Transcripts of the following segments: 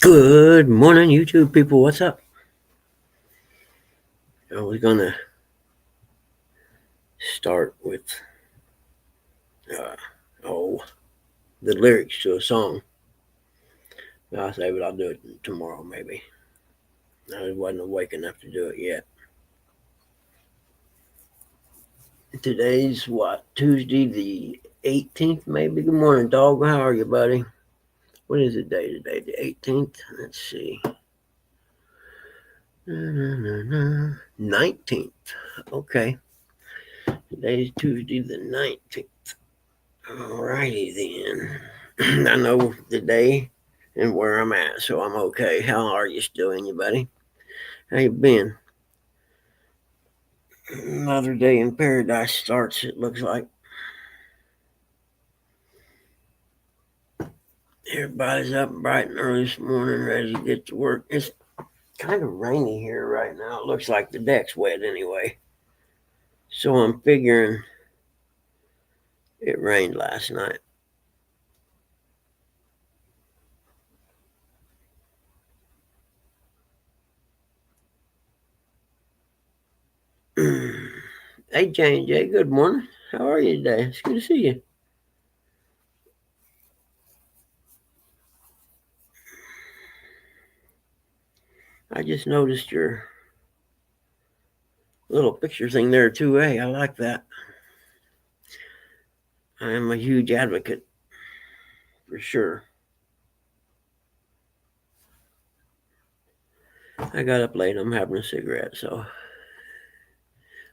Good morning, YouTube people. What's up? I was gonna start with uh, the lyrics to a song. I'll say, but I'll do it tomorrow maybe. I wasn't awake enough to do it yet. Today's what? Tuesday the 18th, maybe. Good morning, dog. How are you, buddy? What is the day today? The 18th. Let's see. 19th. Okay. Today's Tuesday the 19th. Alrighty then. I know the day and where I'm at, so I'm okay. How are you still, anybody? How you been? Another day in paradise starts, it looks like. Everybody's up bright and early this morning, ready to get to work. It's kind of rainy here right now. It looks like the deck's wet anyway. So I'm figuring it rained last night. Hey, Jane J, good morning. How are you today? It's good to see you. I just noticed your little picture thing there too. Hey, I like that. I am a huge advocate for sure. I got up late. I'm having a cigarette, so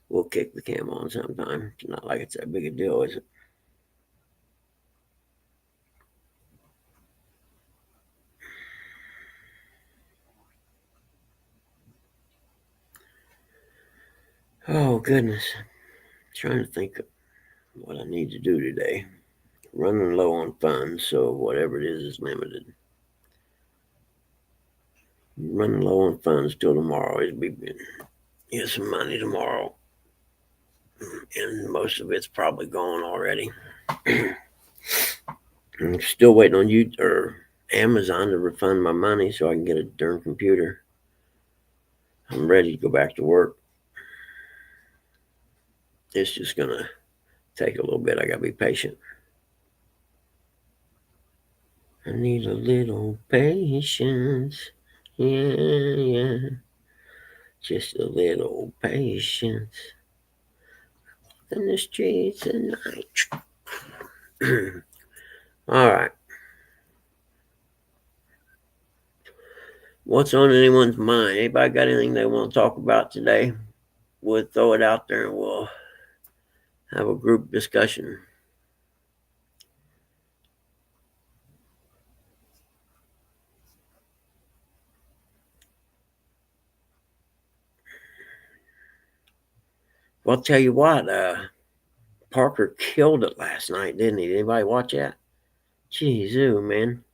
we'll kick the cam on sometime. It's not like it's that big a deal, is it? Oh, goodness. I'm trying to think of what I need to do today. Running low on funds, so whatever it is limited. Running low on funds till tomorrow. It'll be get some money tomorrow, and most of it's probably gone already. I'm still waiting on you or Amazon to refund my money so I can get a darn computer. I'm ready to go back to work. It's just gonna take a little bit. I gotta be patient. I need a little patience. Yeah. Just a little patience. In the streets at night. All right. What's on anyone's mind? Anybody got anything they want to talk about today? We'll throw it out there and we'll have a group discussion. Well, I'll tell you what, Parker killed it last night, didn't he? Did anybody watch that? Jeez, man.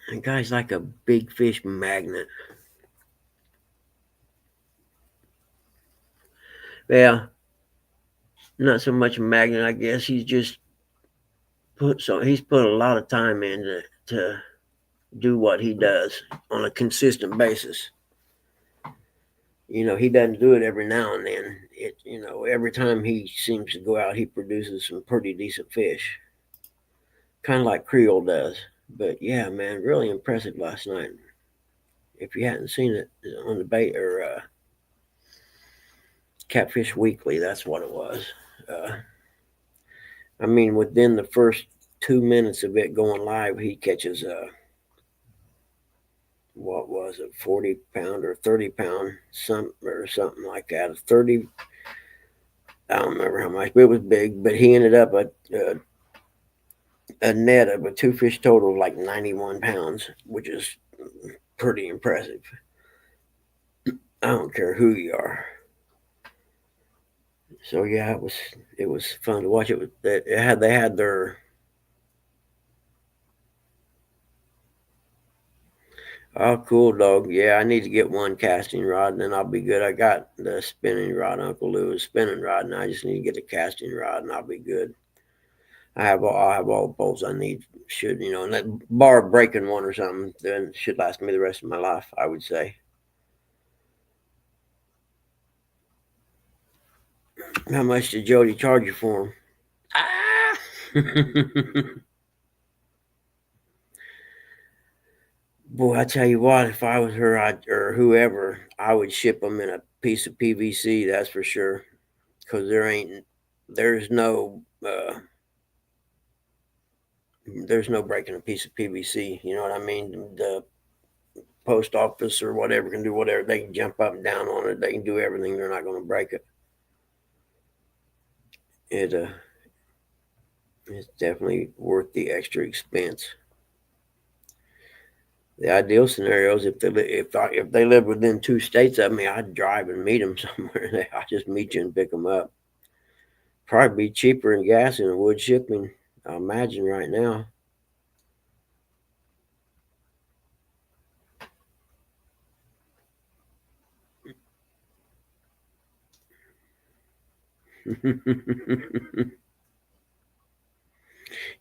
That guy's like a big fish magnet. Yeah, not so much a magnet, I guess. He's put a lot of time in to do what he does on a consistent basis. He doesn't do it every now and then. Every time he seems to go out, he produces some pretty decent fish, kind of like Creole does. But yeah, man, really impressive last night. If you hadn't seen it on the bait or Catfish Weekly, that's what it was. Uh, I mean, within the first 2 minutes of it going live, he catches what was it, 40 pound or 30 pound, something like that. 30, I don't remember how much, but it was big. But he ended up a net of a two fish total of like 91 pounds, which is pretty impressive. I don't care who you are. So yeah, it was fun to watch. They had their oh, cool, dog. Yeah, I need to get one casting rod and then I'll be good. I got the spinning rod, Uncle Lou's spinning rod, and I just need to get a casting rod and I'll be good. I'll have all the bolts I need. Should and that bar breaking one or something, then should last me the rest of my life, I would say. How much did Jody charge you for them? Ah. Boy, I tell you what, if I was her or whoever, I would ship them in a piece of PVC. That's for sure. Because there's no breaking a piece of PVC. You know what I mean? The post office or whatever can do whatever. They can jump up and down on it. They can do everything. They're not going to break it. It's definitely worth the extra expense. The ideal scenario is if they live within 2 states of me, I'd drive and meet them somewhere. I just meet you and pick them up. Probably be cheaper in gas than it would shipping. I imagine right now.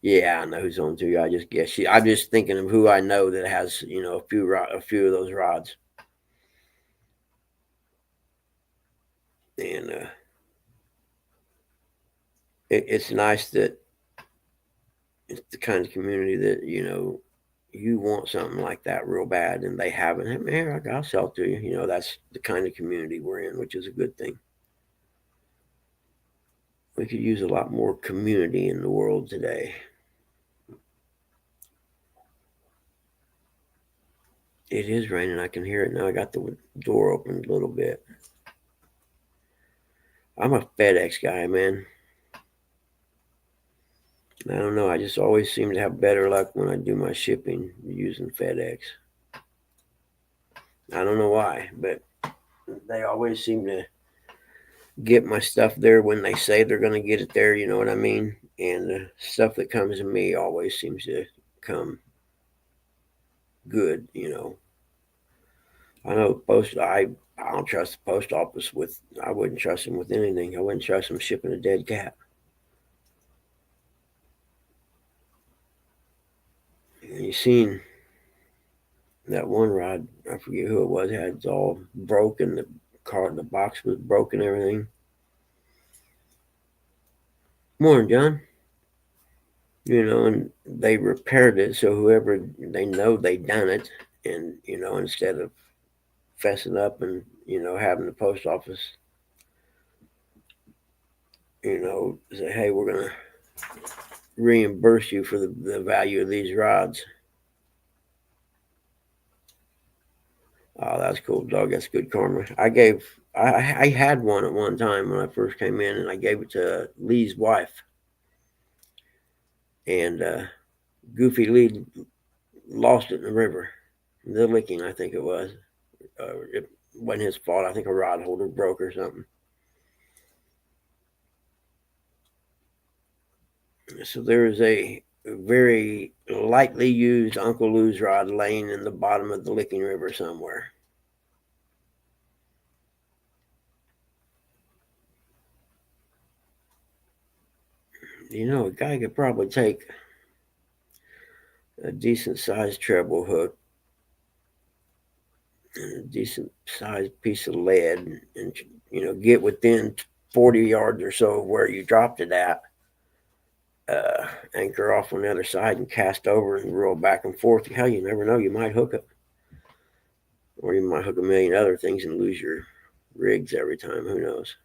Yeah, I know who's on too. I just guess I'm just thinking of who I know that has a few of those rods, and it's nice that it's the kind of community that you want something like that real bad, and they haven't. Hey, man, I'll sell it to you. That's the kind of community we're in, which is a good thing. We could use a lot more community in the world today. It is raining. I can hear it now. I got the door open a little bit. I'm a FedEx guy, man. I don't know. I just always seem to have better luck when I do my shipping using FedEx. I don't know why, but they always seem to get my stuff there when they say they're going to get it there. You know what I mean? And the stuff that comes to me always seems to come good. I know I don't trust the post office with. I wouldn't trust them with anything. I wouldn't trust them shipping a dead cat. And you seen that one rod? I forget who it was. Had it all broken. The box was broken. Everything. Morning, John. And they repaired it so whoever they know they done it, and instead of fessing up and having the post office say, hey, we're gonna reimburse you for the value of these rods. Oh, that's cool, dog. That's good karma. I had one at one time when I first came in, and I gave it to Lee's wife, and Goofy Lee lost it in the river. The licking, I think it was. It wasn't his fault. I think a rod holder broke or something. So there is a very lightly used Uncle Lou's rod laying in the bottom of the Licking River somewhere. A guy could probably take a decent sized treble hook and a decent sized piece of lead and get within 40 yards or so of where you dropped it at, anchor off on the other side and cast over and roll back and forth. Hell, you never know. You might hook it. Or you might hook a million other things and lose your rigs every time. Who knows?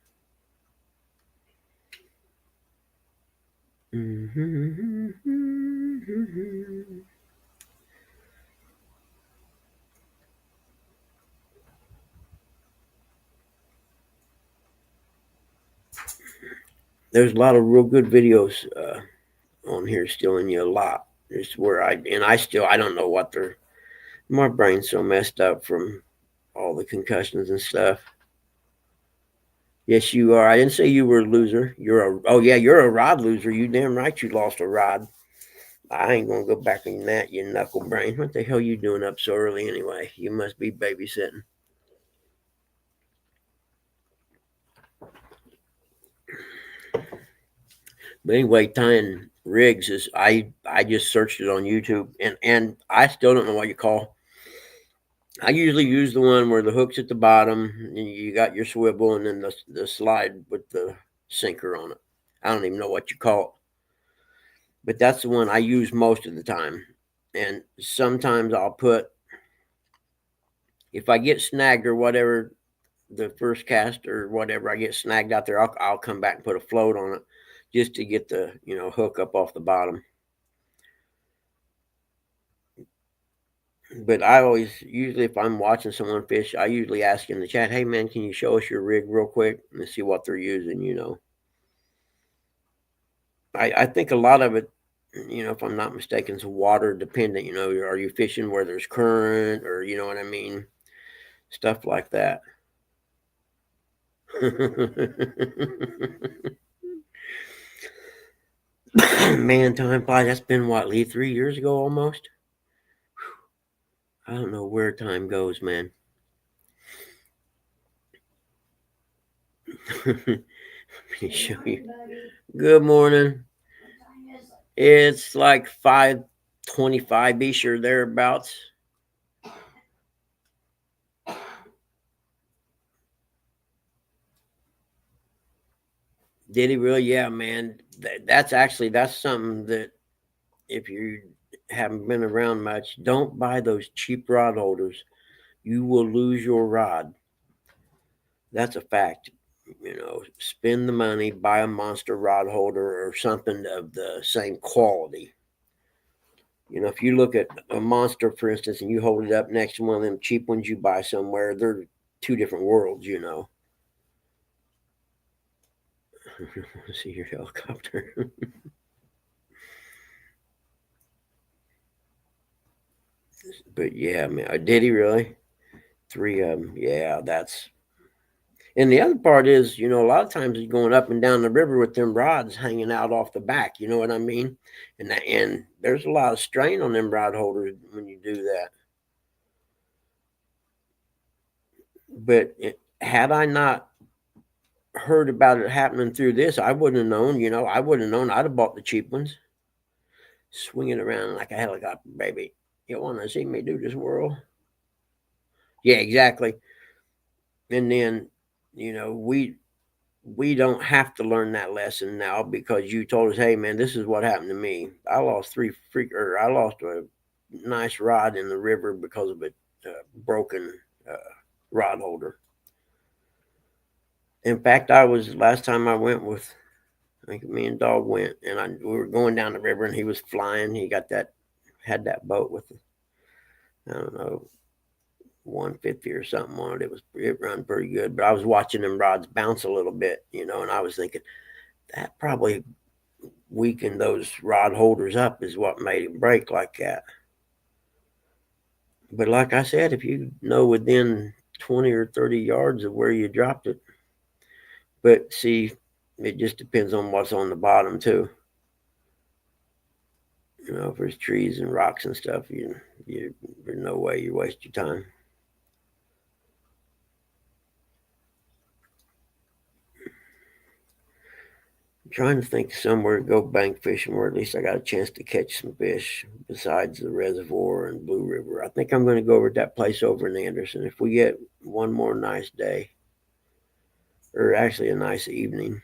There's a lot of real good videos on here stealing you a lot. It's where I don't know what they're. My brain's so messed up from all the concussions and stuff. Yes, you are. I didn't say you were a loser. You're a rod loser. You damn right you lost a rod. I ain't gonna go back in that, you knuckle brain. What the hell you doing up so early anyway? You must be babysitting. But anyway, tying rigs is I just searched it on YouTube, and I still don't know what you call. I usually use the one where the hook's at the bottom and you got your swivel and then the slide with the sinker on it. I don't even know what you call it, but that's the one I use most of the time. And sometimes I'll put, if I get snagged or whatever, the first cast or whatever, I get snagged out there, I'll come back and put a float on it just to get the hook up off the bottom. But I always, usually if I'm watching someone fish, I usually ask in the chat, hey man, can you show us your rig real quick and see what they're using. I think a lot of it, if I'm not mistaken, is water dependent. Are you fishing where there's current, or you know what I mean? Stuff like that. Man, time flies. That's been what, Lee, 3 years ago almost? I don't know where time goes, man. Let me show you. Good morning. It's like 5:25-ish or thereabouts. Did he really? Yeah, man. That's something that if you haven't been around much, don't buy those cheap rod holders. You will lose your rod. That's a fact. Spend the money, buy a monster rod holder or something of the same quality. If you look at a monster, for instance, and you hold it up next to one of them cheap ones you buy somewhere, they're two different worlds. See your helicopter. But yeah, man, did he really? 3 of them. Yeah, that's. And the other part is, a lot of times he's going up and down the river with them rods hanging out off the back. You know what I mean? And there's a lot of strain on them rod holders when you do that. But had I not heard about it happening through this, I wouldn't have known. I wouldn't have known. I'd have bought the cheap ones. Swing it around like a helicopter, baby. You want to see me do this whirl? Yeah, exactly. And then, we don't have to learn that lesson now because you told us, hey man, this is what happened to me. I lost I lost a nice rod in the river because of a broken rod holder. In fact, last time I went with, I think me and Dog went, and we were going down the river, and he was flying. He had that boat with, I don't know, 150 or something on it. It run pretty good, but I was watching them rods bounce a little bit, and I was thinking that probably weakened those rod holders up is what made him break like that. But like I said, if you know within 20 or 30 yards of where you dropped it, but see, it just depends on what's on the bottom too. If there's trees and rocks and stuff, there's no way you waste your time. I'm trying to think somewhere to go bank fishing where at least I got a chance to catch some fish besides the reservoir and Blue River. I think I'm going to go over to that place over in Anderson if we get one more nice day, or actually a nice evening.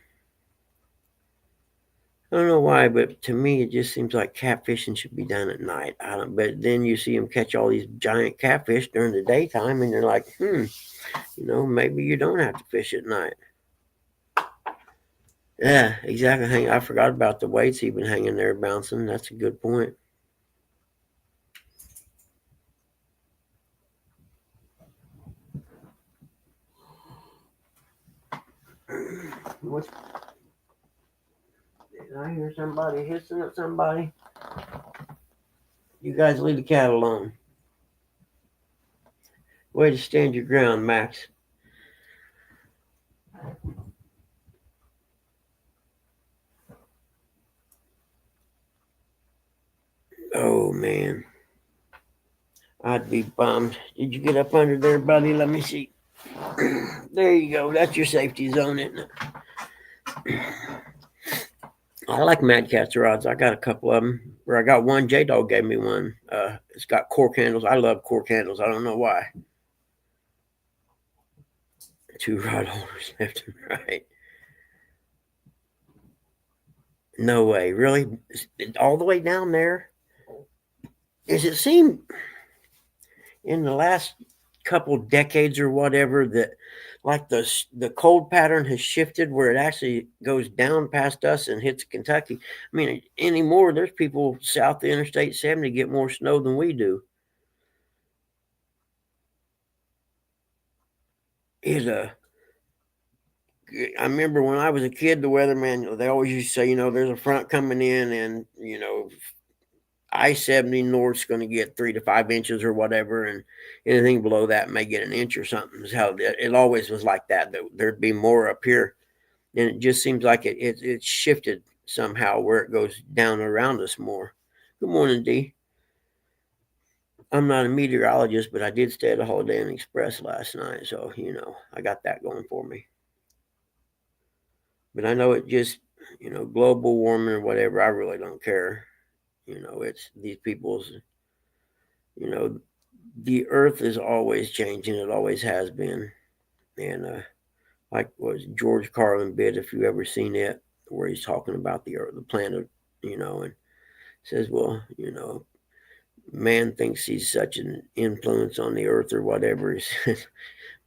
I don't know why, but to me it just seems like catfishing should be done at night. But then you see them catch all these giant catfish during the daytime, and you're like, maybe you don't have to fish at night. Yeah, exactly. I forgot about the weights even hanging there bouncing. That's a good point. Did I hear somebody hissing at somebody? You guys leave the cat alone. Way to stand your ground, Max. Oh, man. I'd be bummed. Did you get up under there, buddy? Let me see. There you go. That's your safety zone, isn't it? I like Mad Catz rods. I got a couple of them. Or I got one. J Dog gave me one. It's got cork handles. I love cork handles. I don't know why. 2 rod holders left and right. No way, really? All the way down there? Does it seem in the last couple decades or whatever that like the cold pattern has shifted where it actually goes down past us and hits Kentucky? I mean, anymore there's people south of Interstate 70 get more snow than we do. Is a I remember when I was a kid, the weatherman, they always used to say, there's a front coming in, and I-70 North's going to get 3 to 5 inches or whatever, and anything below that may get an inch or something. Is how it always was like that. There'd be more up here, and it just seems like it shifted somehow where it goes down around us more. Good morning, D. I'm not a meteorologist, but I did stay at a Holiday Inn Express last night, so I got that going for me. But I know it just global warming or whatever. I really don't care. It's these people's. The earth is always changing. It always has been. And like was George Carlin bit, if you ever seen it, where he's talking about the earth, the planet, and says, well, man thinks he's such an influence on the earth or whatever. He says,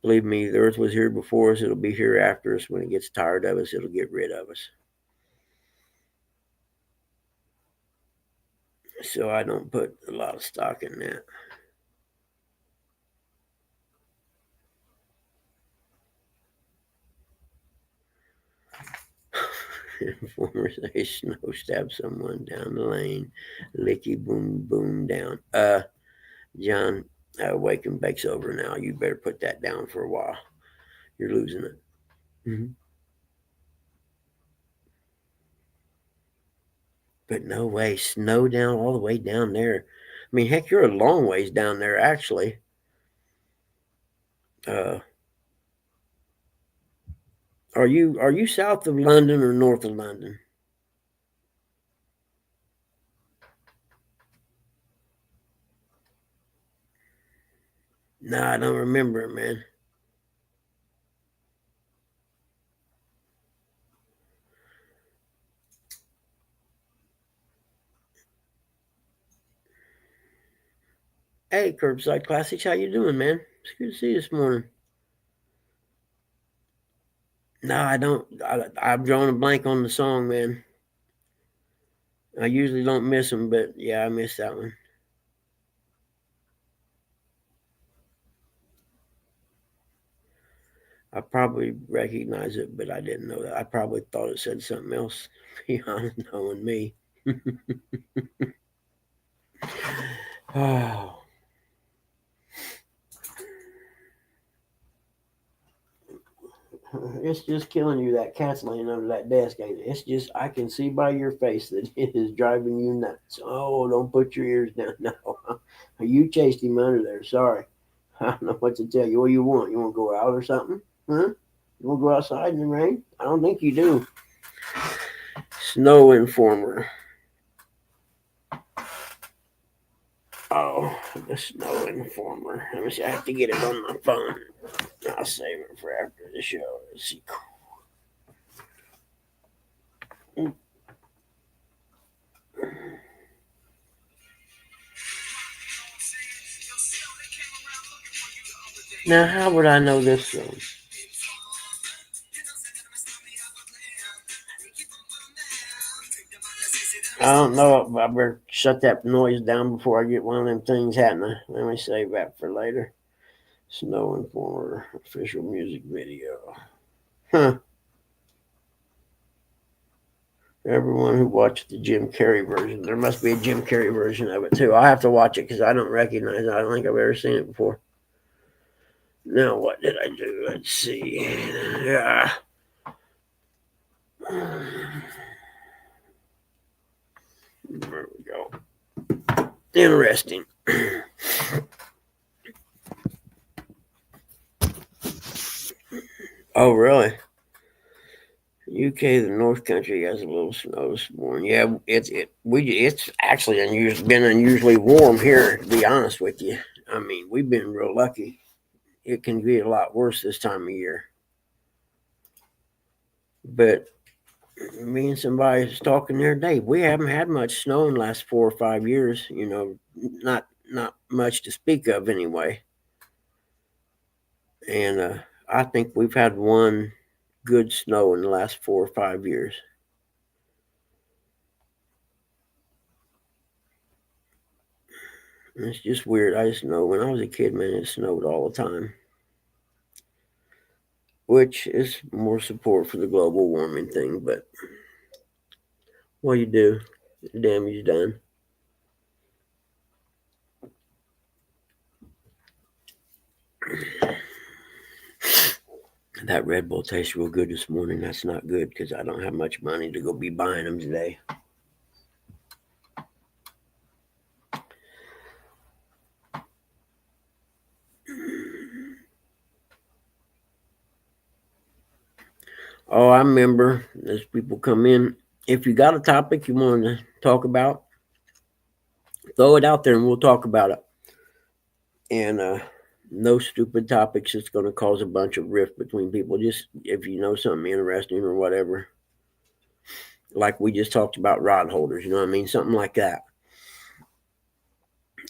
believe me, the earth was here before us. It'll be here after us. When it gets tired of us, it'll get rid of us. So I don't put a lot of stock in that. Informers say snow stabbed someone down the lane. Licky boom boom down. John, wake and bake's over now. You better put that down for a while. You're losing it. Mm-hmm. But no way, snow down all the way down there. I mean, heck, you're a long ways down there, actually. Are you south of London or north of London? No, I don't remember, man. Hey, Curbside Classics, how you doing, man? It's good to see you this morning. No, I don't. I'm drawing a blank on the song, man. I usually don't miss them, but yeah, I missed that one. I probably recognize it, but I didn't know that. I probably thought it said something else. To be honest, knowing me. Oh. It's just killing you. That cat's laying under that desk, ain't it? It's just, I can see by your face that it is driving you nuts. Oh, don't put your ears down. No, you chased him under there. Sorry. I don't know what to tell you. What do you want? You want to go out or something? Huh? You want to go outside in the rain? I don't think you do. Snow Informer. Oh, the Snow Informer. Let me see. I have to get it on my phone. I'll save it for after the show. Let's see. Now, how would I know this song? I don't know. I better shut that noise down before I get one of them things happening. Let me save that for later. Snow Informer official music video. Huh. Everyone who watched the Jim Carrey version. There must be a Jim Carrey version of it too. I'll have to watch it because I don't recognize it. I don't think I've ever seen it before. Now, what did I do? Let's see. Yeah. There we go. Interesting. Oh, really? UK, the North Country has a little snow this morning. Yeah, it's actually been unusually warm here. To be honest with you, I mean we've been real lucky. It can be a lot worse this time of year. But me and somebody was talking the other day. We haven't had much snow in the last 4 or 5 years. Not much to speak of anyway. And I think we've had one good snow in the last 4 or 5 years. And it's just weird. I just know when I was a kid, man, it snowed all the time, which is more support for the global warming thing. But what you do, the damage done. That Red Bull tastes real good this morning. That's not good because I don't have much money to go be buying them today. Oh, I remember as people come in. If you got a topic you want to talk about, throw it out there and we'll talk about it. And no stupid topics that's going to cause a bunch of rift between people. Just if you know something interesting or whatever. Like we just talked about rod holders, you know what I mean? Something like that.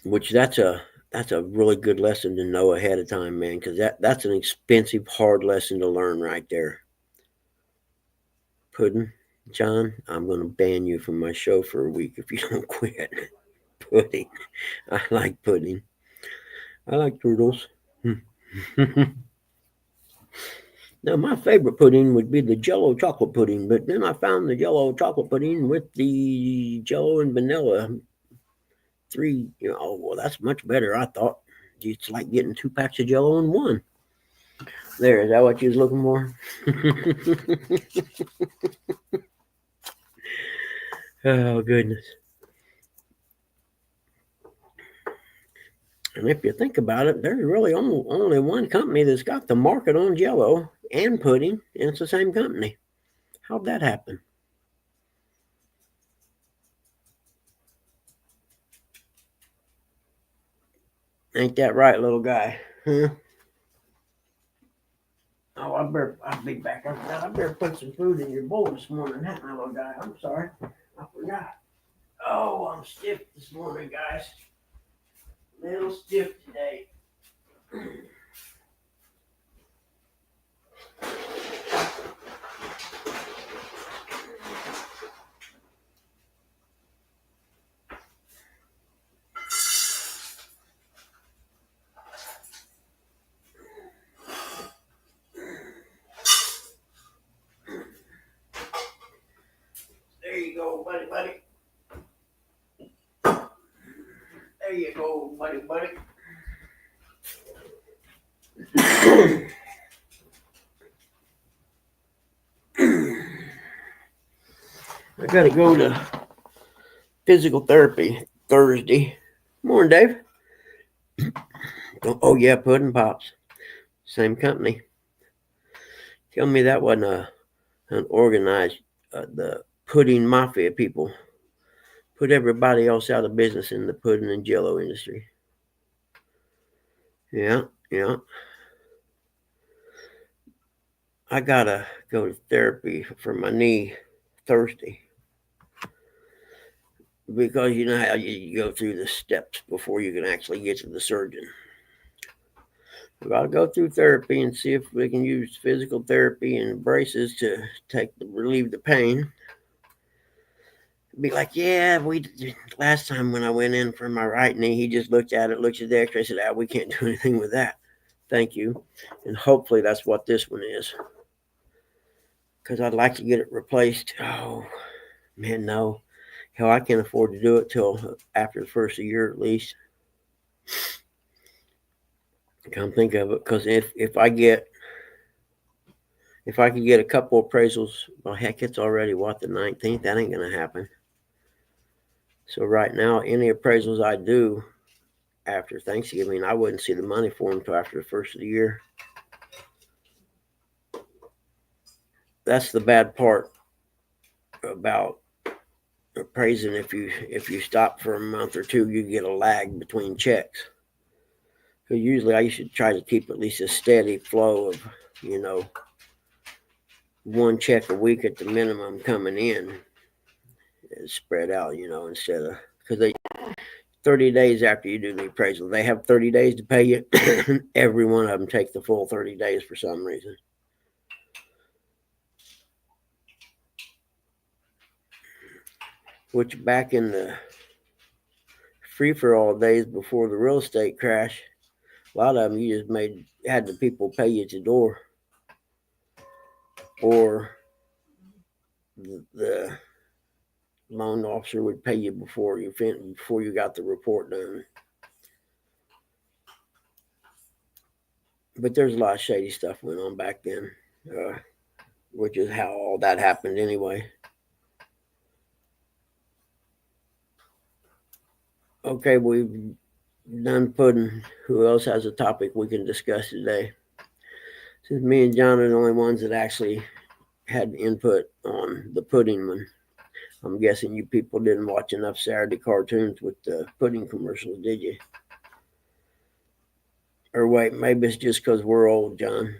Which that's a really good lesson to know ahead of time, man, because that's an expensive, hard lesson to learn right there. Pudding, John, I'm going to ban you from my show for a week if you don't quit. Pudding. I like pudding. I like turtles. Now, my favorite pudding would be the Jello chocolate pudding, but then I found the Jello chocolate pudding with the Jello and vanilla. Oh, well, that's much better, I thought. It's like getting 2 packs of Jello in one. There, is that what you was looking for? Oh, goodness. And if you think about it, there's really only one company that's got the market on Jello and pudding, and it's the same company. How'd that happen? Ain't that right, little guy? Huh? Oh, I'll be back. I better put some food in your bowl this morning, huh, my little guy? I'm sorry. I forgot. Oh, I'm stiff this morning, guys. A little stiff today. There you go, buddy. There you go, buddy. I gotta go to physical therapy Thursday. Morning, Dave. Oh yeah, Pudding Pops. Same company. Tell me that wasn't an organized, the pudding mafia people. Put everybody else out of business in the pudding and jello industry. Yeah. I gotta go to therapy for my knee Thursday. Because you know how you go through the steps before you can actually get to the surgeon. We gotta go through therapy and see if we can use physical therapy and braces to relieve the pain. Be like, yeah, we last time when I went in for my right knee, he just looked at the X-ray, said, we can't do anything with that. Thank you, and hopefully that's what this one is, because I'd like to get it replaced. Oh man, no, hell, I can't afford to do it till after the first of the year at least. Come think of it, because if I could get a couple appraisals, well, heck, it's already the 19th. That ain't gonna happen. So right now, any appraisals I do after Thanksgiving, I wouldn't see the money for them until after the first of the year. that's the bad part about appraising. If you stop for a month or two, you get a lag between checks. So usually I should try to keep at least a steady flow of, you know, one check a week at the minimum coming in, spread out, you know, instead of, because they 30 days after you do the appraisal, they have 30 days to pay you. Every one of them take the full 30 days for some reason. Which back in the free-for-all days before the real estate crash, a lot of them you just had the people pay you at the door, or the loan officer would pay you before you got the report done. But there's a lot of shady stuff went on back then, which is how all that happened anyway. Okay, we've done pudding. Who else has a topic we can discuss today? Since me and John are the only ones that actually had input on the pudding one, I'm guessing you people didn't watch enough Saturday cartoons with the pudding commercials, did you? Or wait, maybe it's just because we're old, John.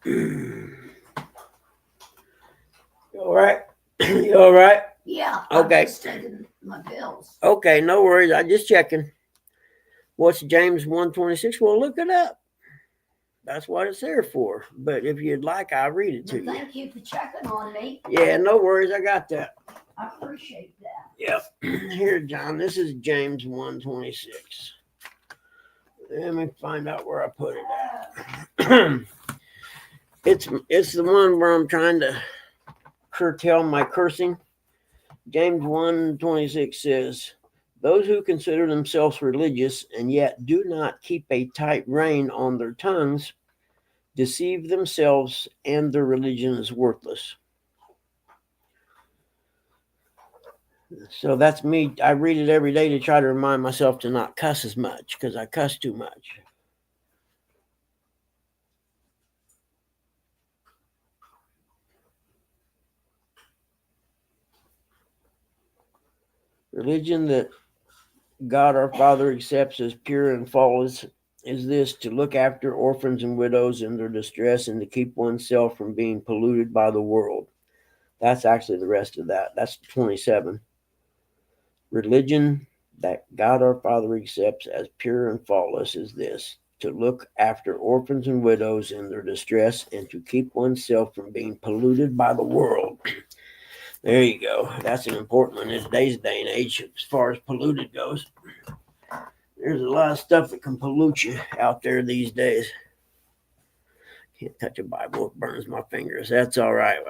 You all right? You all right? Yeah. Okay. I'm just taking my pills. Okay, no worries. I just checking. What's James 1:26? Well, look it up. That's what it's there for. But if you'd like, I'll read it to you. Thank you for checking on me. Yeah, no worries. I got that. I appreciate that. Yep. Here, John. This is James 1:26. Let me find out where I put it at. It's the one where I'm trying to curtail my cursing. James 1:26 says, "Those who consider themselves religious and yet do not keep a tight rein on their tongues deceive themselves, and their religion is worthless." So that's me. I read it every day to try to remind myself to not cuss as much, because I cuss too much. Religion that God our Father accepts as pure and flawless is this: to look after orphans and widows in their distress and to keep oneself from being polluted by the world. That's actually the rest of that. That's 27. Religion that God our Father accepts as pure and flawless is this: to look after orphans and widows in their distress and to keep oneself from being polluted by the world. There you go. That's an important one in today's day and age as far as polluted goes. There's a lot of stuff that can pollute you out there these days. Can't touch a Bible, it burns my fingers. That's all right.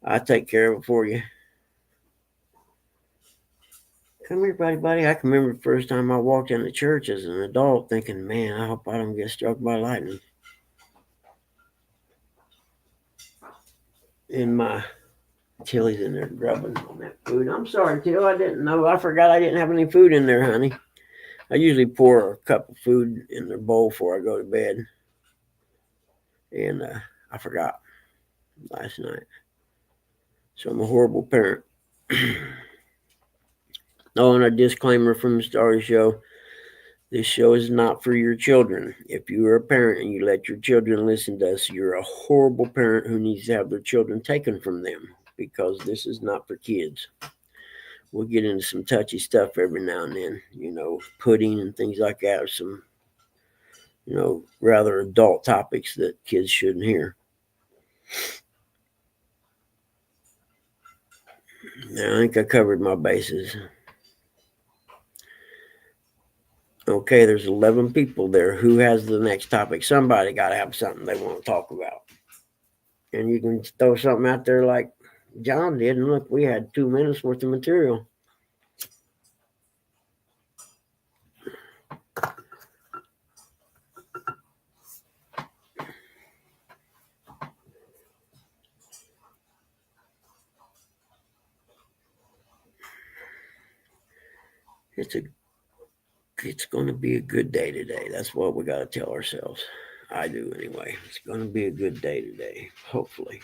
I'll take care of it for you. Come here, buddy. I can remember the first time I walked into church as an adult thinking, man, I hope I don't get struck by lightning. And my Tilly's in there grubbing on that food. I'm sorry, Till. I didn't know. I forgot I didn't have any food in there, honey. I usually pour a cup of food in their bowl before I go to bed. And I forgot last night. So I'm a horrible parent. Oh, and a disclaimer from the start of the show. This show is not for your children. If you are a parent and you let your children listen to us, you're a horrible parent who needs to have their children taken from them, because this is not for kids. We'll get into some touchy stuff every now and then, pudding and things like that, or some, rather adult topics that kids shouldn't hear. Now, I think I covered my bases. Okay, there's 11 people there. Who has the next topic? Somebody got to have something they want to talk about. And you can throw something out there like John did, and look, we had 2 minutes worth of material. It's a it's going to be a good day today. That's what we got to tell ourselves. I do anyway. It's going to be a good day today, hopefully.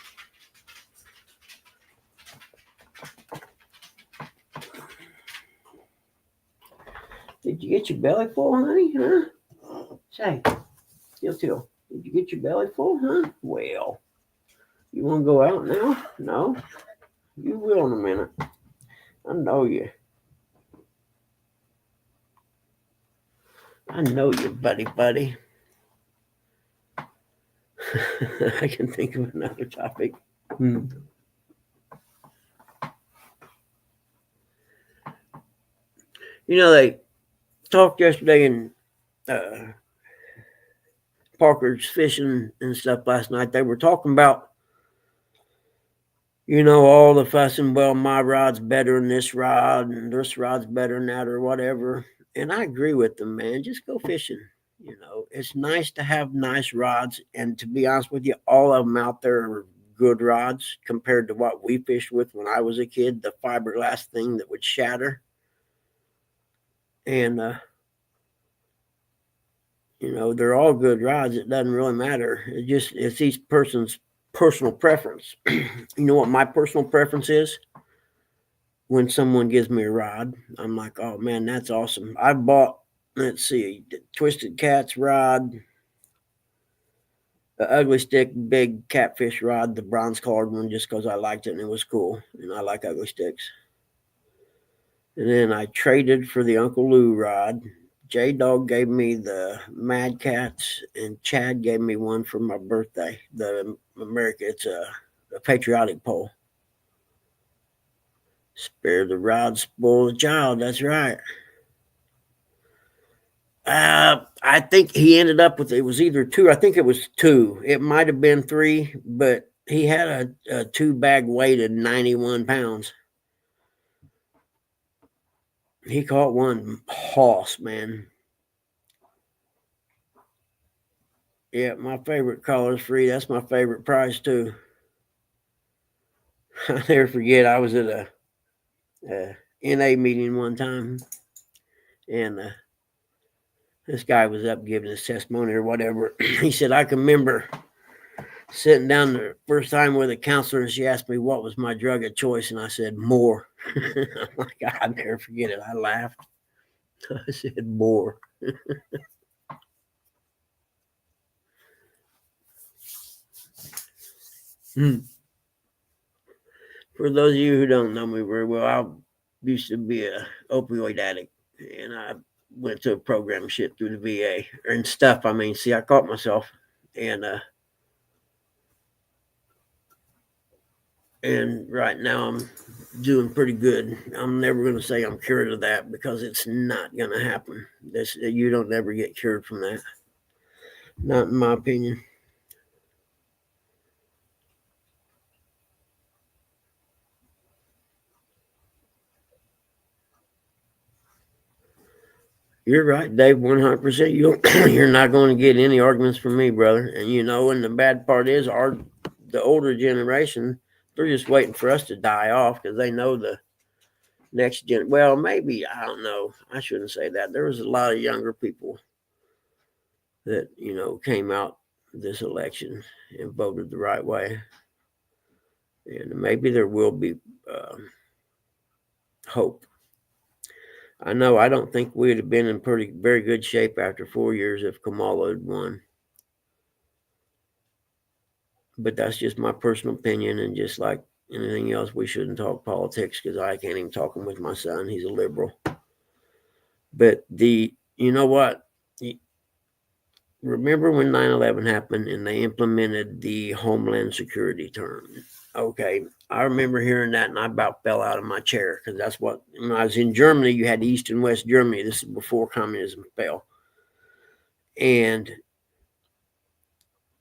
Did you get your belly full, honey? Huh? Say, Till. Did you get your belly full, huh? Well, you want to go out now? No? You will in a minute. I know you. I know you, buddy. I can think of another topic. They talked yesterday in Parker's fishing and stuff last night. They were talking about, all the fussing. Well, my rod's better than this rod, and this rod's better than that, or whatever. And I agree with them, man. Just go fishing. It's nice to have nice rods, and to be honest with you, all of them out there are good rods compared to what we fished with when I was a kid, the fiberglass thing that would shatter. And they're all good rods. It doesn't really matter. It's each person's personal preference. You know what my personal preference is? When someone gives me a rod, I'm like, oh man, that's awesome. I bought, let's see, Twisted Cat's rod, the Ugly Stick big catfish rod, the bronze colored one, just because I liked it and it was cool. And I like Ugly Sticks. And then I traded for the Uncle Lou rod. J-Dog gave me the Mad Cats, and Chad gave me one for my birthday. The America, it's a patriotic pole. Spare the rod, spoil the child. That's right. I think he ended up with, it was either two. I think it was two. It might have been three, but he had a 2-bag weight of 91 pounds. He caught one hoss, man. Yeah, my favorite color's free. That's my favorite prize too. I'll never forget. I was at a NA meeting one time, and this guy was up giving his testimony or whatever. He said, I can remember sitting down the first time with a counselor, and she asked me what was my drug of choice, and I said, more. I'm like, I'll never forget it. I laughed. I said, more. For those of you who don't know me very well, I used to be a opioid addict, and I went to a program shit through the VA and stuff. I mean, see, I caught myself, and right now I'm doing pretty good. I'm never going to say I'm cured of that because it's not going to happen. You don't ever get cured from that. Not in my opinion. You're right, Dave, 100%. You're not going to get any arguments from me, brother. And and the bad part is the older generation, they're just waiting for us to die off because they know the next gen. Well, maybe, I don't know. I shouldn't say that. There was a lot of younger people that, came out this election and voted the right way. And maybe there will be hope. I know I don't think we'd have been in very good shape after 4 years if Kamala had won. But that's just my personal opinion, and just like anything else, we shouldn't talk politics because I can't even talk them with my son. He's a liberal. But you know what? Remember when 9/11 happened and they implemented the Homeland Security term? Okay, I remember hearing that and I about fell out of my chair because that's what, when I was in Germany, you had East and West Germany. This is before communism fell. And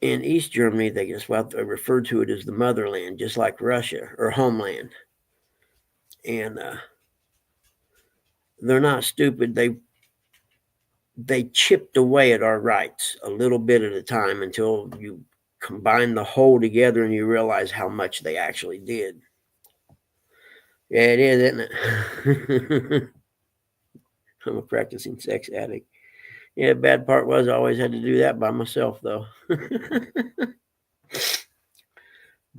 in East Germany, they referred to it as the motherland, just like Russia, or homeland. And they're not stupid. They chipped away at our rights a little bit at a time until you combine the whole together and you realize how much they actually did. Yeah, it is, isn't it? I'm a practicing sex addict. Yeah, bad part was I always had to do that by myself, though.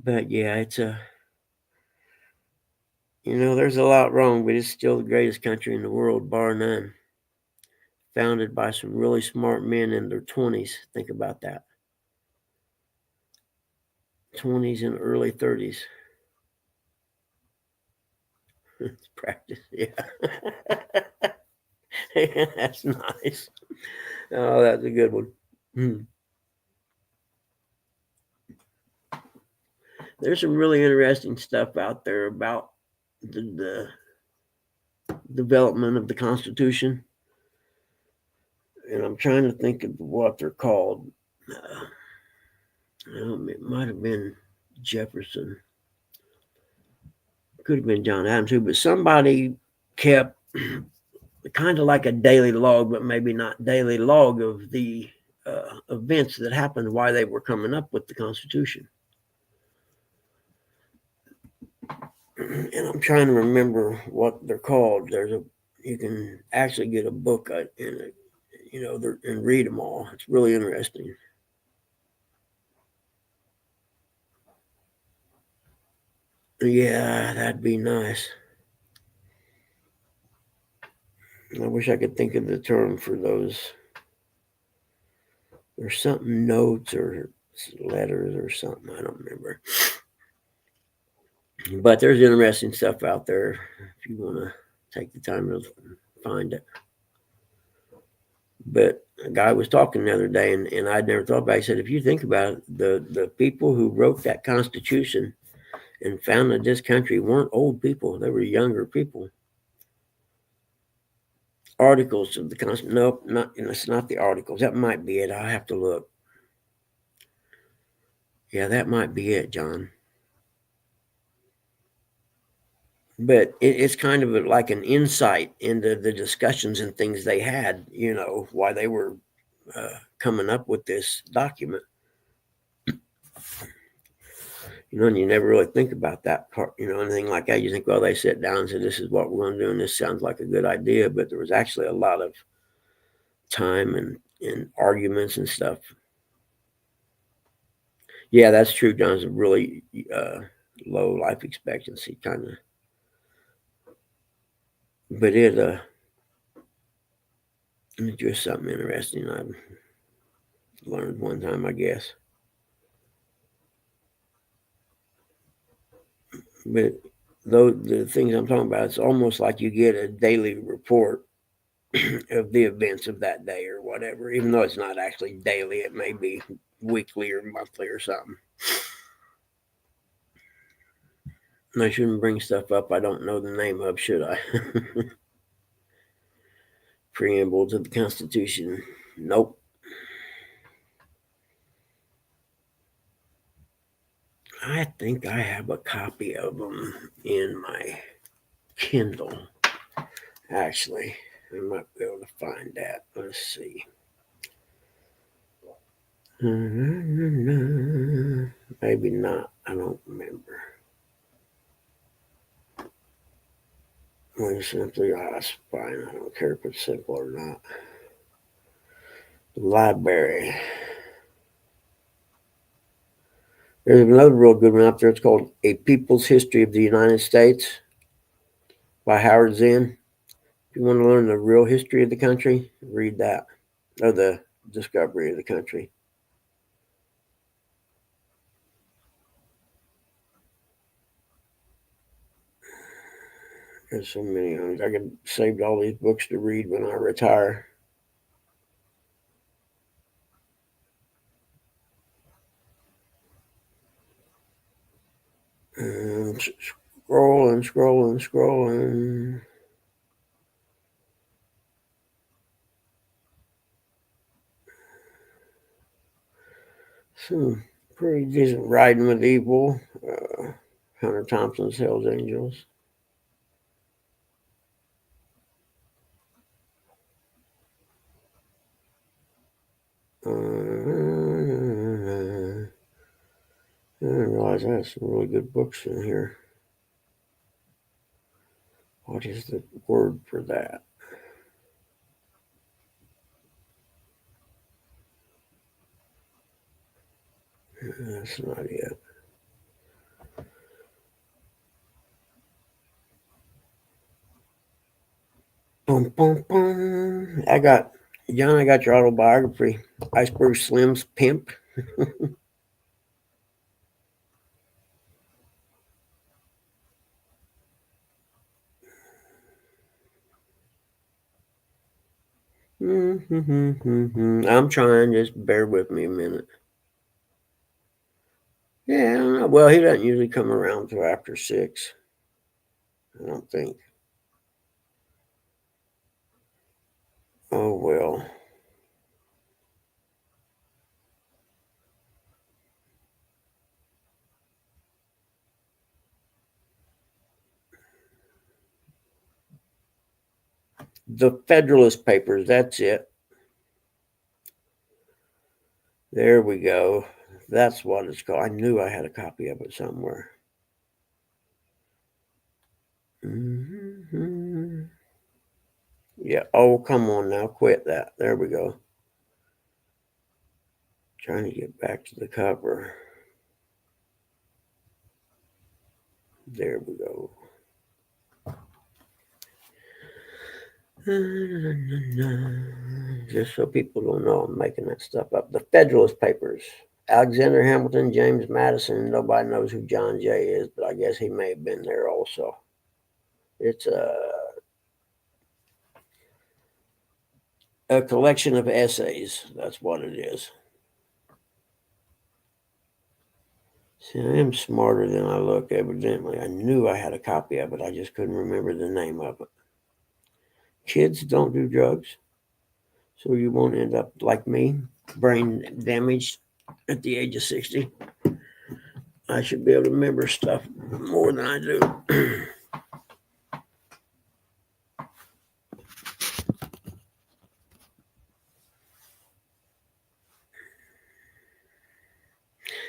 But yeah, it's there's a lot wrong, but it's still the greatest country in the world, bar none. Founded by some really smart men in their 20s. Think about that. 20s and early 30s. Practice, yeah. That's nice. Oh, that's a good one. Hmm. There's some really interesting stuff out there about the development of the Constitution, and I'm trying to think of what they're called. It might have been Jefferson, could have been John Adams too, but somebody kept kind of like a daily log, but maybe not daily log of the events that happened, why they were coming up with the Constitution. And I'm trying to remember what they're called. You can actually get a book and read them all. It's really interesting. Yeah, that'd be nice. I wish I could think of the term for those. There's something notes or letters or something. I don't remember. But there's interesting stuff out there if you want to take the time to find it. But a guy was talking the other day, and I'd never thought about it. He said, if you think about it, the people who wrote that Constitution and founded this country weren't old people. They were younger people. Articles of the Constitution. Nope, it's not the articles. That might be it. I'll have to look. Yeah, that might be it, John. But it's kind of like an insight into the discussions and things they had, why they were coming up with this document. And you never really think about that part, anything like that. You think, well, they sat down and said, this is what we're going to do, and this sounds like a good idea. But there was actually a lot of time and arguments and stuff. Yeah, that's true. John's a really low life expectancy kind of, but it's just something interesting I learned one time, I guess. But the things I'm talking about, it's almost like you get a daily report of the events of that day or whatever, even though it's not actually daily. It may be weekly or monthly or something. And I shouldn't bring stuff up I don't know the name of, should I? Preamble to the Constitution. Nope. I think I have a copy of them in my Kindle. Actually, I might be able to find that. Let's see. Maybe not. I don't remember. When simply, it's fine. I don't care if it's simple or not. The library. There's another real good one out there. It's called A People's History of the United States by Howard Zinn. If you want to learn the real history of the country, read that. Or the discovery of the country. There's so many of them. I could save all these books to read when I retire. And scrolling. Some pretty decent writing medieval. Hunter Thompson's Hell's Angels. I didn't realize I had some really good books in here. What is the word for that? That's not it. Boom, boom, boom. John, I got your autobiography. Iceberg Slim's Pimp. I'm trying. Just bear with me a minute. Yeah, I don't know. Well, he doesn't usually come around till after 6. I don't think. Oh, well. The Federalist Papers, that's it. There we go. That's what it's called. I knew I had a copy of it somewhere. Mm-hmm. Yeah. Oh, come on now. Quit that. There we go. Trying to get back to the cover. There we go. Just so people don't know I'm making that stuff up. The Federalist Papers. Alexander Hamilton, James Madison. Nobody knows who John Jay is, but I guess he may have been there also. It's a collection of essays. That's what it is. See, I am smarter than I look, evidently. I knew I had a copy of it. I just couldn't remember the name of it. Kids, don't do drugs, so you won't end up like me, brain damaged at the age of 60. I should be able to remember stuff more than I do.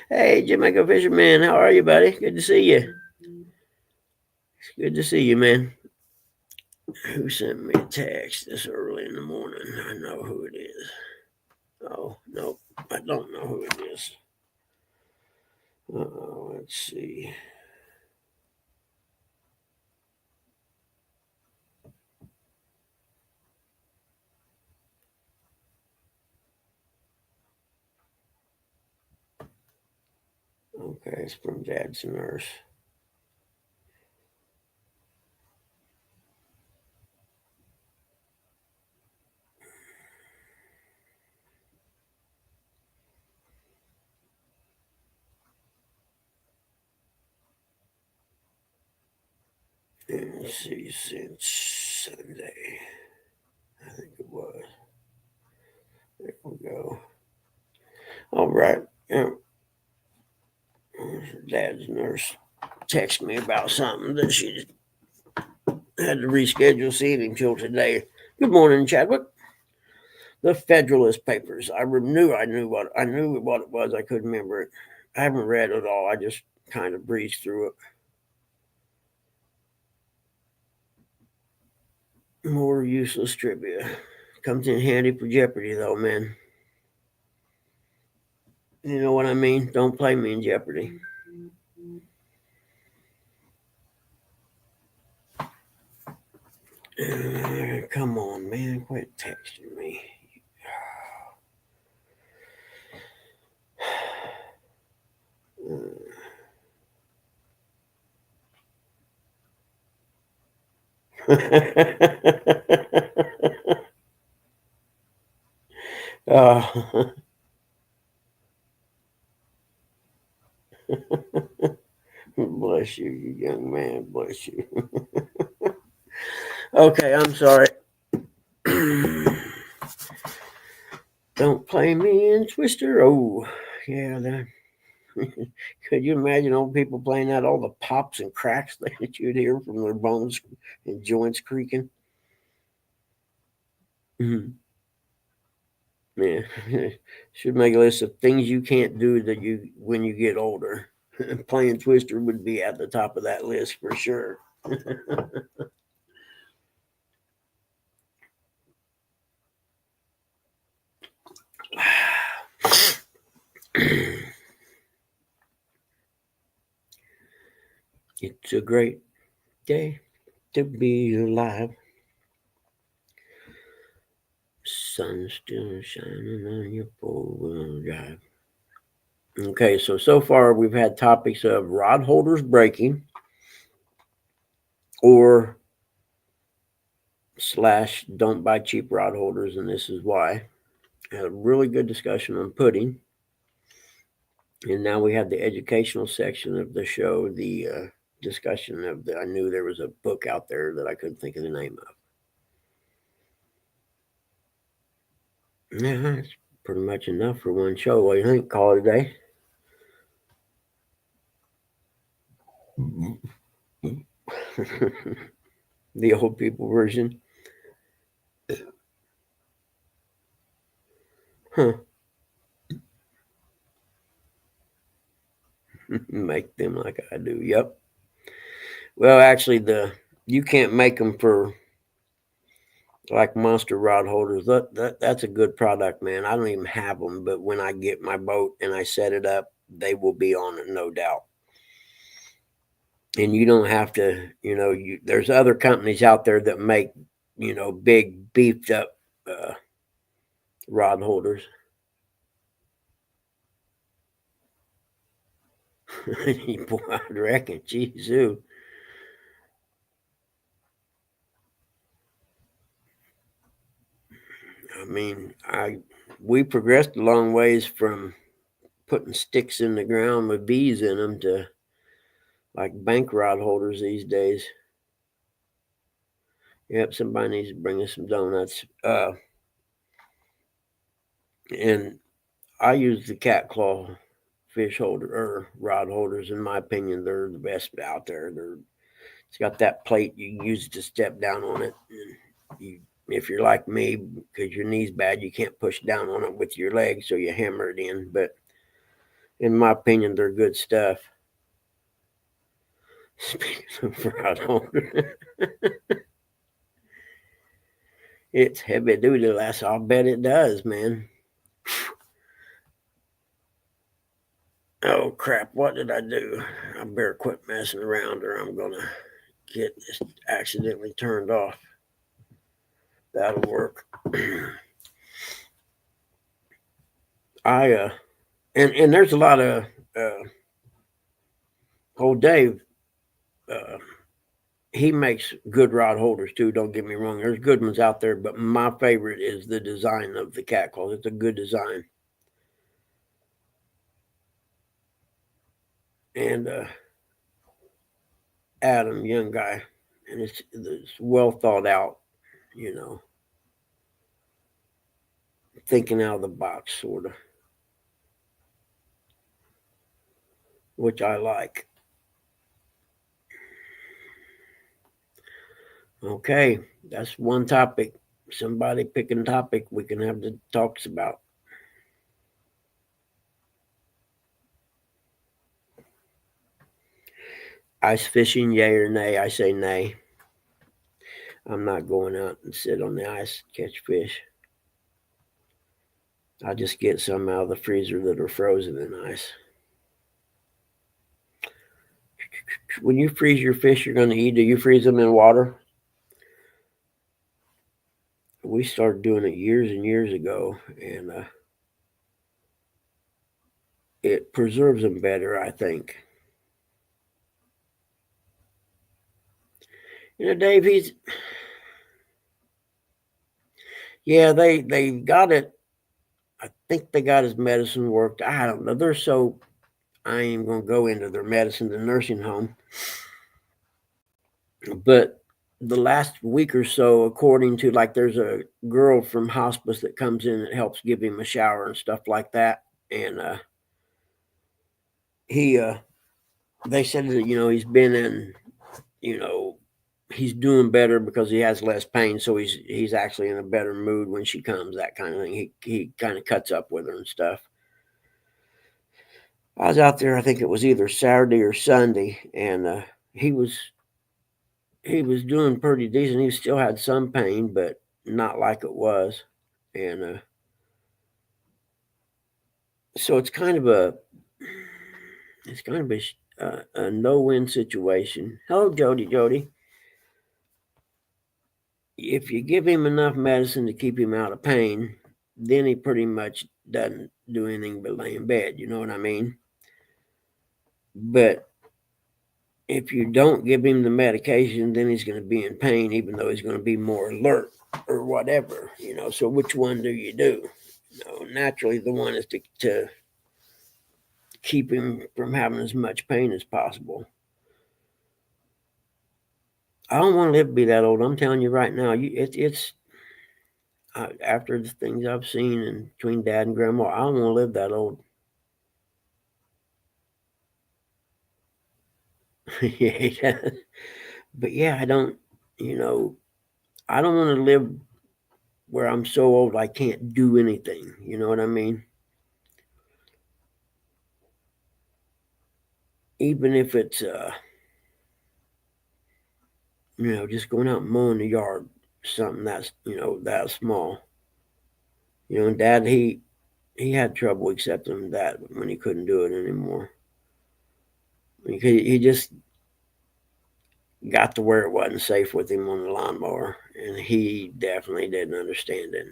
Hey, Jamaica Fisherman, how are you, buddy? Good to see you. It's good to see you, man. Who sent me a text this early in the morning? I know who it is. Oh, no, I don't know who it is. Let's see. Okay, it's from Dad's nurse. Let's see, since Sunday, I think it was. There we go. All right. Dad's nurse texted me about something that she had to reschedule seeing till today. Good morning, Chadwick. The Federalist Papers. I knew what it was. I couldn't remember it. I haven't read it all. I just kind of breezed through it. More useless trivia. Comes in handy for Jeopardy, though, man. You know what I mean? Don't play me in Jeopardy. Come on, man. Quit texting me. uh, bless you, you young man. Bless you. Okay, I'm sorry. Don't play me in Twister. Oh, yeah. That. Could you imagine old people playing that? All the pops and cracks that you'd hear from their bones and joints creaking. Mm-hmm. Yeah, should make a list of things you can't do that you when you get older. Playing Twister would be at the top of that list for sure. It's a great day to be alive. Sun's still shining on your four-wheel drive. Okay, so far we've had topics of rod holders breaking or slash don't buy cheap rod holders, and this is why. Had a really good discussion on pudding. And now we have the educational section of the show, the discussion of I knew there was a book out there that I couldn't think of the name of. Yeah, it's pretty much enough for one show. What do you think? Call it a day? The old people version. Huh. Make them like I do. Yep. Well, actually, you can't make them for like monster rod holders. That's a good product, man. I don't even have them, but when I get my boat and I set it up, they will be on it, no doubt. And you don't have to, there's other companies out there that make, big beefed up rod holders. Boy, I'd reckon, geez, I mean, we progressed a long ways from putting sticks in the ground with bees in them to like bank rod holders these days. Yep, somebody needs to bring us some donuts. And I use the cat claw fish holder or rod holders. In my opinion, they're the best out there. It's got that plate you can use it to step down on it. And if you're like me, because your knee's bad, you can't push down on it with your legs, so you hammer it in. But in my opinion, they're good stuff. Speaking of rod holder, it's heavy duty, lass. I'll bet it does, man. Oh crap! What did I do? I better quit messing around, or I'm gonna get this accidentally turned off. That'll work. I and there's a lot of old Dave. Uh, he makes good rod holders too. Don't get me wrong. There's good ones out there, but my favorite is the design of the cat claws. It's a good design. And Adam, young guy, and it's well thought out. You know, thinking out of the box, sort of, which I like. Okay, that's one topic. Somebody pick a topic we can have the talks about. Ice fishing, yay or nay? I say nay. I'm not going out and sit on the ice catch fish. I just get some out of the freezer that are frozen in ice. When you freeze your fish you're going to eat, do you freeze them in water? We started doing it years and years ago, and it preserves them better, I think. Dave, they got it. I think they got his medicine worked. I don't know. I ain't even gonna go into their medicine, the nursing home. But the last week or so, according to like, there's a girl from hospice that comes in that helps give him a shower and stuff like that, and they said that he's been in, you know, he's doing better because he has less pain, so he's actually in a better mood when she comes, that kind of thing. He kind of cuts up with her and stuff. I was out there, I think it was either Saturday or Sunday, and he was doing pretty decent. He still had some pain, but not like it was, and so it's kind of a a no-win situation. Hello, Jody. Jody, if you give him enough medicine to keep him out of pain, then he pretty much doesn't do anything but lay in bed. You know what I mean? But if you don't give him the medication, then he's going to be in pain, even though he's going to be more alert or whatever. So which one do you do? Naturally, the one is to keep him from having as much pain as possible. I don't want to live to be that old. I'm telling you right now. It's after the things I've seen and between Dad and Grandma, I don't want to live that old. Yeah, but yeah, I don't. You know, I don't want to live where I'm so old I can't do anything. You know what I mean? Even if it's just going out and mowing the yard, something that's that small. And Dad, he had trouble accepting that when he couldn't do it anymore. He just got to where it wasn't safe with him on the lawnmower, and he definitely didn't understand it.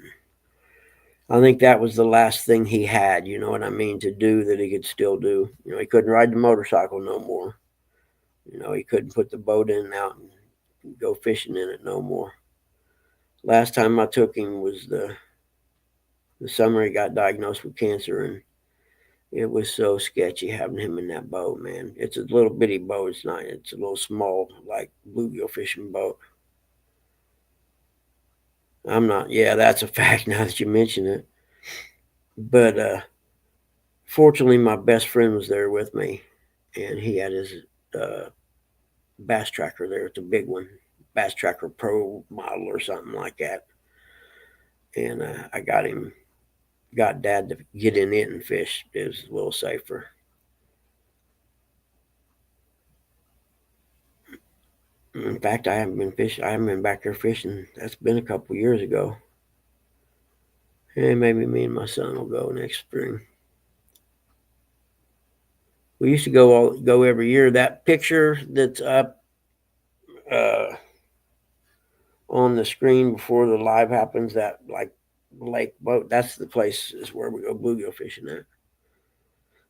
I think that was the last thing he had, you know what I mean, to do that he could still do. He couldn't ride the motorcycle no more. He couldn't put the boat in and out and go fishing in it no more. Last time I took him was the summer he got diagnosed with cancer, and it was so sketchy having him in that boat, man. It's a little bitty boat. It's not. It's a little small, like bluegill fishing boat. I'm not. Yeah, that's a fact. Now that you mention it, but fortunately, my best friend was there with me, and he had his uh, bass tracker there. It's a big one, bass tracker pro model or something like that. And I got Dad to get in it and fish. It was a little safer. In fact, I haven't been fishing. I haven't been back there fishing. That's been a couple years ago. And maybe me and my son will go next spring. We used to go every year. That picture that's up uh, on the screen before the live happens, that like lake boat, that's the place is where we go bluegill fishing at.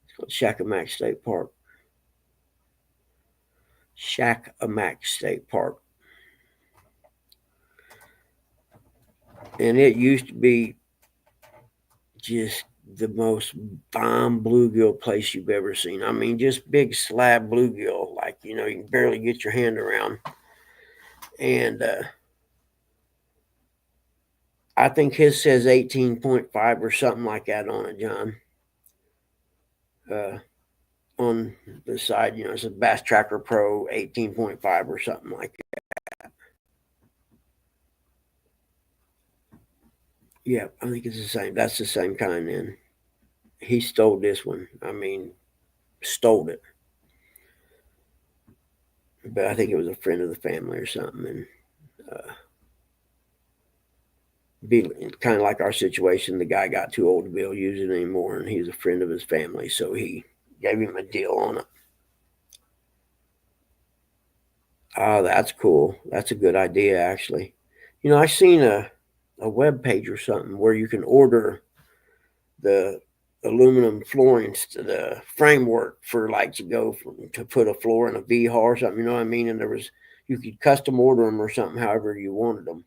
It's called Shakamak State Park. Shakamak State Park. And it used to be just the most bomb bluegill place you've ever seen. I mean, just big slab bluegill, like you can barely get your hand around. And I think his says 18.5 or something like that on it, John. Uh, on the side, it's a Bass Tracker Pro 18.5 or something like that. Yeah, I think it's the same. That's the same kind. Then he stole this one. I mean, stole it. But I think it was a friend of the family or something, and uh, be kind of like our situation. The guy got too old to be able to use it anymore, and he was a friend of his family, so he gave him a deal on it. Oh, that's cool. That's a good idea, actually. I seen a web page or something where you can order the aluminum flooring, the framework for like to put a floor in a V hull or something. You know what I mean? And you could custom order them or something, however you wanted them.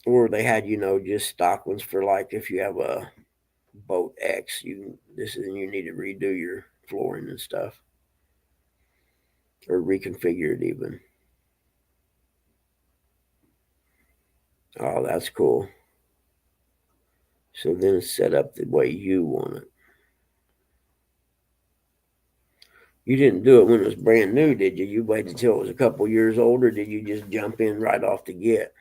Or they had just stock ones for like if you have a boat X, you need to redo your flooring and stuff, or reconfigure it even. Oh, that's cool. So then it's set up the way you want it. You didn't do it when it was brand new, did you? You waited until it was a couple years old, or did you just jump in right off the get?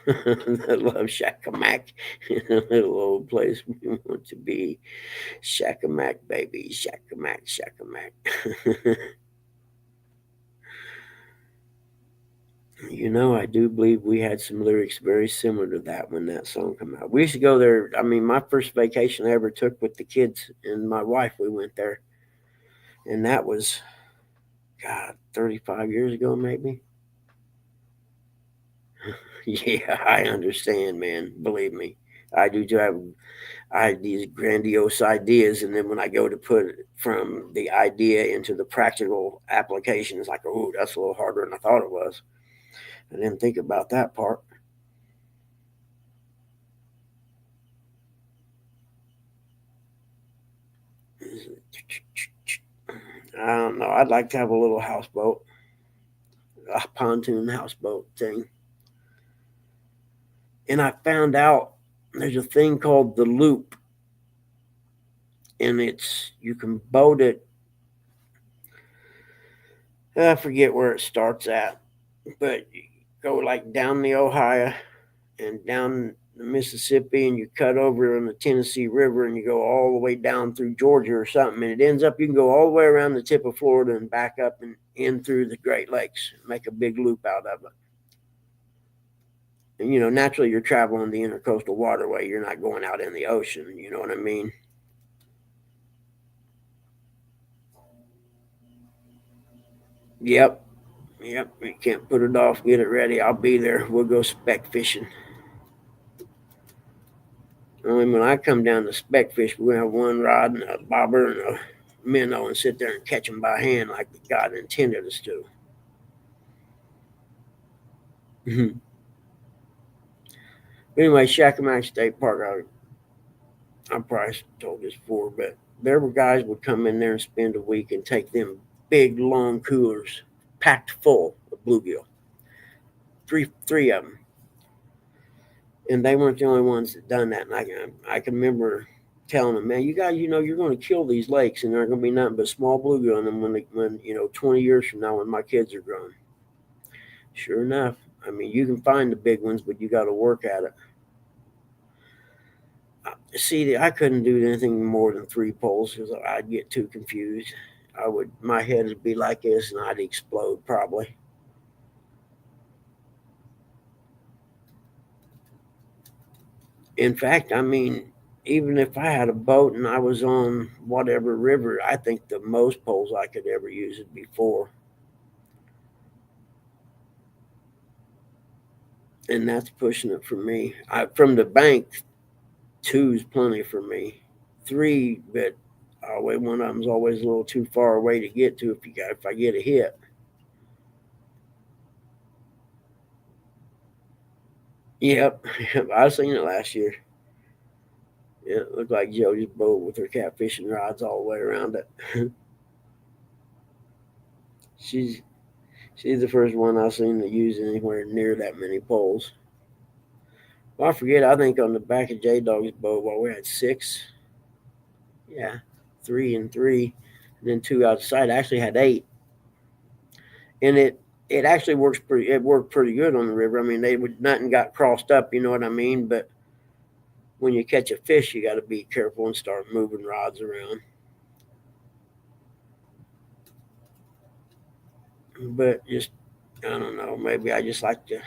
I love Shakamak, a little old place we want to be. Shakamak, baby, Shakamak. I do believe we had some lyrics very similar to that when that song came out. We used to go there. I mean, my first vacation I ever took with the kids and my wife, we went there, and that was God 35 years ago, maybe. Yeah, I understand, man. Believe me, I do too. I have these grandiose ideas, and then when I go to put it from the idea into the practical application, it's like, oh, that's a little harder than I thought it was. I didn't think about that part. I don't know. I'd like to have a little houseboat, a pontoon houseboat thing. And I found out there's a thing called the loop, and you can boat it. I forget where it starts at, but you go like down the Ohio and down the Mississippi, and you cut over on the Tennessee River, and you go all the way down through Georgia or something, and it ends up you can go all the way around the tip of Florida and back up and in through the Great Lakes, make a big loop out of it. And naturally you're traveling the intercoastal waterway. You're not going out in the ocean. You know what I mean? Yep, yep. You can't put it off. Get it ready. I'll be there. We'll go speck fishing. I mean, when I come down to speck fish, we're gonna have one rod and a bobber and a minnow and sit there and catch them by hand like God intended us to. Anyway, Shackamack State Park. I probably told this before, but there were guys would come in there and spend a week and take them big long coolers packed full of bluegill. Three of them, and they weren't the only ones that done that. And I can remember telling them, man, you guys, you're going to kill these lakes, and there aren't going to be nothing but small bluegill in them when 20 years from now when my kids are grown. Sure enough, I mean, you can find the big ones, but you got to work at it. See, I couldn't do anything more than three poles because I'd get too confused. My head would be like this, and I'd explode probably. In fact, I mean, even if I had a boat and I was on whatever river, I think the most poles I could ever use would be four. And that's pushing it for me. From the bank, two's plenty for me. Three, but always one of them's always a little too far away to get to if I get a hit. Yep, I seen it last year. Yeah, it looked like Jody's boat with her catfishing rods all the way around it. she's she's the first one I've seen to use anywhere near that many poles. Well, I forget. I think on the back of J Dog's boat, we had six. Yeah, three and three, and then two outside. I actually had eight, and it actually works pretty. It worked pretty good on the river. I mean, nothing got crossed up. You know what I mean? But when you catch a fish, you got to be careful and start moving rods around. But just I don't know. Maybe I just like to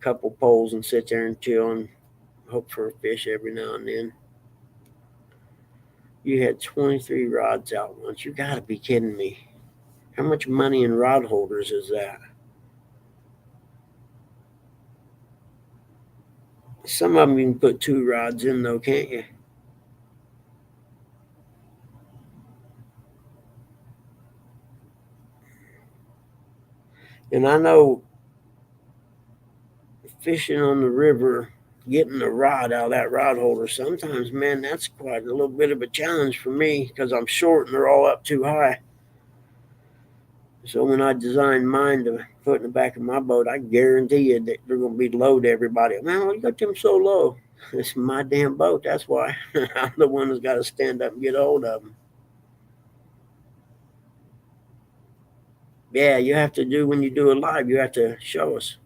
couple poles and sit there and chill and hope for a fish every now and then. You had 23 rods out once. You got to be kidding me. How much money in rod holders is that? Some of them you can put two rods in, though, can't you? And I know fishing on the river, getting the rod out of that rod holder, sometimes, man, that's quite a little bit of a challenge for me because I'm short and they're all up too high. So when I designed mine to put in the back of my boat, I guarantee you that they're going to be low to everybody. Man, why you got them so low? It's my damn boat. That's why I'm the one that's got to stand up and get a hold of them. Yeah, you have to do when you do it live. You have to show us.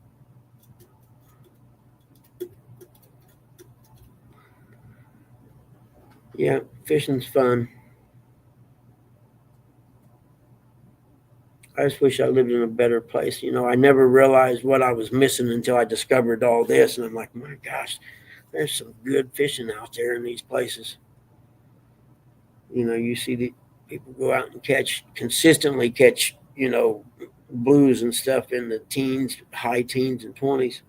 Yeah, fishing's fun. I just wish I lived in a better place. I never realized what I was missing until I discovered all this, and I'm like, my gosh, there's some good fishing out there in these places. You see the people go out and consistently catch, blues and stuff in the teens, high teens and 20s.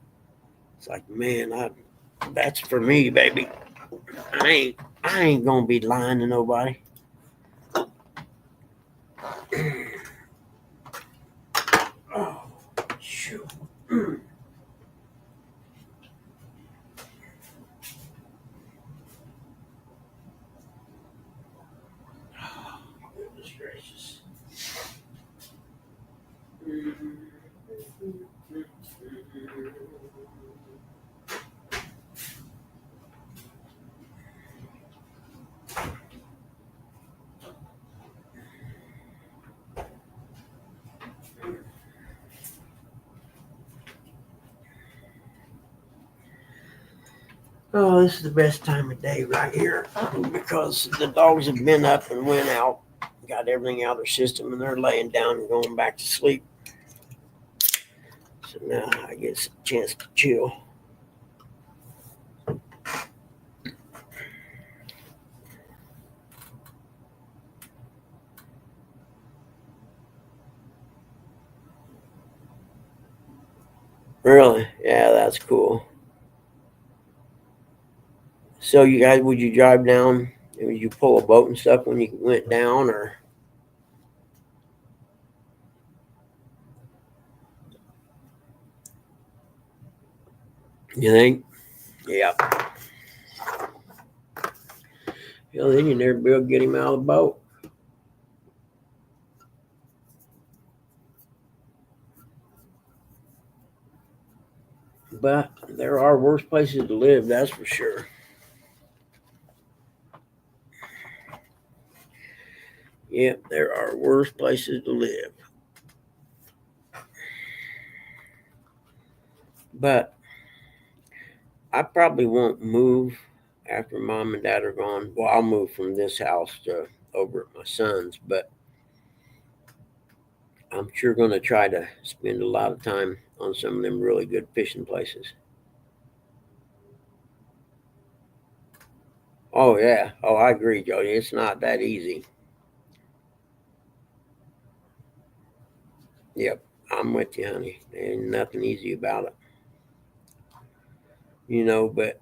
It's like, man, that's for me, baby. I ain't I ain't gonna be lying to nobody. Oh, shoot. Goodness gracious. Oh, this is the best time of day right here because the dogs have been up and went out, got everything out of their system, and they're laying down and going back to sleep. So now I get a chance to chill. Really? Yeah, that's cool. So you guys, would you drive down? Would you pull a boat and stuff when you went down, or you think? Yeah. Then you never be able to get him out of the boat. But there are worse places to live, that's for sure. Yep, there are worse places to live. But I probably won't move after mom and dad are gone. Well, I'll move from this house to over at my son's, but I'm sure going to try to spend a lot of time on some of them really good fishing places. Oh, yeah. Oh, I agree, Jody. It's not that easy. Yep, I'm with you, honey. Ain't nothing easy about it. But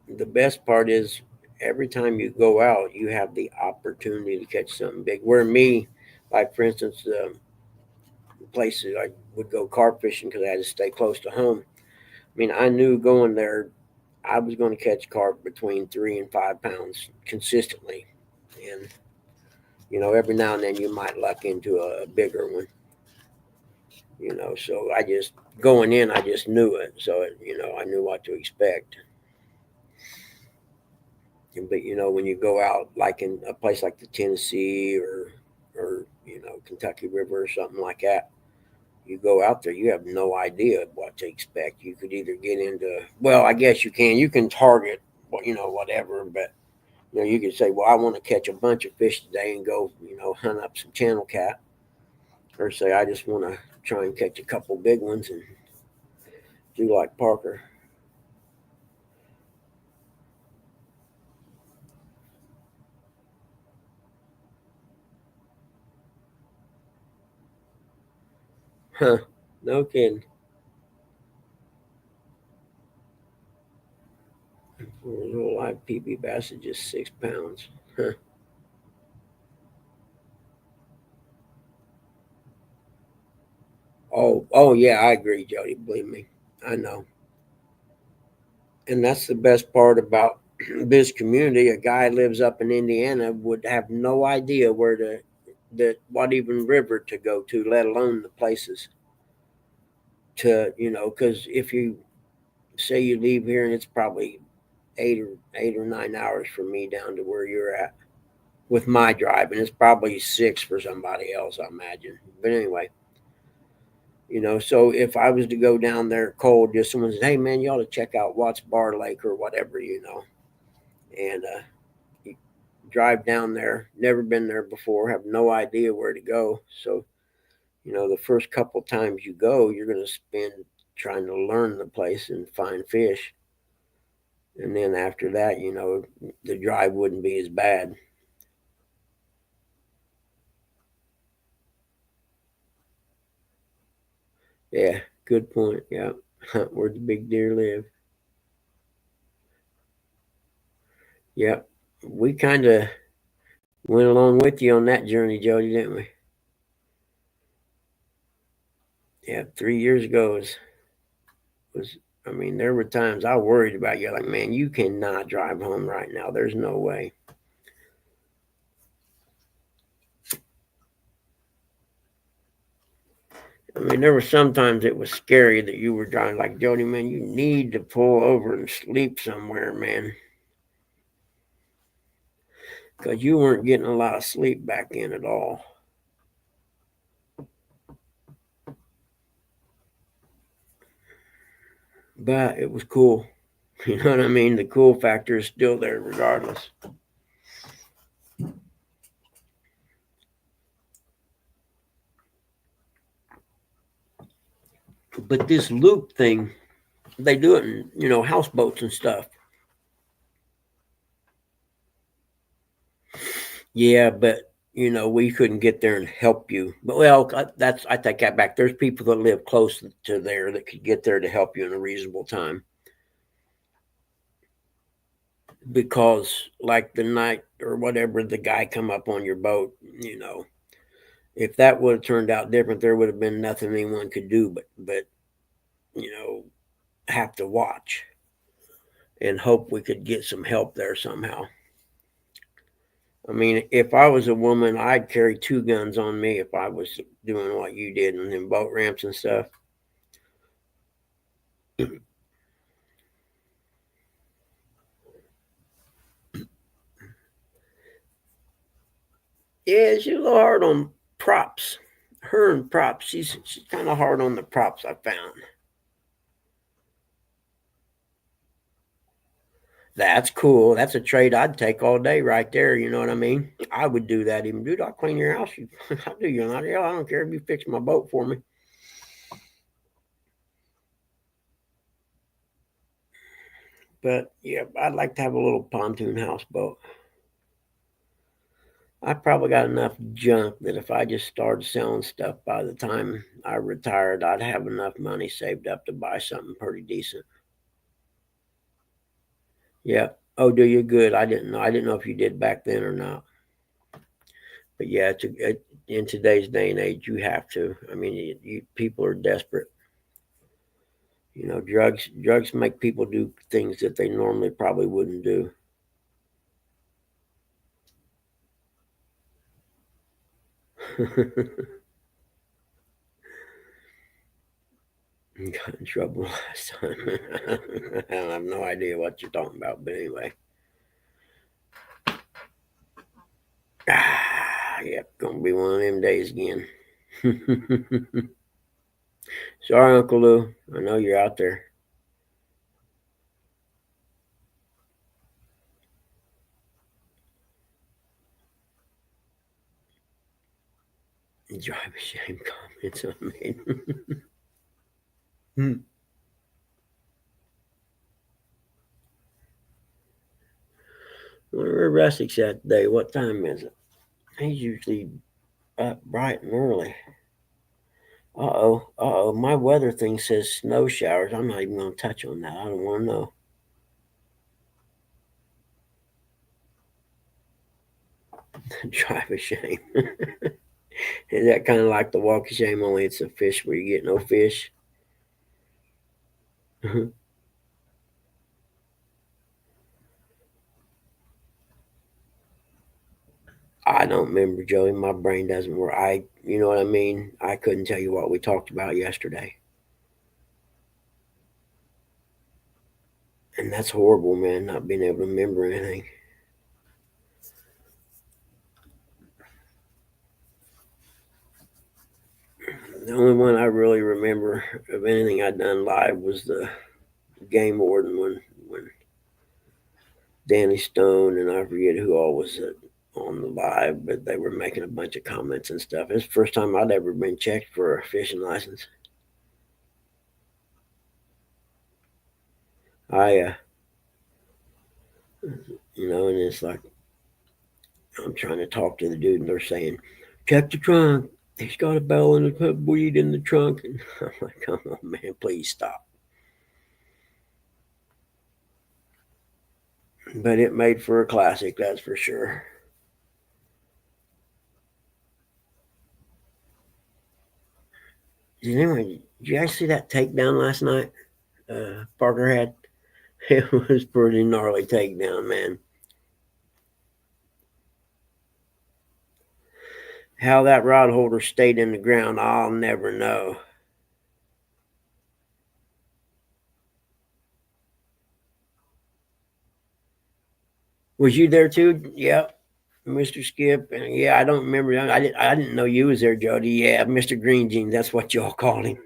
the best part is every time you go out, you have the opportunity to catch something big. Where me, like for instance, places I would go carp fishing because I had to stay close to home. I mean, I knew going there, I was going to catch carp between 3 and 5 pounds consistently, and every now and then you might luck into a bigger one. So I just going in, I just knew it, so I knew what to expect. But when you go out, like in a place like the Tennessee or Kentucky River or something like that, you go out there, you have no idea what to expect. You could either get into, well, I guess you can target, whatever, but you could say, well, I want to catch a bunch of fish today and go, hunt up some channel cat, or say I just want to try and catch a couple big ones and do like Parker. Huh? No kidding. A little live PB bass is just 6 pounds. Huh. Oh yeah, I agree, Jody. Believe me, I know. And that's the best part about this community. A guy lives up in Indiana would have no idea what even river to go to, let alone the places to, because if you say you leave here and it's probably 8 or 9 hours from me down to where you're at with my drive, and it's probably 6 for somebody else, I imagine. But anyway, so if I was to go down there cold, just someone says, "Hey man, you ought to check out Watts Bar Lake or whatever," and you drive down there, never been there before, have no idea where to go. So The first couple times you go, you're going to spend trying to learn the place and find fish. And then after that, the drive wouldn't be as bad. Yeah, good point. Yeah, where the big deer live. Yep, we kind of went along with you on that journey, Jody, didn't we? Yeah, 3 years ago was. I mean, there were times I worried about you. Like, man, you cannot drive home right now. There's no way. I mean, there were sometimes it was scary that you were driving. Like, Jody, man, you need to pull over and sleep somewhere, man, because you weren't getting a lot of sleep back in at all. But it was cool. You know what I mean? The cool factor is still there regardless. But this loop thing, they do it in, houseboats and stuff. Yeah, but we couldn't get there and help you. But well, I take that back. There's people that live close to there that could get there to help you in a reasonable time. Because like the night or whatever, the guy come up on your boat. If that would have turned out different, there would have been nothing anyone could do but you know have to watch and hope we could get some help there somehow. I mean, if I was a woman, I'd carry two guns on me if I was doing what you did in them boat ramps and stuff. Yeah, she's a little hard on props. Her and props, she's kind of hard on the props. I found. That's cool. That's a trade I'd take all day right there. You know what I mean? I would do that even. Dude, I'll clean your house. I'll do you not. I don't care if you fix my boat for me. But yeah, I'd like to have a little pontoon houseboat. I probably got enough junk that if I just started selling stuff by the time I retired, I'd have enough money saved up to buy something pretty decent. Yeah. Oh, do you? Good. I didn't know. I didn't know if you did back then or not. But yeah, in today's day and age, you have to. I mean, people are desperate. Drugs make people do things that they normally probably wouldn't do. Got in trouble last time. I have no idea what you're talking about, but anyway. Yep, gonna be one of them days again. Sorry, Uncle Lou. I know you're out there. Drive a shame comments I made. Where Rustic's at today? What time is it? He's usually up bright and early. My weather thing says snow showers. I'm not even going to touch on that. I don't want to know. Drive a shame. Is that kind of like the walk of shame, only it's a fish where you get no fish? I don't remember, Joey. My brain doesn't work. You know what I mean? I couldn't tell you what we talked about yesterday. And that's horrible, man, not being able to remember anything. The only one I really remember of anything I'd done live was the game warden when Danny Stone and I forget who all was on the live, but they were making a bunch of comments and stuff. It's the first time I'd ever been checked for a fishing license. I, and it's like I'm trying to talk to the dude, and they're saying, "Check the trunk. He's got a bell and a weed in the trunk." And I'm like, "Come on, man, please stop." But it made for a classic, that's for sure. Anyway, did you guys see that takedown last night? Parker had. It was pretty gnarly takedown, man. How that rod holder stayed in the ground, I'll never know. Was you there too? Yep, Mr. Skip. And yeah, I don't remember. I didn't know you was there, Jody. Yeah, Mr. Green Jeans. That's what y'all called him.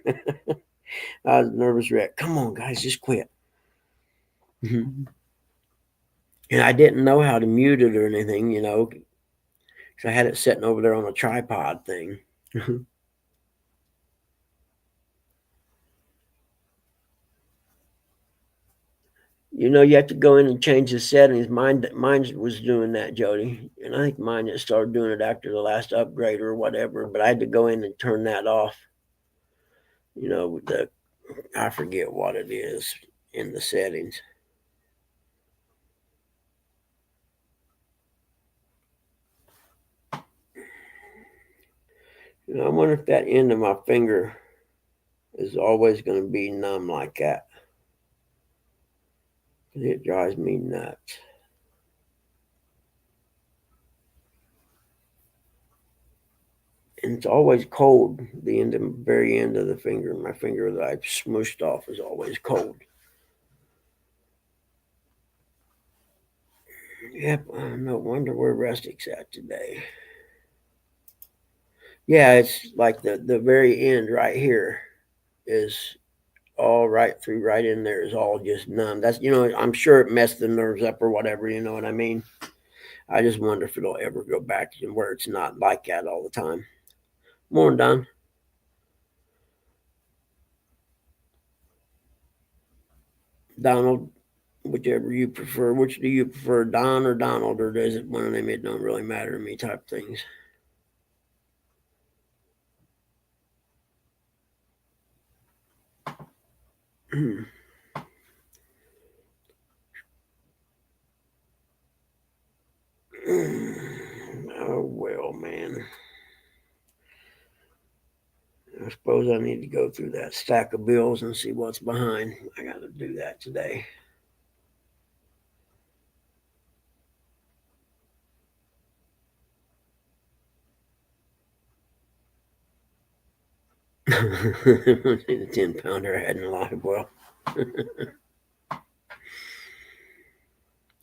I was a nervous wreck. Come on, guys, just quit. And I didn't know how to mute it or anything, because I had it sitting over there on a tripod thing. You have to go in and change the settings. Mine was doing that, Jody, and I think mine just started doing it after the last upgrade or whatever. But I had to go in and turn that off. The I forget what it is in the settings. I wonder if that end of my finger is always going to be numb like that. It drives me nuts. And it's always cold. The very end of the finger, my finger that I've smushed off, is always cold. Yep, no wonder where Rustic's at today. Yeah, it's like the very end right here is all right through right in there is all just numb. That's I'm sure it messed the nerves up or whatever. You know what I mean? I just wonder if it'll ever go back to where it's not like that all the time. Morning, Don. Donald, whichever you prefer. Which do you prefer, Don or Donald, or does it one of them? It don't really matter to me. Type things. Oh well, man. I suppose I need to go through that stack of bills and see what's behind. I got to do that today. The 10-pounder I had in a live well.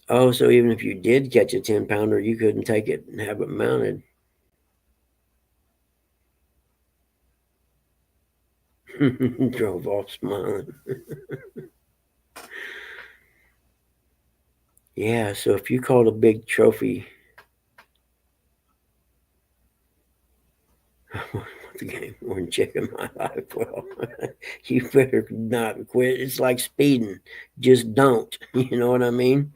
Oh, so even if you did catch a 10-pounder, you couldn't take it and have it mounted. Drove off smiling. Yeah, so if you caught a big trophy, the game or checking my life, well, you better not quit. It's like speeding. Just don't. You know what I mean?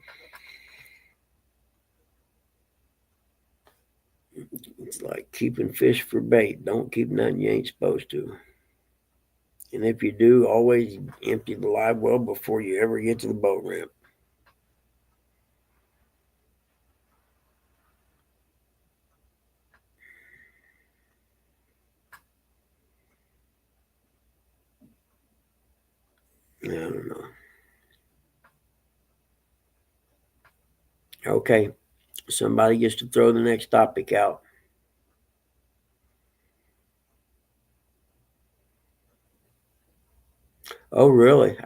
It's like keeping fish for bait. Don't keep nothing you ain't supposed to. And if you do, always empty the live well before you ever get to the boat ramp. I don't know. Okay, somebody gets to throw the next topic out. Oh, really?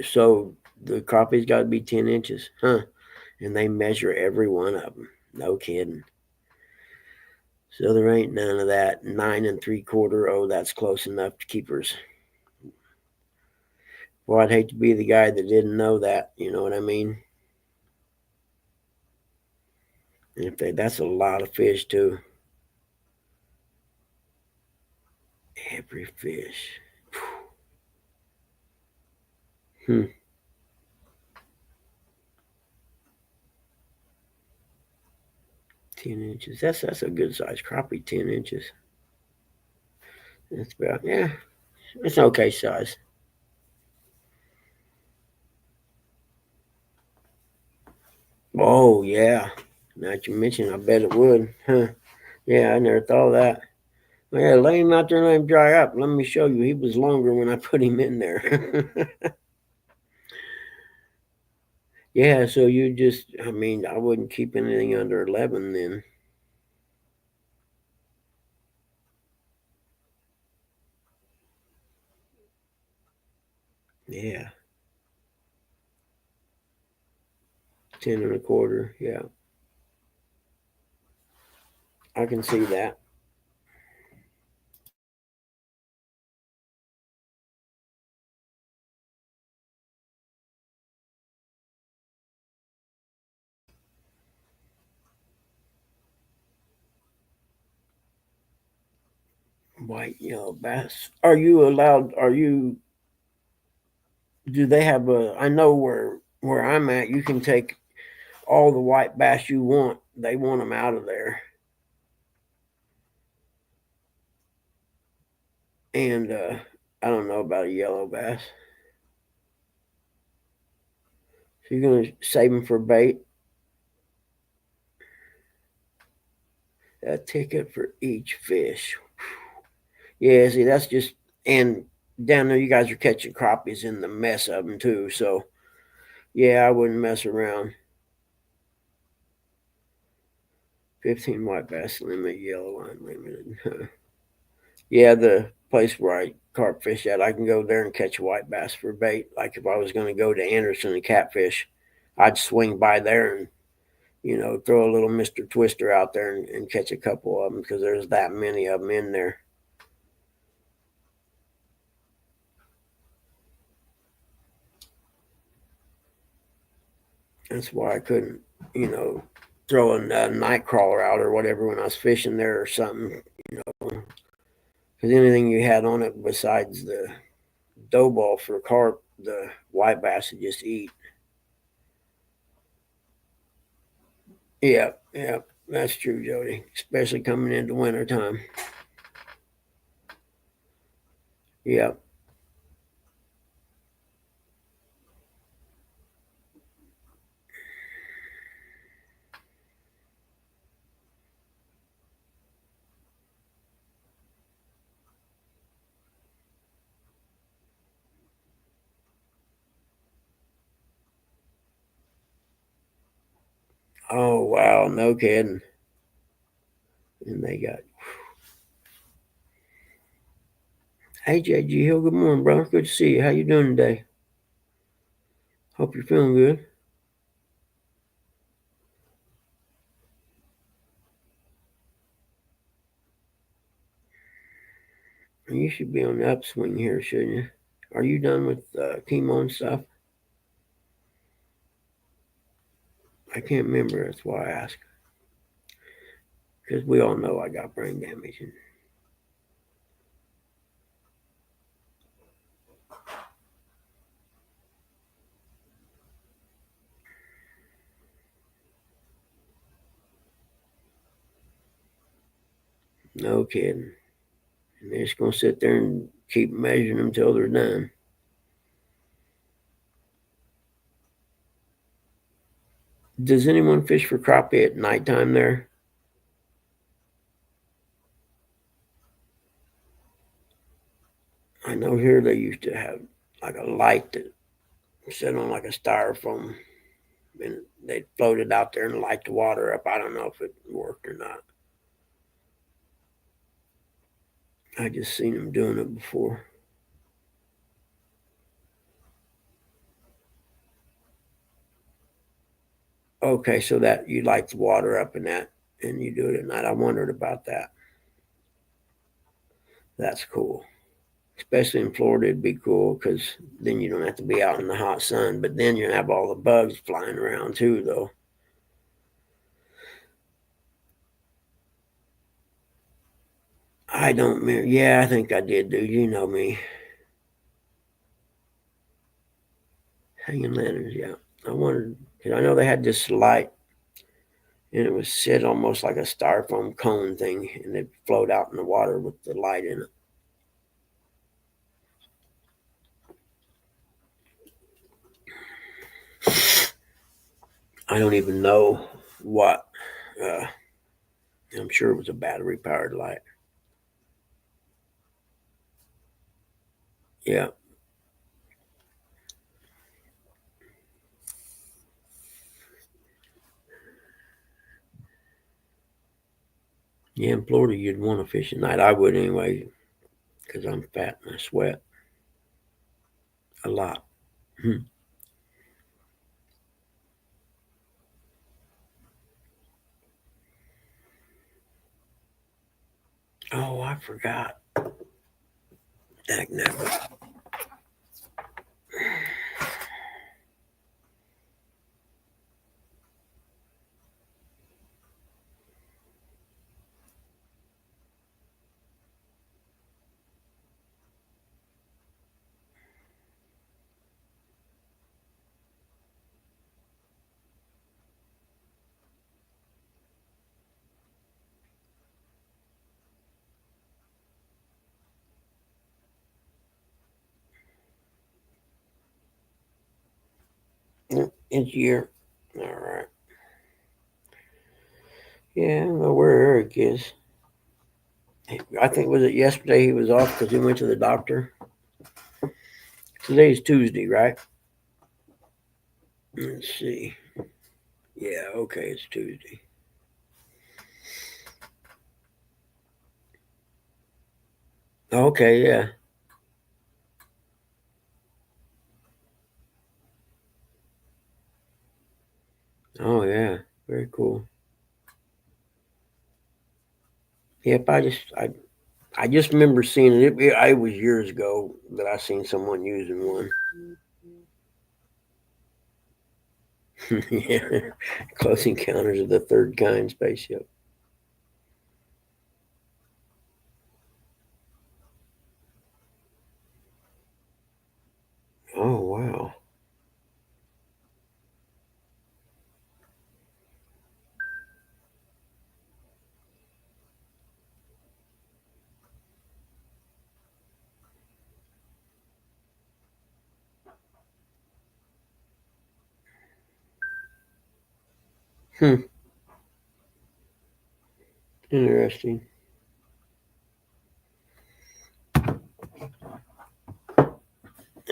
So the crappie's got to be 10 inches, huh? And they measure every one of them. No kidding. So there ain't none of that 9 3/4. Oh, that's close enough to keepers. Well, I'd hate to be the guy that didn't know that. You know what I mean? That's a lot of fish too. Every fish. Hmm. 10 inches. That's a good size crappie. 10 inches. That's about, yeah. It's an okay size. Oh yeah. Now that you mentioned, I bet it would. Huh. Yeah, I never thought of that. Well, yeah, lay him out there and let him dry up. Let me show you. He was longer when I put him in there. Yeah, so you just, I mean, I wouldn't keep anything under 11 then. Yeah, 10 and a quarter. Yeah, I can see that. White, yellow bass. Are you allowed, do they have I know where I'm at, you can take all the white bass you want. They want them out of there. And I don't know about a yellow bass. So you're going to save them for bait. A ticket for each fish. Yeah, see, that's just, and down there, you guys are catching crappies in the mess of them too. So, yeah, I wouldn't mess around. 15 white bass limit, yellow unlimited. Yeah, the place where I carp fish at, I can go there and catch a white bass for bait. Like if I was going to go to Anderson and catfish, I'd swing by there and, throw a little Mr. Twister out there and catch a couple of them because there's that many of them in there. That's why I couldn't, you know, throw a night crawler out or whatever when I was fishing there or something, because anything you had on it besides the dough ball for carp, the white bass would just eat. Yeah, yeah, that's true, Jody. Especially coming into winter time. Yeah. Oh wow, no kidding. And they got, hey JG Hill, good morning, brother. Good to see you. How you doing today? Hope you're feeling good. You should be on the upswing here, shouldn't you? Are you done with chemo and stuff? I can't remember. That's why I asked. Because we all know I got brain damage. And no kidding. And they're just going to sit there and keep measuring them till they're done. Does anyone fish for crappie at nighttime there? I know here they used to have like a light that set on like a styrofoam and they'd float it out there and light the water up. I don't know if it worked or not. I just seen them doing it before. Okay, so that you light the water up and that, and you do it at night. I wondered about that. That's cool. Especially in Florida, it'd be cool because then you don't have to be out in the hot sun. But then you have all the bugs flying around too, though. I don't remember. Yeah, I think I did, dude. You know me. Hanging lanterns, yeah. I wondered, because I know they had this light, and it was set almost like a styrofoam cone thing, and it float out in the water with the light in it. I don't even know what. Uh, I'm sure it was a battery powered light. Yeah. Yeah, in Florida, you'd want to fish at night. I would anyway, because I'm fat and I sweat a lot. Hmm. Oh, I forgot. Dag nabbit. It's year. All right. Yeah, I don't know where Eric is. I think was it yesterday he was off because he went to the doctor. Today's Tuesday, right? Let's see. Yeah, okay, it's Tuesday. Okay, yeah. Oh yeah, very cool. Yep, I just remember seeing it. It was years ago that I seen someone using one. Yeah, Close Encounters of the Third Kind spaceship. Oh wow. Hmm. Interesting.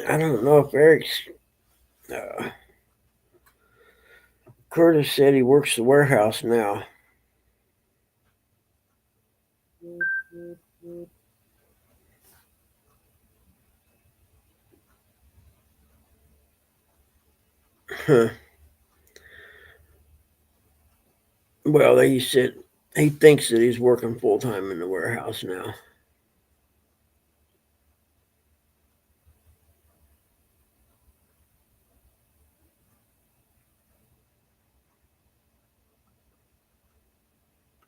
I don't know if Eric's. Uh, Curtis said he works the warehouse now. Huh. Well, he said he thinks that he's working full time in the warehouse now.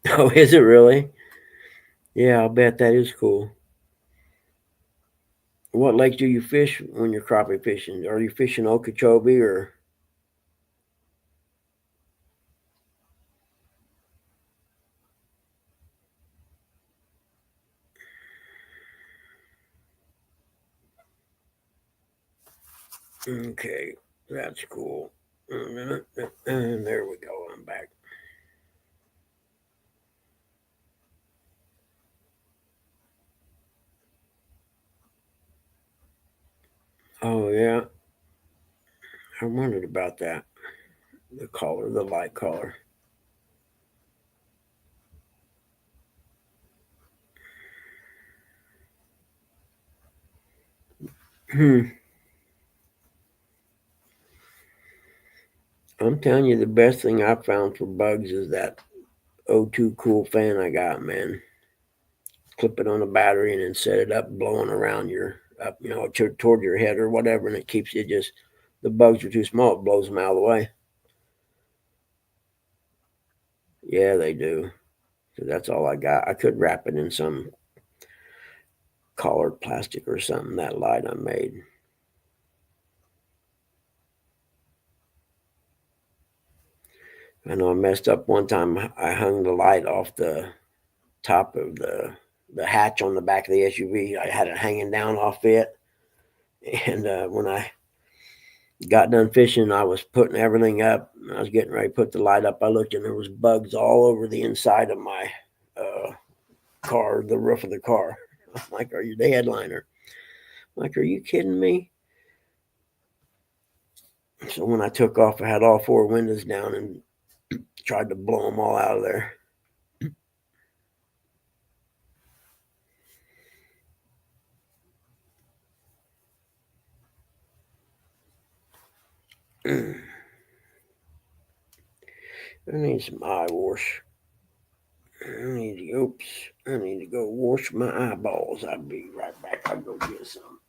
Oh, is it really? Yeah, I'll bet that is cool. What lake do you fish when you're crappie fishing? Are you fishing Okeechobee or? Okay, that's cool. And there we go. I'm back. Oh yeah, I wondered about that. The collar, the light collar. Hmm. I'm telling you, the best thing I found for bugs is that O2 cool fan I got, man. Clip it on a battery and then set it up, blowing around your up, toward your head or whatever, and it keeps it just. The bugs are too small; it blows them out of the way. Yeah, they do. So that's all I got. I could wrap it in some colored plastic or something, that light I made. I know I messed up one time. I hung the light off the top of the hatch on the back of the SUV. I had it hanging down off it. And when I got done fishing, I was putting everything up. I was getting ready to put the light up. I looked and there was bugs all over the inside of my car, the roof of the car. I'm like, are you the headliner? I'm like, are you kidding me? So when I took off, I had all four windows down and tried to blow them all out of there. I need some eye wash. I need to go wash my eyeballs. I'll be right back. I'll go get some.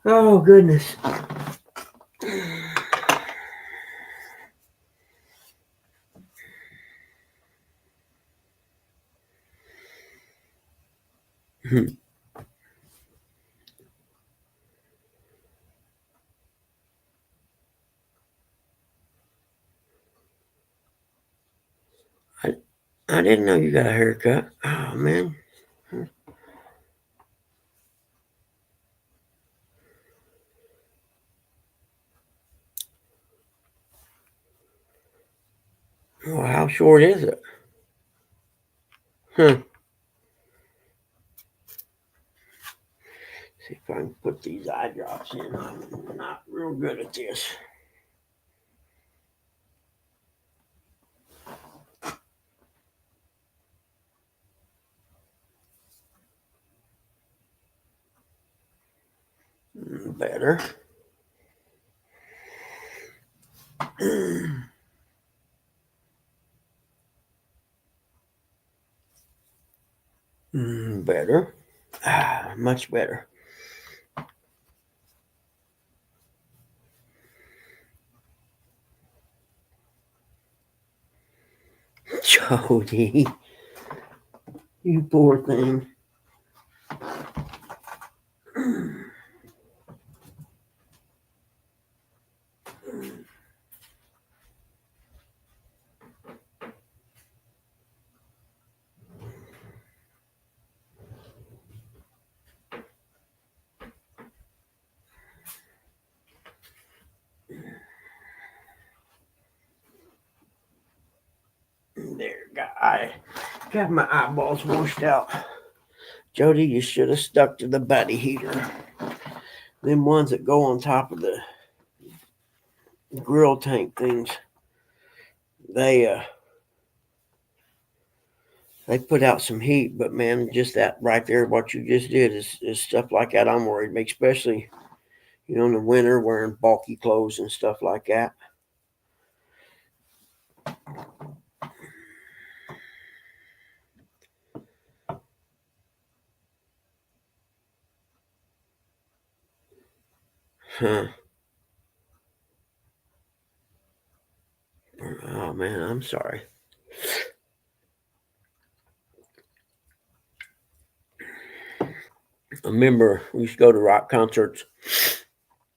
Oh, goodness. I didn't know you got a haircut. Oh, man. Well, how short is it? Huh. See if I can put these eye drops in. I'm not real good at this. Better. Better. Much better. Jody, you poor thing. There, I got my eyeballs washed out. Jody, you should have stuck to the buddy heater. Them ones that go on top of the grill tank things. They put out some heat, but man, just that right there, what you just did is stuff like that I'm worried about, especially in the winter wearing bulky clothes and stuff like that. Huh. Oh man, I'm sorry. I remember we used to go to rock concerts.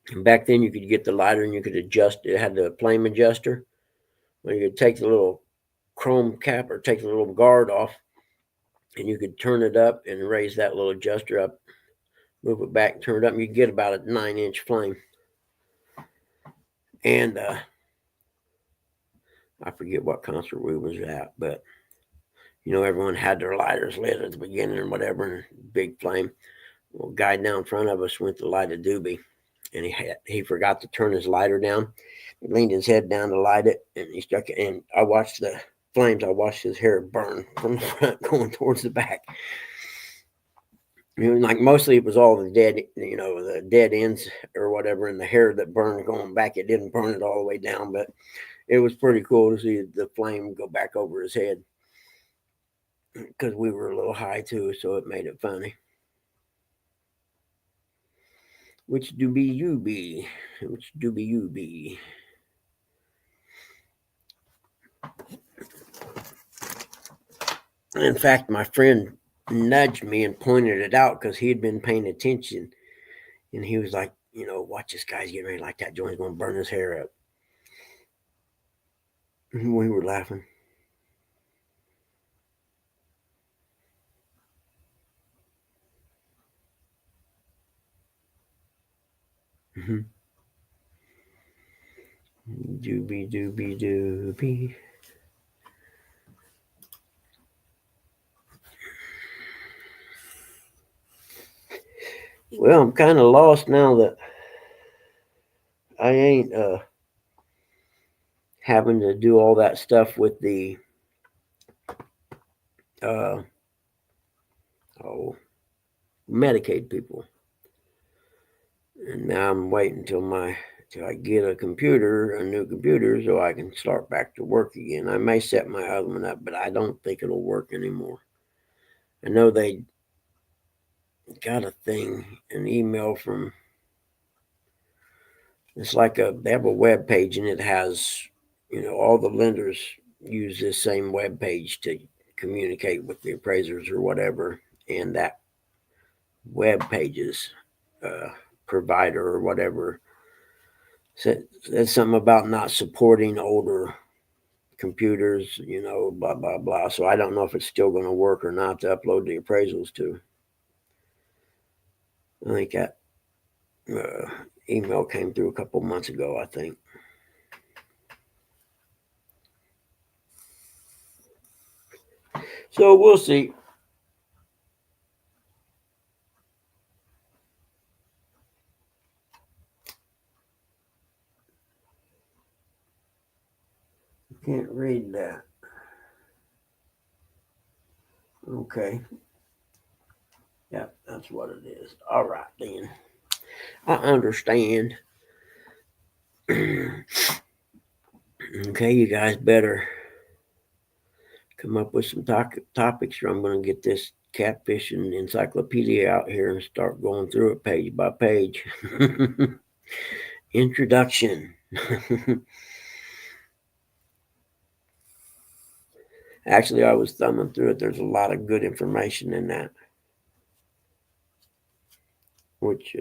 And back then, you could get the lighter and you could adjust. It had the flame adjuster. When you could take the little chrome cap or take the little guard off, and you could turn it up and raise that little adjuster up, move it back, turn it up, and you could get about a 9-inch flame. And I forget what concert we was at, but everyone had their lighters lit at the beginning or whatever, and big flame. Well, guy down in front of us went to light a doobie, and he forgot to turn his lighter down. He leaned his head down to light it, and he struck it. And I watched the flames. I watched his hair burn from the front going towards the back. Like mostly it was all the dead ends or whatever, and the hair that burned going back. It didn't burn it all the way down, but it was pretty cool to see the flame go back over his head because we were a little high too, so it made it funny. Which doobie you be? Which doobie you be? In fact, my friend nudged me and pointed it out because he had been paying attention, and he was like, watch this guy's getting ready like that joint's going to burn his hair up. And we were laughing. Mm-hmm. Doobie doobie doobie. Well, I'm kind of lost now that I ain't having to do all that stuff with the uh, Medicaid people. And now I'm waiting till I get a new computer, so I can start back to work again. I may set my other one up, but I don't think it'll work anymore. I know they got an email from. It's like they have a web page, and it has, all the lenders use this same web page to communicate with the appraisers or whatever, and that web page's provider or whatever said something about not supporting older computers, blah blah blah. So I don't know if it's still going to work or not to upload the appraisals to. I think that email came through a couple months ago, I think. So we'll see. Can't read that. Okay. Yep, that's what it is. All right, then. I understand. Okay, you guys better come up with some topics, or I'm going to get this catfishing encyclopedia out here and start going through it page by page. Introduction. Actually, I was thumbing through it. There's a lot of good information in that, which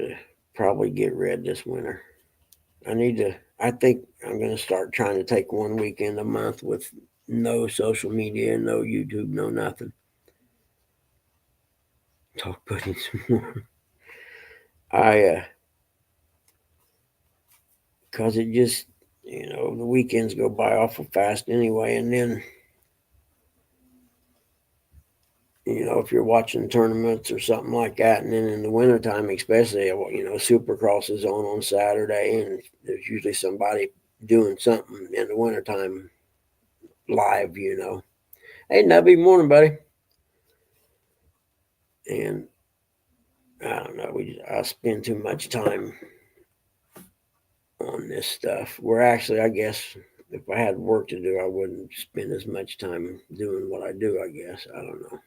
probably get read this winter. I think I'm going to start trying to take one weekend a month with no social media, no YouTube, no nothing. Talk putting some more. Because it just, the weekends go by awful fast anyway. And then, if you're watching tournaments or something like that, and then in the wintertime, especially, Supercross is on Saturday, and there's usually somebody doing something in the wintertime live, Hey, Nubby, morning, buddy. And I don't know, I spend too much time on this stuff. Where actually, I guess, if I had work to do, I wouldn't spend as much time doing what I do, I guess. I don't know.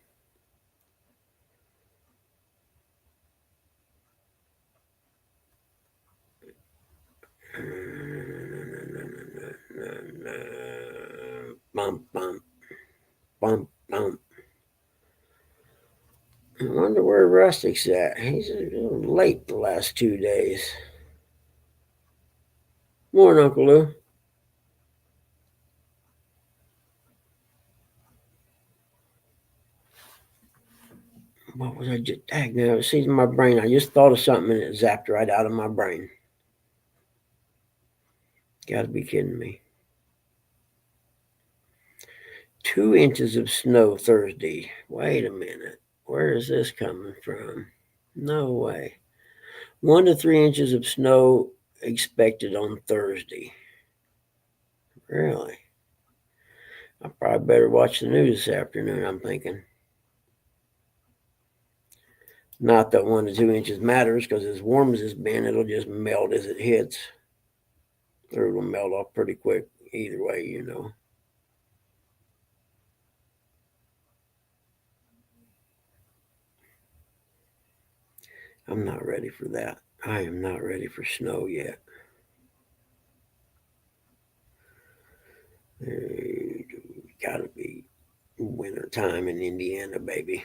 Bump, bump, bump, bump. I wonder where Rustic's at. He's a little late the last 2 days. Morning, Uncle Lou. What was I just? Now it sees my brain. I just thought of something and it zapped right out of my brain. Gotta be kidding me. 2 inches of snow Thursday. Wait a minute. Where is this coming from? No way. 1 to 3 inches of snow expected on Thursday. Really? I probably better watch the news this afternoon, I'm thinking. Not that 1 to 2 inches matters, because as warm as it's been, it'll just melt as it hits. Or it'll melt off pretty quick either way. I'm not ready for that. I am not ready for snow yet. Gotta be winter time in Indiana, baby.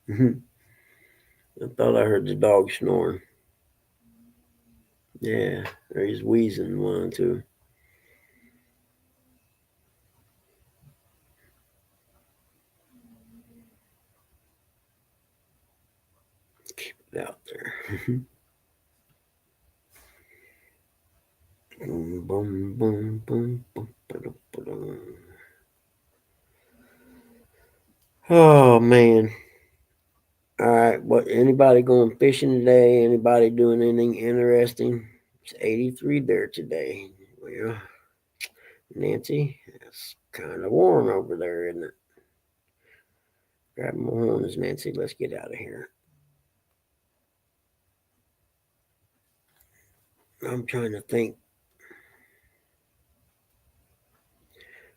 I thought I heard the dog snoring. Yeah, or he's wheezing one too. Keep it out there. Boom, boom, boom, boom, boom, ba-dum, ba-dum. Oh man. All right. What? Anybody going fishing today? Anybody doing anything interesting? It's 83 there today. Well, Nancy, it's kind of warm over there, isn't it? Grab my horns, Nancy. Let's get out of here. I'm trying to think.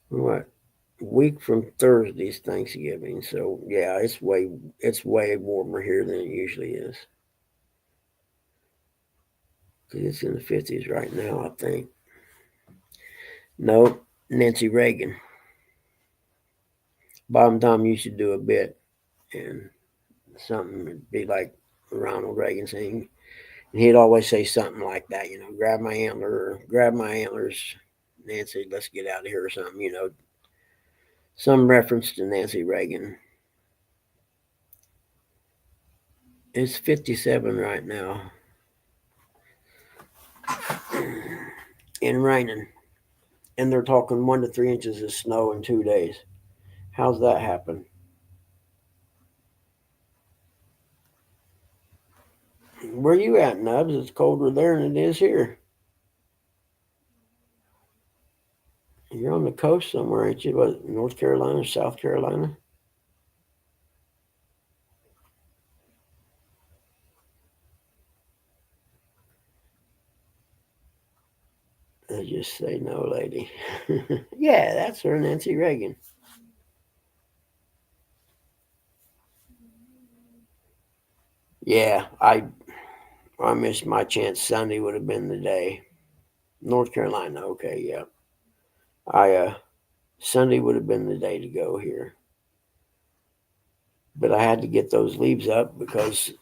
What? Week from Thursday's Thanksgiving, so yeah, it's way warmer here than it usually is. 'Cause it's in the 50s right now, I think. Nope, Nancy Reagan. Bob and Tom used to do a bit, and something would be like Ronald Reagan saying, and he'd always say something like that, grab my antler, or grab my antlers, Nancy, let's get out of here, or something, some reference to Nancy Reagan. It's 57 right now, and raining, and they're talking 1 to 3 inches of snow in 2 days. How's that happen? Where you at, Nubs? It's colder there than it is here. You're on the coast somewhere, ain't you? What, North Carolina, South Carolina? They just say no, lady. Yeah, that's her, Nancy Reagan. Yeah, I missed my chance. Sunday would have been the day. North Carolina, okay, yeah. I Sunday would have been the day to go here, but I had to get those leaves up because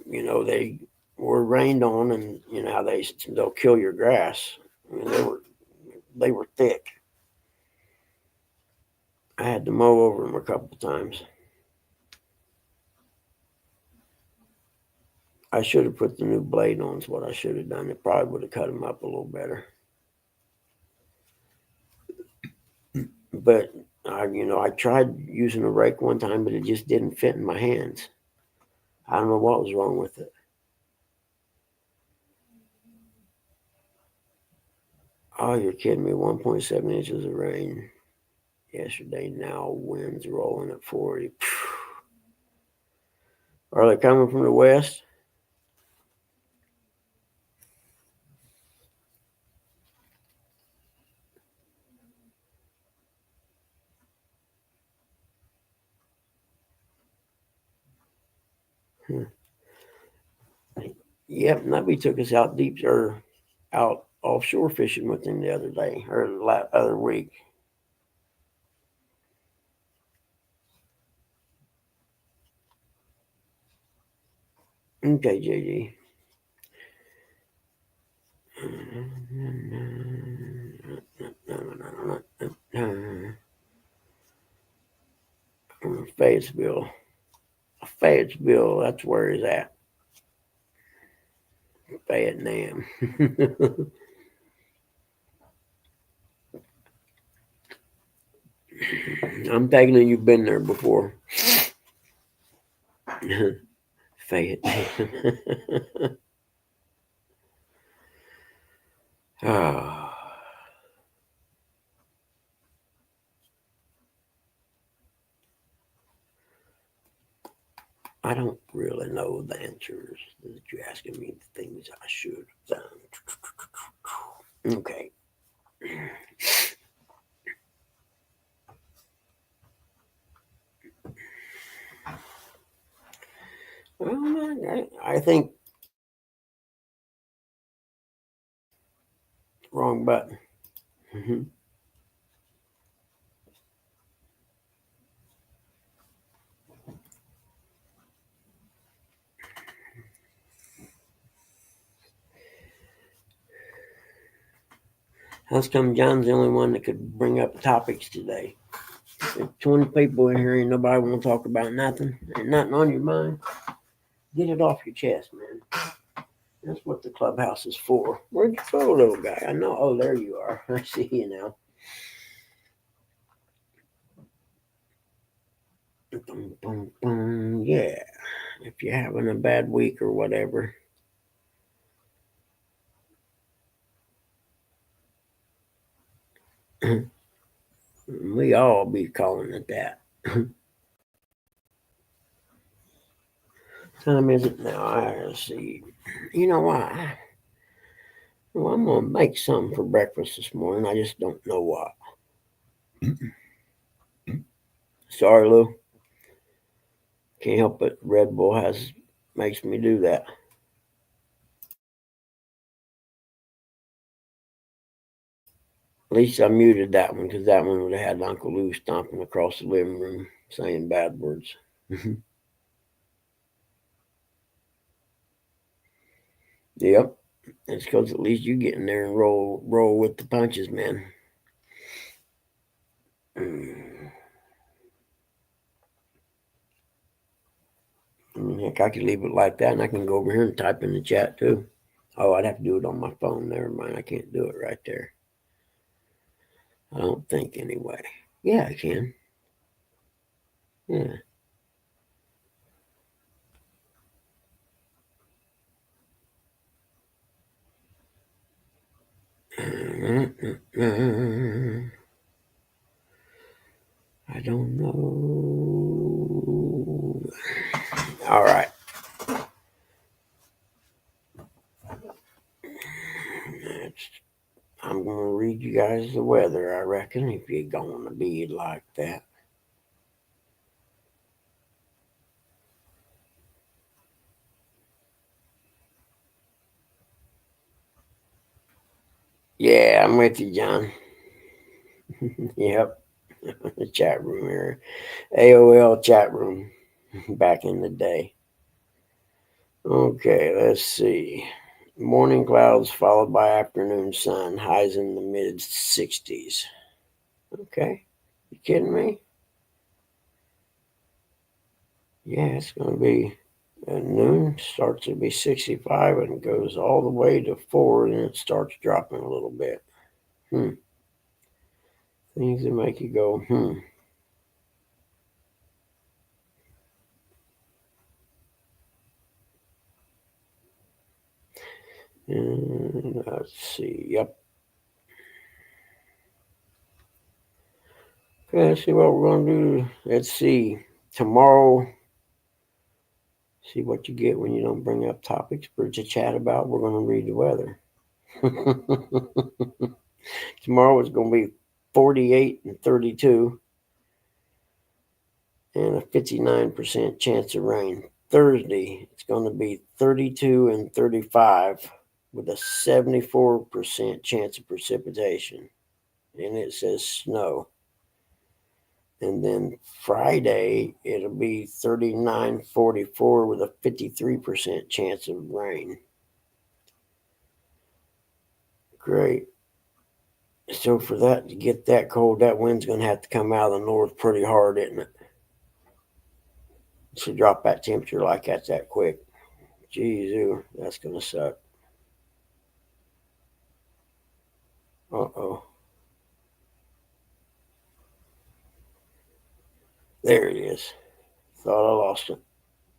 they were rained on, and you know how they'll kill your grass. I mean, they were thick. I had to mow over them a couple of times. I should have put the new blade on. Is what I should have done. It probably would have cut them up a little better. But I tried using a rake one time, but it just didn't fit in my hands. I don't know what was wrong with it. Oh, you're kidding me. 1.7 inches of rain yesterday. Now winds rolling at 40. Are they coming from the west? Hmm. Yep, Nubby took us out deep or out offshore fishing with him the other day or the other week. Okay, JD. Fayetteville. Fayetteville, that's where he's at. Vietnam. I'm thinking you've been there before. Fayette. Oh, I don't really know the answers that you're asking me, the things I should have done. Okay. Well, I think wrong button. Mm-hmm. How come John's the only one that could bring up topics today? There's 20 people in here, and nobody want to talk about nothing. Ain't nothing on your mind. Get it off your chest, man. That's what the clubhouse is for. Where'd you go, little guy? I know. Oh, there you are. I see you now. Boom, boom, boom. Yeah. If you're having a bad week or whatever, we all be calling it that. Time is it now? I see. You know what? Well, I'm gonna make something for breakfast this morning. I just don't know what. Sorry, Lou. Can't help it. Red Bull makes me do that. At least I muted that one because that one would have had Uncle Lou stomping across the living room saying bad words. Yep. It's because at least you get in there and roll with the punches, man. Heck, I could leave it like that, and I can go over here and type in the chat too. Oh, I'd have to do it on my phone. Never mind, I can't do it right there. I don't think anyway. Yeah, I can. Yeah. I don't know. All right. I'm going to read you guys the weather, I reckon, if you're going to be like that. Yeah, I'm with you, John. Yep. The chat room here. AOL chat room back in the day. Okay, let's see. Morning clouds followed by afternoon sun. Highs in the mid 60s. Okay. You kidding me? Yeah, it's going to be at noon. Starts to be 65 and goes all the way to 4, and it starts dropping a little bit. Things that make you go. And let's see. Yep. Okay, let's see what we're going to do. Let's see. Tomorrow, see what you get when you don't bring up topics for to chat about. We're going to read the weather. Tomorrow is going to be 48 and 32 and a 59% chance of rain. Thursday, it's going to be 32 and 35 with a 74% chance of precipitation. And it says snow. And then Friday, it'll be 39-44 with a 53% chance of rain. Great. So for that to get that cold, that wind's going to have to come out of the north pretty hard, isn't it? To drop that temperature like that quick. Jeez, that's going to suck. Uh-oh. There it is. Thought I lost it.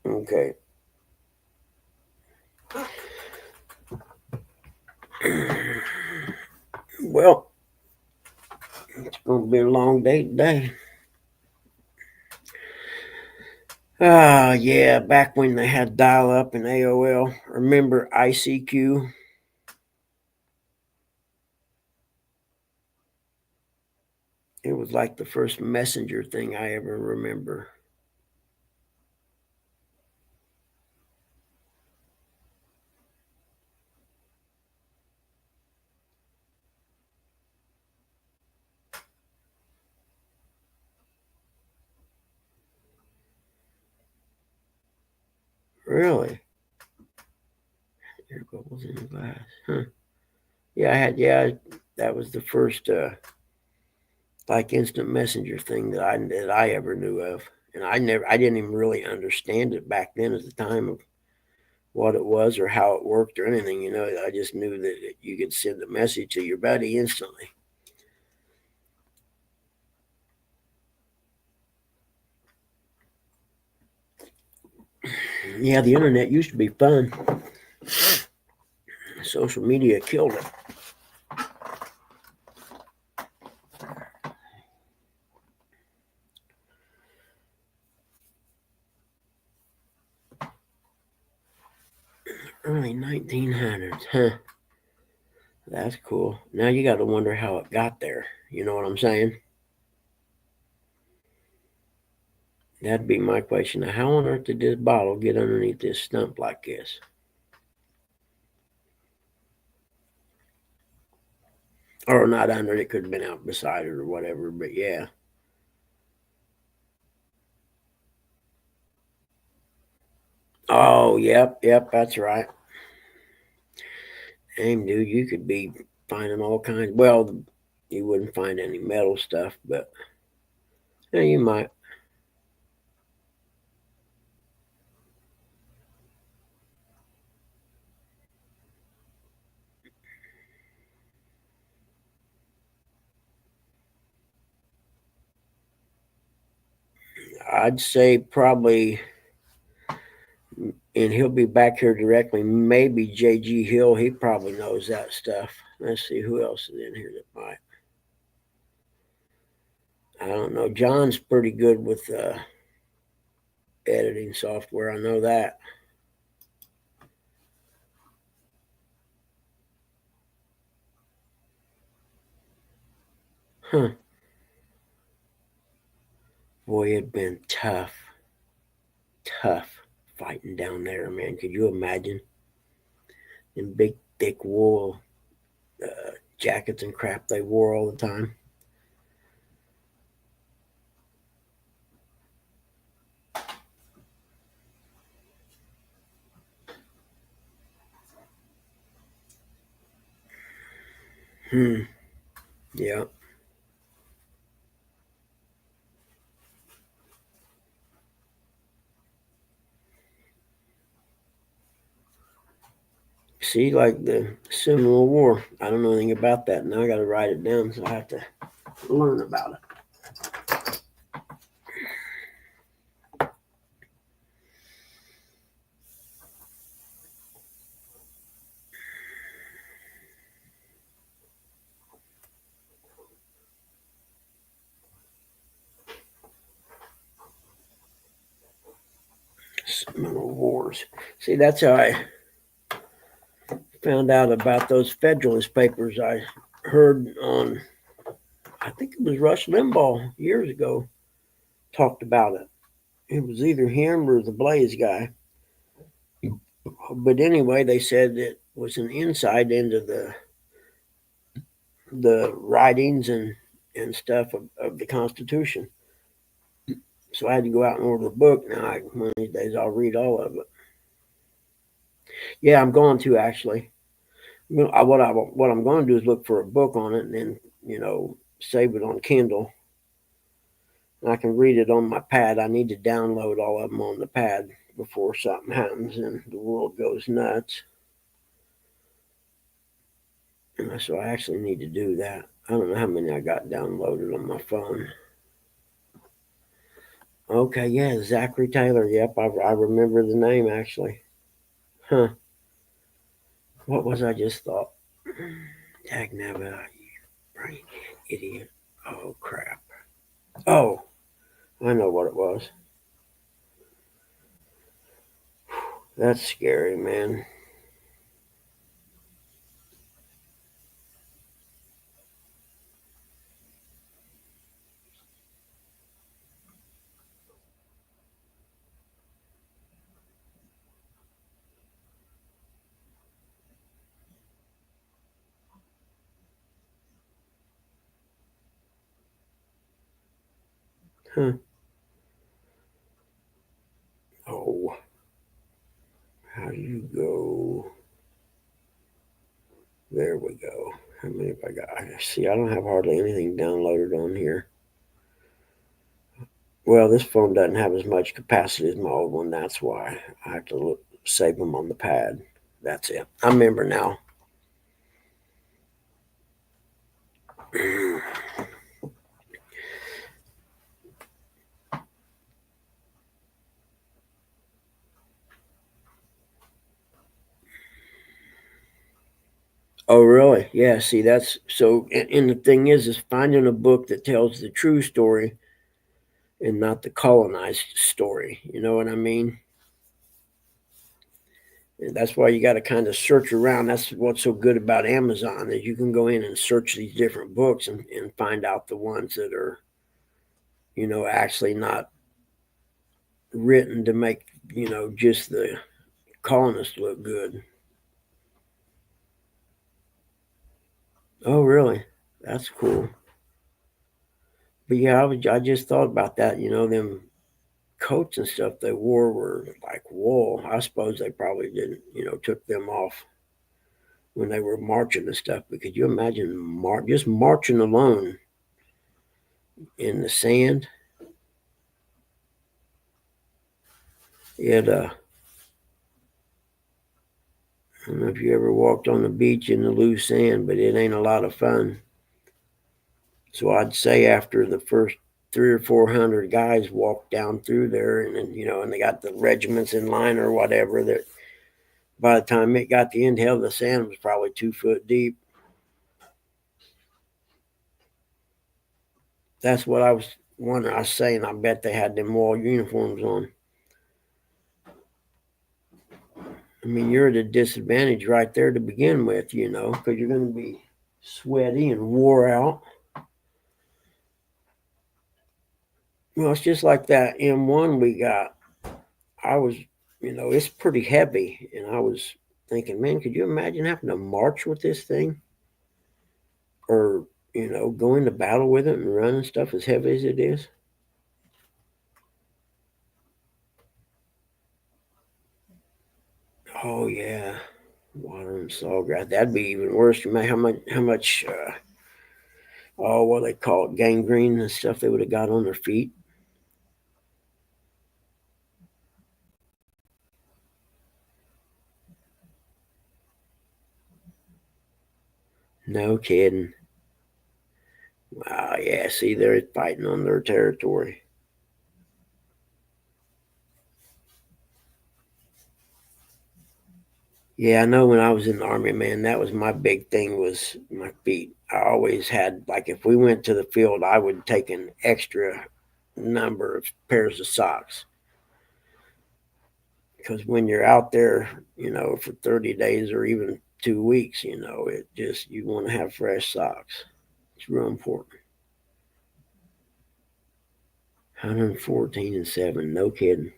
Okay. Well, it's going to be a long day today. Ah, yeah, back when they had dial up and AOL. Remember ICQ? It was like the first messenger thing I ever remember. Really? Air bubbles in the glass. Huh. Yeah, that was the first like instant messenger thing that I ever knew of. And I didn't even really understand it back then at the time of what it was or how it worked or anything. I just knew that you could send a message to your buddy instantly. Yeah, the internet used to be fun. Social media killed it. Early 1900s, huh? That's cool. Now you got to wonder how it got there. You know what I'm saying? That'd be my question. Now, how on earth did this bottle get underneath this stump like this? Or not under it, could have been out beside it or whatever, but yeah. Oh, yep, that's right. Damn, dude, you could be finding all kinds. Well, you wouldn't find any metal stuff, but yeah, you might. I'd say probably, and he'll be back here directly. Maybe J.G. Hill. He probably knows that stuff. Let's see who else is in here that might. I don't know. John's pretty good with editing software. I know that. Huh. Boy, it'd been tough fighting down there, man. Could you imagine? In big, thick wool jackets and crap they wore all the time. Hmm. Yeah. See, like the Seminole War. I don't know anything about that. Now I got to write it down, so I have to learn about it. Seminole Wars. See, that's how I found out about those Federalist Papers. I heard on, I think it was Rush Limbaugh years ago, talked about it. It was either him or the Blaze guy. But anyway, they said it was an insight into the writings and stuff of the Constitution. So I had to go out and order the book. Now, one of these days, I'll read all of it. Yeah, I'm going to actually. What I'm going to do is look for a book on it and then save it on Kindle. And I can read it on my pad. I need to download all of them on the pad before something happens and the world goes nuts. And so I actually need to do that. I don't know how many I got downloaded on my phone. Okay, yeah, Zachary Taylor. Yep, I remember the name actually. Huh. What was I just thought? Dag nabbit, you brain idiot. Oh, crap. Oh, I know what it was. That's scary, man. Huh. Oh, how do you go? There we go. How many have I got? See, I don't have hardly anything downloaded on here. Well, this phone doesn't have as much capacity as my old one. That's why I have to save them on the pad. That's it. I remember now. Oh, really? Yeah. See, that's so. And the thing is finding a book that tells the true story and not the colonized story. You know what I mean? And that's why you got to kind of search around. That's what's so good about Amazon is you can go in and search these different books and find out the ones that are, actually not written to make, just the colonists look good. Oh, really? That's cool. But yeah, I just thought about that. Them coats and stuff they wore were like wool. I suppose they probably didn't, took them off when they were marching and stuff. But could you imagine just marching alone in the sand? I don't know if you ever walked on the beach in the loose sand, but it ain't a lot of fun. So I'd say after the first 300 or 400 guys walked down through there, and then, and they got the regiments in line or whatever, that by the time it got to the end, hell, the sand was probably 2 foot deep. That's what I was wondering. I was saying, I bet they had them wall uniforms on. I mean, you're at a disadvantage right there to begin with, because you're going to be sweaty and wore out. Well, it's just like that M1 we got. I was, it's pretty heavy. And I was thinking, man, could you imagine having to march with this thing? Or, go into battle with it and run and stuff as heavy as it is? Oh, yeah. Water and sawgrass. That'd be even worse. You know how much oh, what they call it, gangrene and stuff they would have got on their feet. No kidding. Wow, yeah, see, they're fighting on their territory. Yeah, I know when I was in the army, man, that was my big thing was my feet. I always had, like, if we went to the field, I would take an extra number of pairs of socks. Because when you're out there, for 30 days or even 2 weeks, it just, you want to have fresh socks. It's real important. 114 and 7, no kidding.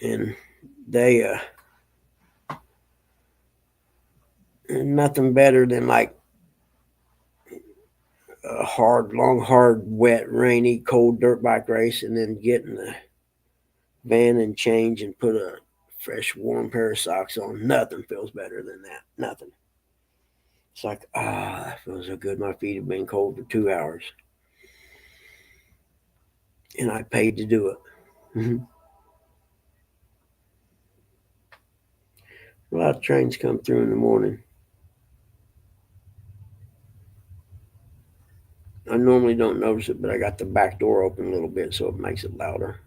And they, nothing better than like a hard, wet, rainy, cold dirt bike race, and then get in the van and change and put a fresh, warm pair of socks on. Nothing feels better than that. Nothing. It's like, that feels so good. My feet have been cold for 2 hours, and I paid to do it. A lot of trains come through in the morning. I normally don't notice it, but I got the back door open a little bit, so it makes it louder.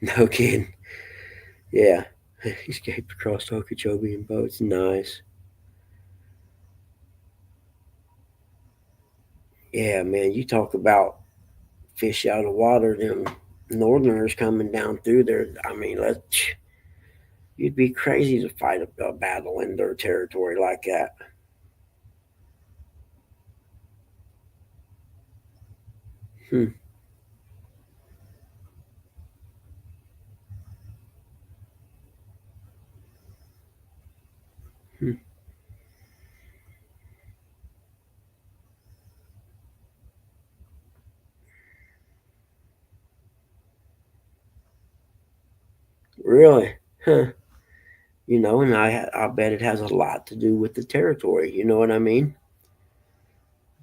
No kidding. Yeah. Escaped across Okeechobee in boats. Nice. Yeah, man. You talk about fish out of water. Them Northerners coming down through there. I mean, you'd be crazy to fight a battle in their territory like that. Hmm. Hmm. Really? Huh. And I bet it has a lot to do with the territory. You know what I mean?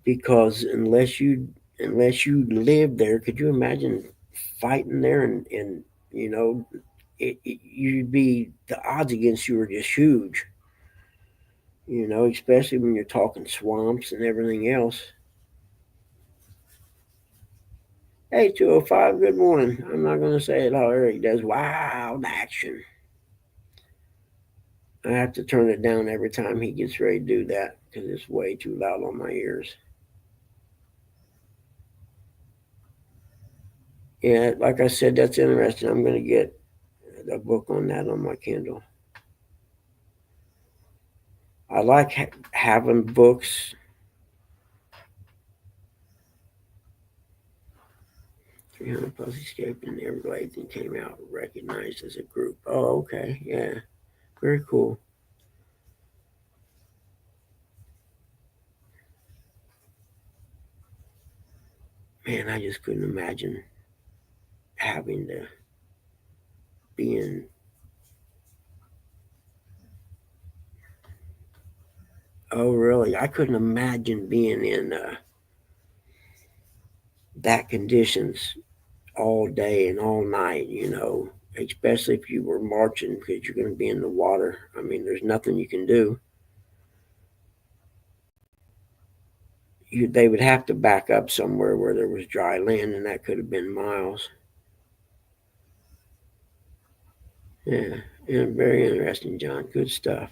Because unless you live there, could you imagine fighting there and you know you'd be the odds against you are just huge. Especially when you're talking swamps and everything else. Hey, 205, good morning. I'm not going to say it how Eric does. Wild action. I have to turn it down every time he gets ready to do that because it's way too loud on my ears. Yeah, like I said, that's interesting. I'm going to get a book on that on my Kindle. I like having books. 300 plus escaped in the Everglades and came out recognized as a group. Oh, okay. Yeah. Very cool. Man, I just couldn't imagine having to be in. Oh, really? I couldn't imagine being in that conditions all day and all night, especially if you were marching because you're going to be in the water. I mean, there's nothing you can do. They would have to back up somewhere where there was dry land, and that could have been miles. Yeah, yeah, very interesting, John. Good stuff.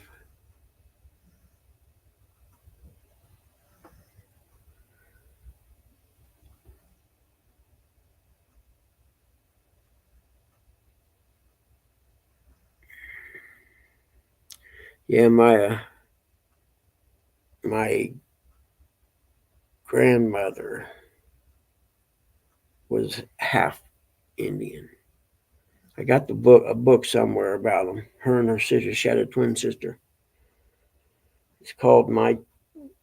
Yeah, my grandmother was half Indian. I got a book somewhere about them. Her and her sister. She had a twin sister. It's called My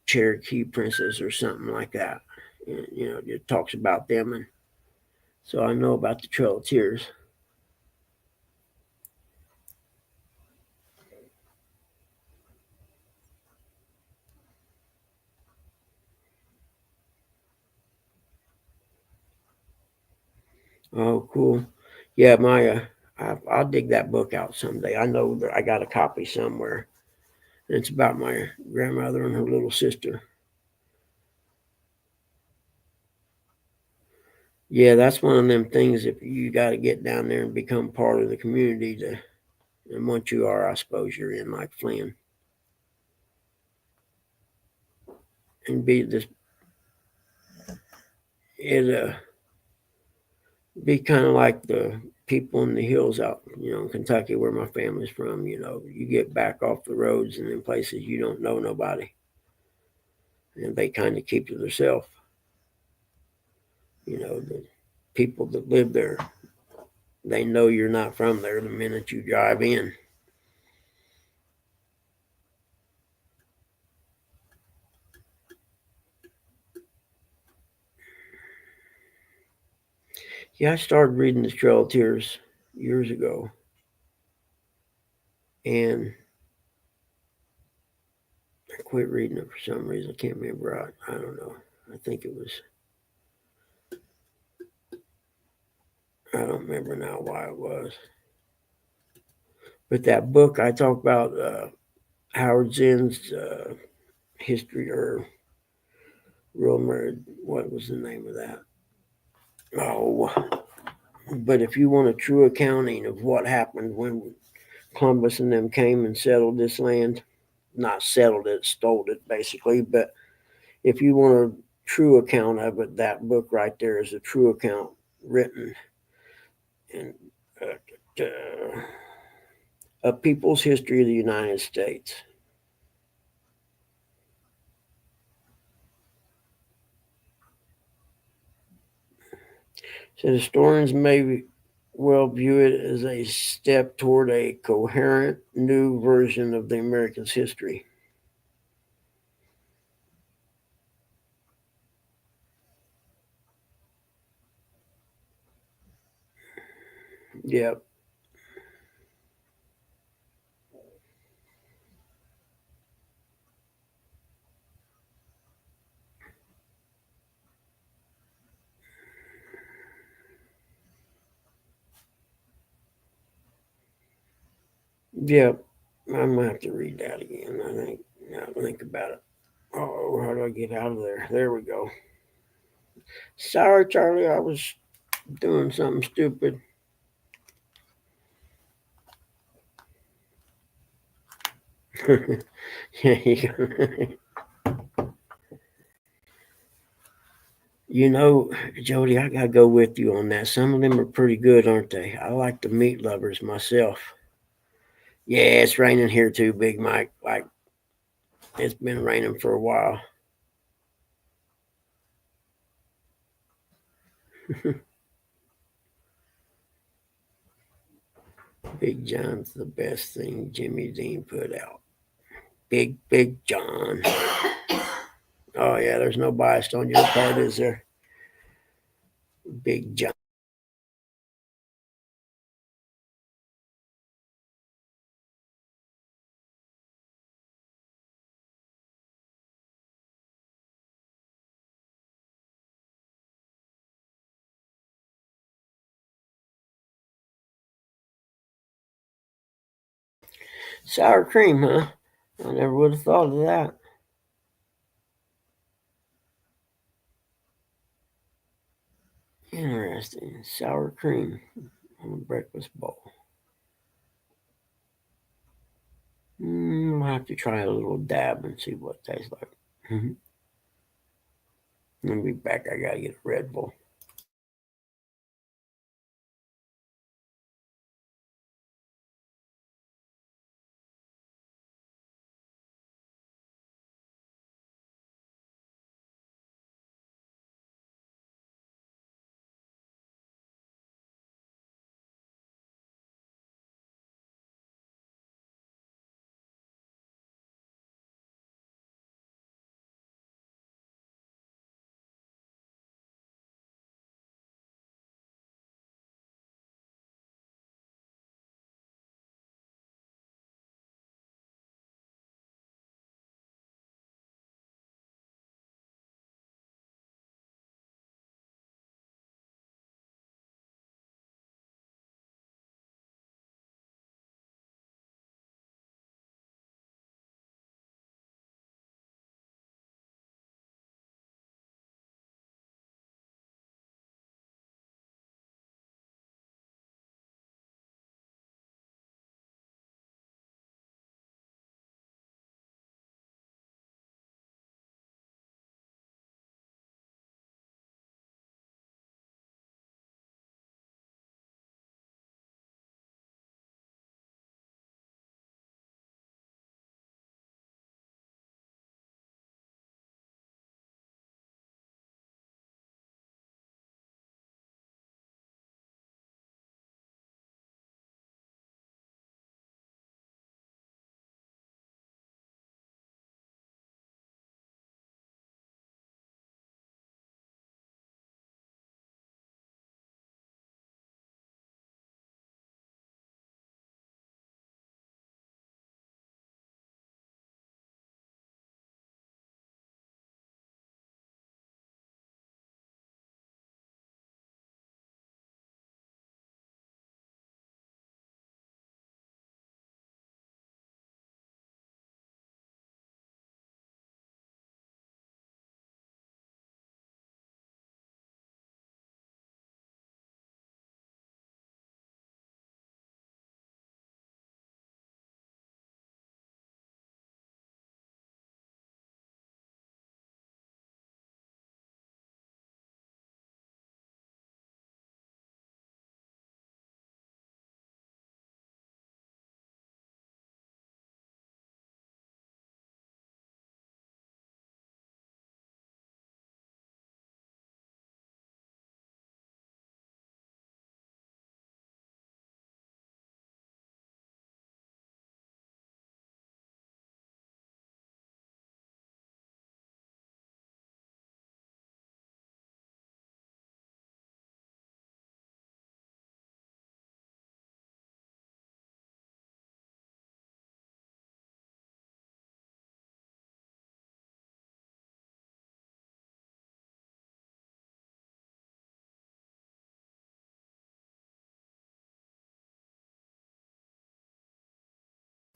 Cherokee Princess or something like that. And, it talks about them, and so I know about the Trail of Tears. Oh, cool. Yeah, I'll dig that book out someday. I know that I got a copy somewhere. And it's about my grandmother and her little sister. Yeah, that's one of them things. If you got to get down there and become part of the community, and once you are, I suppose you're in like Flynn, and it be kind of like the people in the hills out, in Kentucky, where my family's from. You get back off the roads and in places you don't know nobody, and they kind of keep to themselves. The people that live there, they know you're not from there the minute you drive in. Yeah, I started reading the Trail of Tears years ago, and I quit reading it for some reason. I can't remember. I don't know. I think it was. I don't remember now why it was. But that book I talk about, Howard Zinn's history or real what was the name of that? Oh, but if you want a true accounting of what happened when Columbus and them came and settled this land, not settled it, stole it basically, but if you want a true account of it, that book right there is a true account written in A People's History of the United States. So historians may well view it as a step toward a coherent new version of the Americans' history. Yep. Yep. I'm gonna have to read that again. I think now I think about it. Oh, how do I get out of there? There we go. Sorry, Charlie, I was doing something stupid. Yeah, you know, Jody, I gotta go with you on that. Some of them are pretty good, aren't they? I like the meat lovers myself. Yeah, it's raining here too, Big Mike. Like it's been raining for a while. Big John's the best thing Jimmy Dean put out. Big John. Oh yeah, there's no bias on your part, is there? Big John. Sour cream, huh? I never would have thought of that. Interesting. Sour cream on a breakfast bowl. I'll have to try a little dab and see what it tastes like. I'll be back. I gotta get a Red Bull.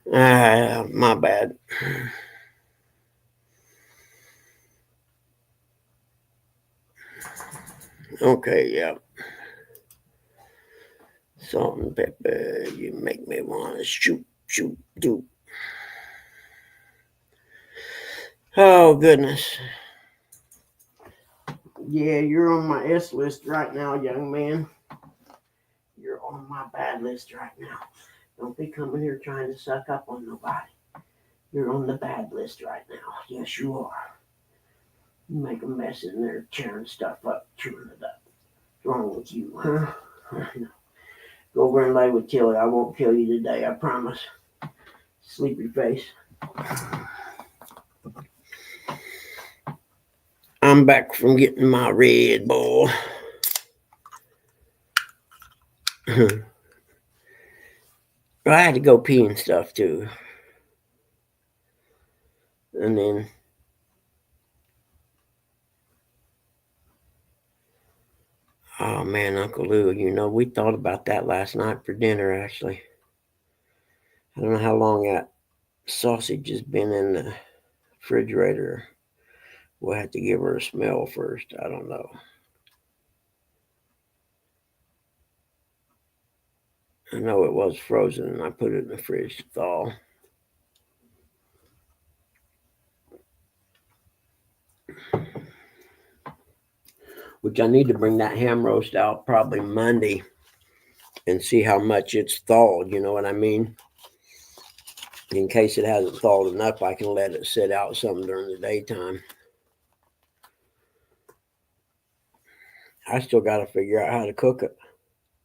My bad. Okay, yeah. Salt and pepper, you make me want to shoot, do. Oh, goodness. Yeah, you're on my S list right now, young man. You're on my bad list right now. Don't be coming here trying to suck up on nobody. You're on the bad list right now. Yes, you are. You make a mess in there, tearing stuff up, chewing it up. What's wrong with you, huh? No. Go over and lay with Tilly. I won't kill you today, I promise. Sleepy face. I'm back from getting my Red Bull. I had to go pee and stuff too. And then oh man, Uncle Lou, we thought about that last night for dinner actually. I don't know how long that sausage has been in the refrigerator. We'll have to give her a smell first. I don't know. I know it was frozen and I put it in the fridge to thaw. Which I need to bring that ham roast out probably Monday and see how much it's thawed, you know what I mean? In case it hasn't thawed enough, I can let it sit out some during the daytime. I still got to figure out how to cook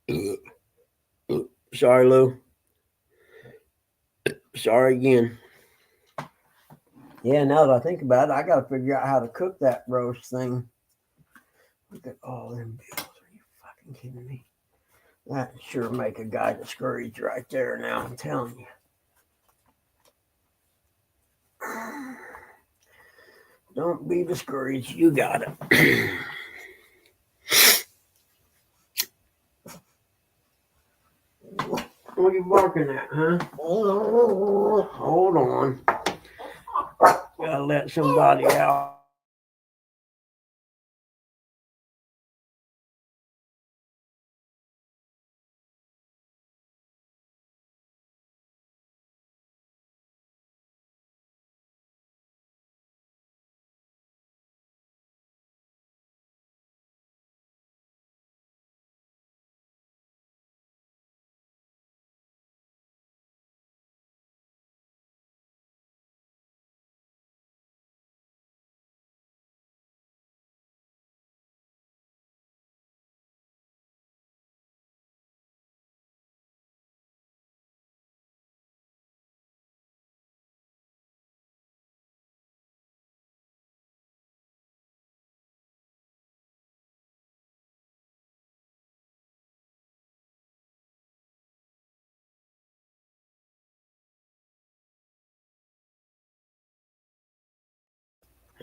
it. Sorry, Lou. Sorry again. Yeah, now that I think about it, I got to figure out how to cook that roast thing. Look at all them bills. Are you fucking kidding me? That sure make a guy discouraged right there now, I'm telling you. Don't be discouraged. You got it. What are you barking at, huh? Hold on. Gotta let somebody out.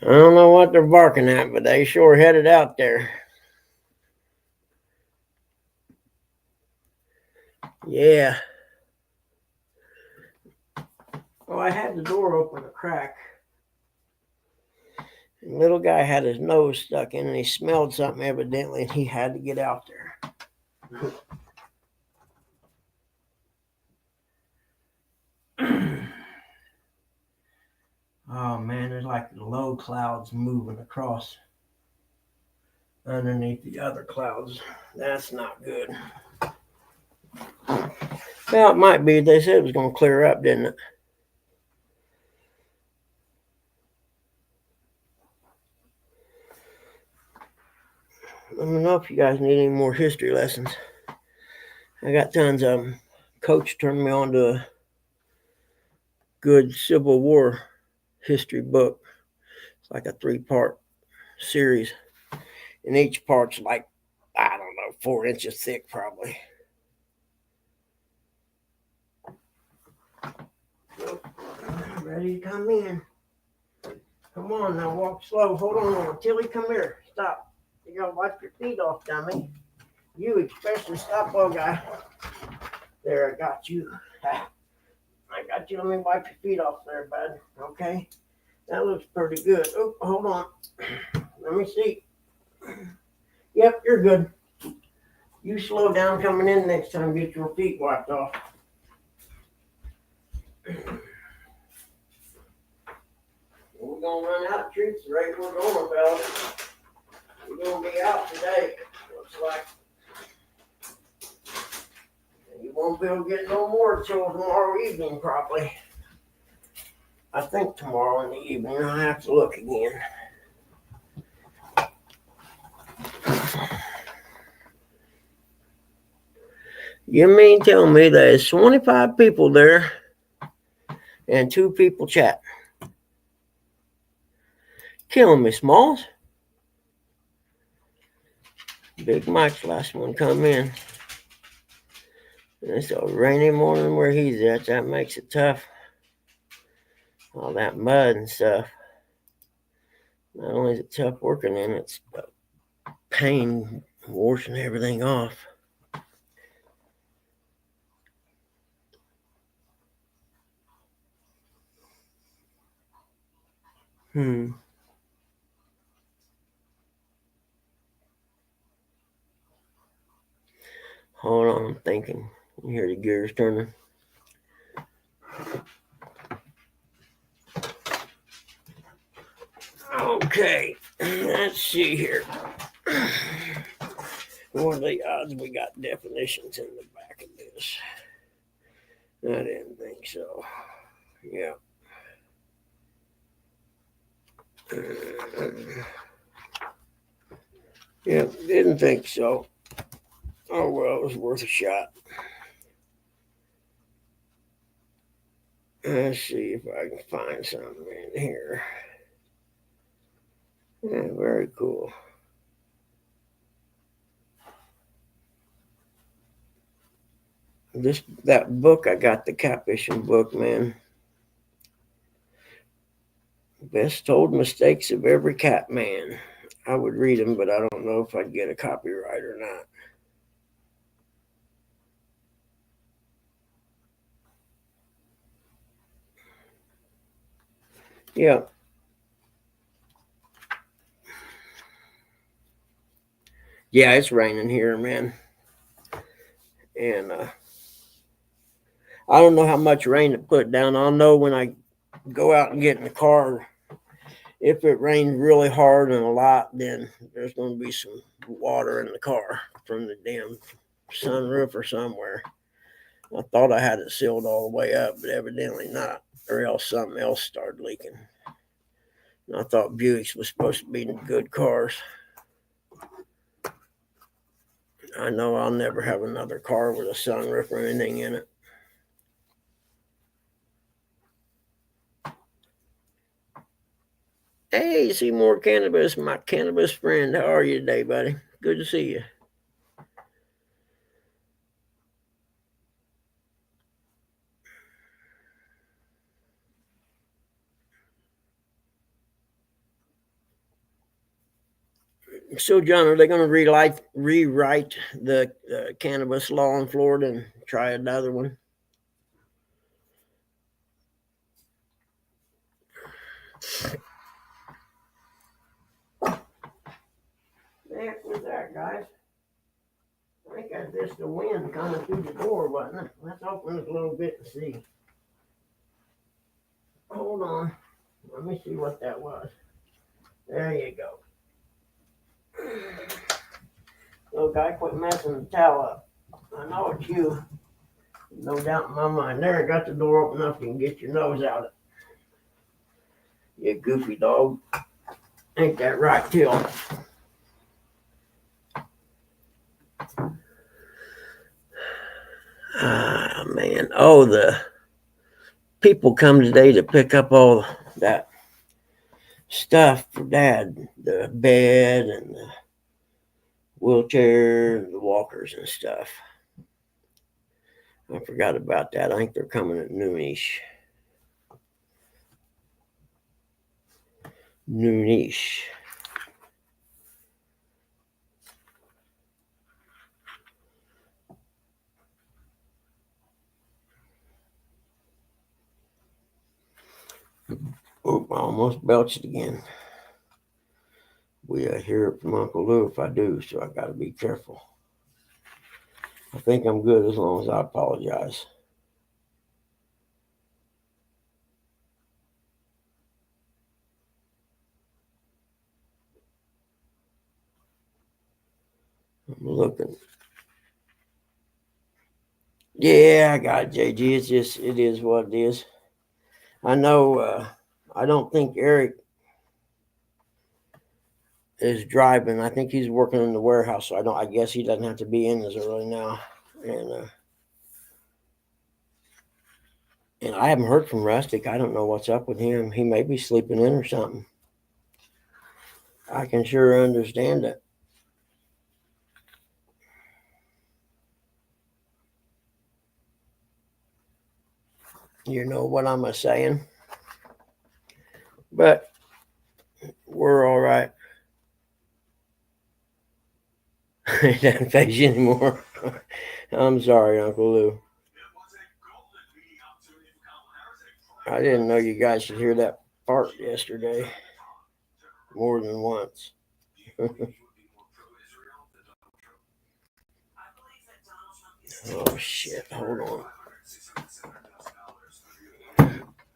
I don't know what they're barking at, but they sure headed out there. Yeah. Well, I had the door open a crack. The little guy had his nose stuck in and he smelled something evidently and he had to get out there. Oh man, there's like the low clouds moving across underneath the other clouds. That's not good. Well, it might be. They said it was going to clear up, didn't it? Let me know if you guys need any more history lessons. I got tons of them. Coach turned me on to a good Civil War history book. It's like a 3-part series. And each part's like, I don't know, 4 inches thick probably. Ready to come in. Come on now, walk slow. Hold on. Tilly, come here. Stop. You gotta wipe your feet off, dummy. You especially. Stop, little guy. There, I got you. I got got you. Let me wipe your feet off there, bud. Okay. That looks pretty good. Oh, hold on. Let me see. Yep, you're good. You slow down coming in next time. Get your feet wiped off. We're gonna run out of treats the rate we're going, fellas. We're gonna be out today. Looks like. You won't be able to get no more till tomorrow evening, probably. I think tomorrow in the evening. I'll have to look again. You mean tell me there's 25 people there and 2 people chat? Killing me, Smalls. Big Mike's last one come in. And it's a rainy morning where he's at. That makes it tough. All that mud and stuff. Not only is it tough working in, it's a pain washing everything off. Hold on, I'm thinking. You hear the gears turning? Okay, let's see here. What are the odds we got definitions in the back of this? I didn't think so. Yeah. Yeah, didn't think so. Oh, well, it was worth a shot. Let's see if I can find something in here. Yeah, very cool. That book, I got the catfishing book, man. Best told mistakes of every cat man. I would read them, but I don't know if I'd get a copyright or not. Yeah. Yeah, it's raining here, man. And I don't know how much rain to put down. I'll know when I go out and get in the car. If it rains really hard and a lot, then there's going to be some water in the car from the damn sunroof or somewhere. I thought I had it sealed all the way up, but evidently not, or else something else started leaking. And I thought Buicks was supposed to be good cars. I know I'll never have another car with a sunroof or anything in it. Hey, Seymour Cannabis, my cannabis friend. How are you today, buddy? Good to see you. So, John, are they going to rewrite the cannabis law in Florida and try another one? Heck was that, guys? I think that's just the wind coming through the door, wasn't it? Let's open it a little bit and see. Hold on. Let me see what that was. There you go. Little guy, quit messing the towel up. I know it's you. No doubt in my mind. There, I got the door open enough you can get your nose out of it. You goofy dog. Ain't that right, Till? Ah, man. Oh, the people come today to pick up all that stuff for Dad. The bed and the wheelchair and the walkers and stuff. I forgot about that. I think they're coming at noonish. Noonish. Oh, I almost belched again. We hear it from Uncle Lou if I do, so I got to be careful. I think I'm good as long as I apologize. I'm looking. Yeah, I got it, JG. It is what it is. I know. I don't think Eric is driving. I think he's working in the warehouse, so I guess he doesn't have to be in as early now. And I haven't heard from Rustic. I don't know what's up with him. He may be sleeping in or something. I can sure understand it. You know what I'm saying? But we're all right. It doesn't phase you anymore. I'm sorry, Uncle Lou. I didn't know you guys should hear that fart yesterday more than once. Oh shit! Hold on.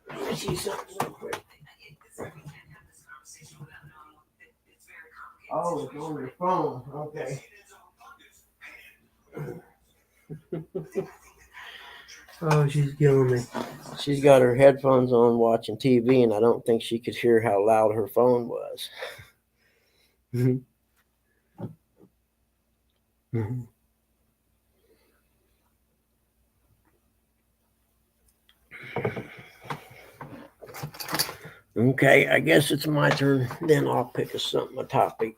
Let me see something real quick. Oh, it's on your phone. Okay. Oh, she's killing me. She's got her headphones on watching TV, and I don't think she could hear how loud her phone was. Okay, I guess it's my turn. Then I'll pick a topic.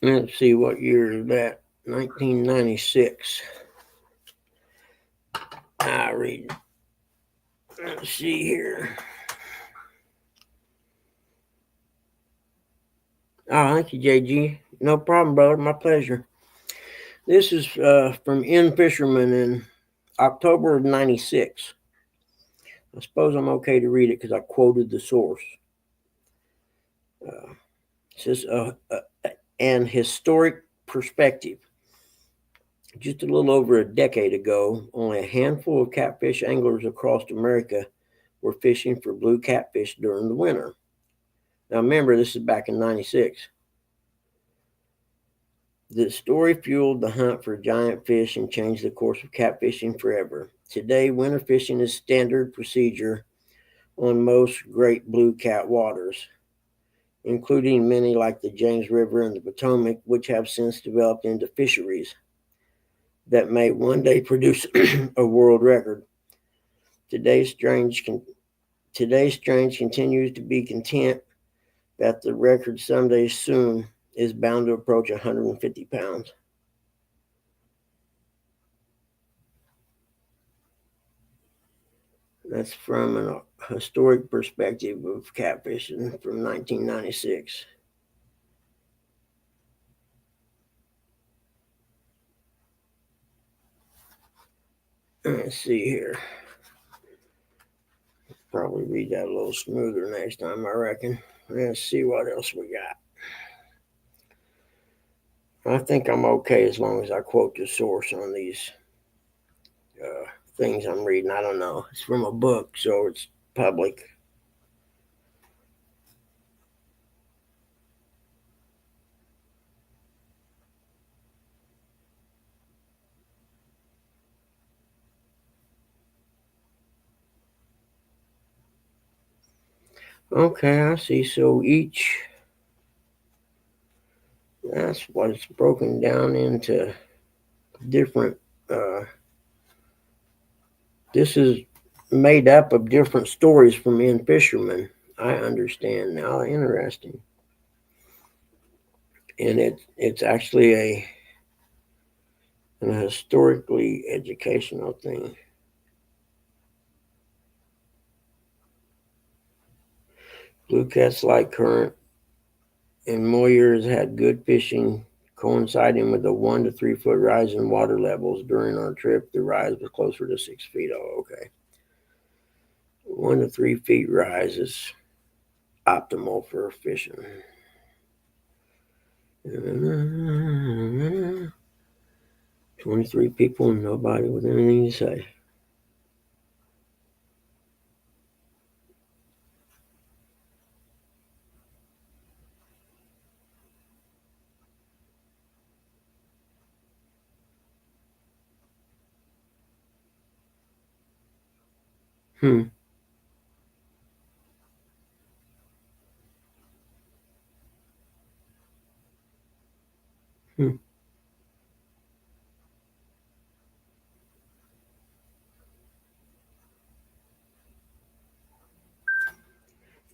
Let's see, what year is that? 1996. I read. Let's see here. Oh, thank you, JG. No problem, brother. My pleasure. This is from N. Fisherman in October of 96. I suppose I'm okay to read it because I quoted the source. It says, an historic perspective. Just a little over a decade ago, only a handful of catfish anglers across America were fishing for blue catfish during the winter. Now remember, this is back in 96. The story fueled the hunt for giant fish and changed the course of catfishing forever. Today, winter fishing is standard procedure on most great blue cat waters, including many like the James River and the Potomac, which have since developed into fisheries that may one day produce a world record. Today's Strange continues to be content that the record someday soon is bound to approach 150 pounds. That's from a historic perspective of catfishing from 1996. Let's see here. Probably read that a little smoother next time, I reckon. Let's see what else we got. I think I'm okay as long as I quote the source on these things I'm reading. I don't know. It's from a book, so it's public. Okay, I see. So that's what it's broken down into different. This is made up of different stories from Ian Fisherman. I understand now. Interesting. And it's actually and a historically educational thing. Blue Cat's Light Current in Moyers had good fishing, coinciding with a 1 to 3 foot rise in water levels. During our trip, the rise was closer to 6 feet. Oh, okay. 1 to 3 feet rise is optimal for fishing. 23 people and nobody with anything to say. Hmm. Hmm.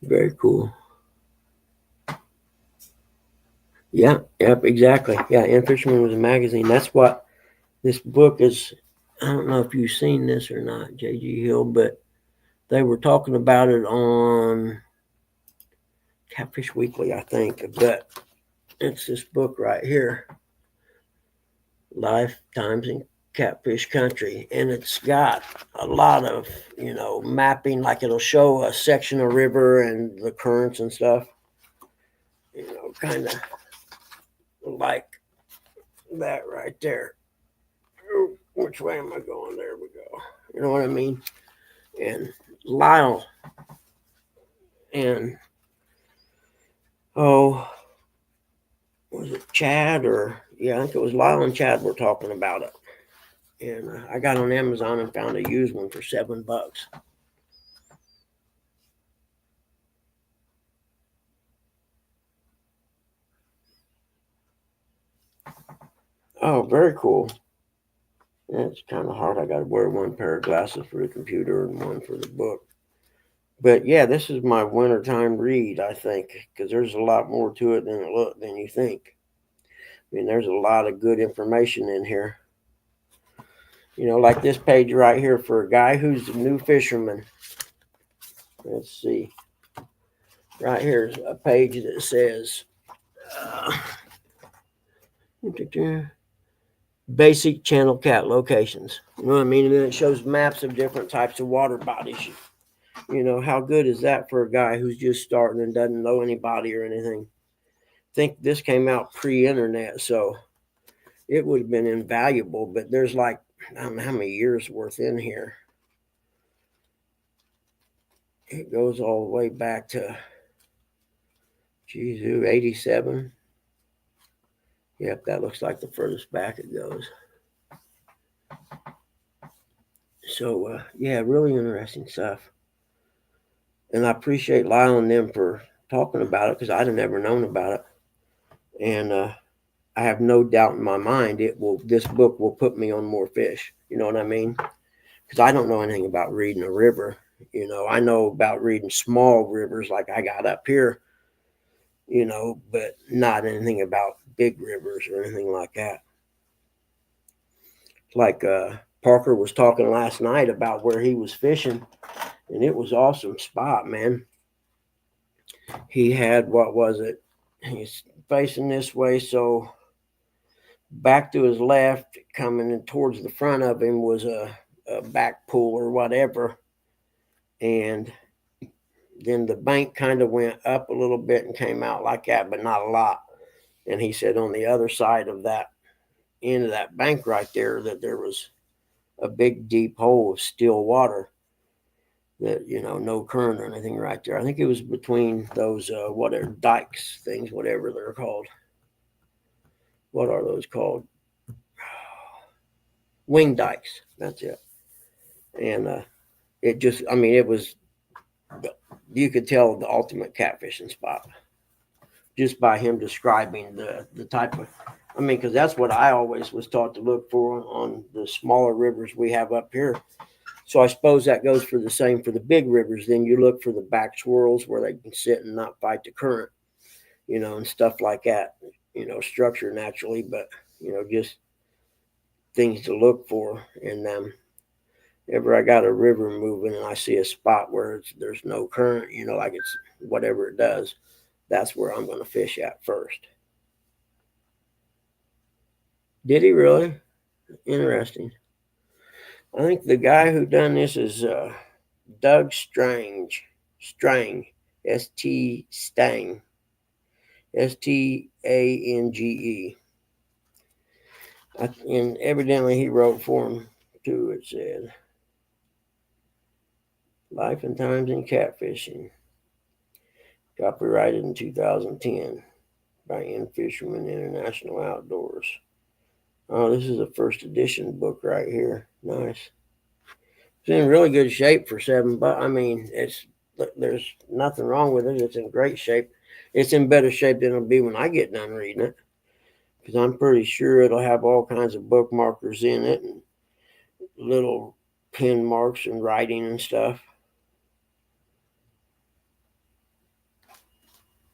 Very cool. Yeah, yep, exactly. Yeah, and Fisherman was a magazine. That's what this book is. I don't know if you've seen this or not, J.G. Hill, but they were talking about it on Catfish Weekly, I think. But it's this book right here, Lifetimes in Catfish Country, and it's got a lot of mapping. Like it'll show a section of river and the currents and stuff. Kind of like that right there. Which way am I going? There we go. You know what I mean? And Lyle and oh, was it Chad or yeah, I think it was Lyle and Chad were talking about it. And I got on Amazon and found a used one for $7. Oh, very cool. Yeah, it's kind of hard. I got to wear one pair of glasses for the computer and one for the book. But yeah, this is my wintertime read, I think, because there's a lot more to it than you think. I mean, there's a lot of good information in here. Like this page right here for a guy who's a new fisherman. Let's see. Right here's a page that says basic channel cat locations. You know what I mean? And then it shows maps of different types of water bodies. How good is that for a guy who's just starting and doesn't know anybody or anything? I think this came out pre-internet, so it would have been invaluable. But there's like, I don't know how many years worth in here. It goes all the way back to, 87. Yep, that looks like the furthest back it goes. So, yeah, really interesting stuff. And I appreciate Lyle and them for talking about it because I'd have never known about it. And I have no doubt in my mind this book will put me on more fish. You know what I mean? Because I don't know anything about reading a river. I know about reading small rivers like I got up here, but not anything about big rivers or anything like that. Like Parker was talking last night about where he was fishing, and it was awesome spot, man. He had, what was it? He's facing this way, so back to his left, coming in towards the front of him was a back pool or whatever, and then the bank kind of went up a little bit and came out like that, but not a lot. And he said on the other side of that end of that bank right there that there was a big deep hole of still water that no current or anything right there. I think it was between those whatever dikes things, whatever they're called. What are those called? Wing dikes. That's it. And it just, I mean, it was, you could tell the ultimate catfishing spot just by him describing the type of, I mean, because that's what I always was taught to look for on the smaller rivers we have up here. So I suppose that goes for the same for the big rivers. Then you look for the back swirls where they can sit and not fight the current, and stuff like that, structure naturally, but, just things to look for in them. Ever I got a river moving and I see a spot where there's no current, like it's whatever it does, that's where I'm going to fish at first. Did he really? Interesting. I think the guy who done this is Doug Strang, Stang, Stange. And evidently he wrote for him too. It said, "Life and Times in Catfishing," copyrighted in 2010 by N. Fisherman International Outdoors. Oh, this is a first edition book right here. Nice. It's in really good shape for $7. I mean, there's nothing wrong with it. It's in great shape. It's in better shape than it'll be when I get done reading it, because I'm pretty sure it'll have all kinds of bookmarkers in it and little pen marks and writing and stuff.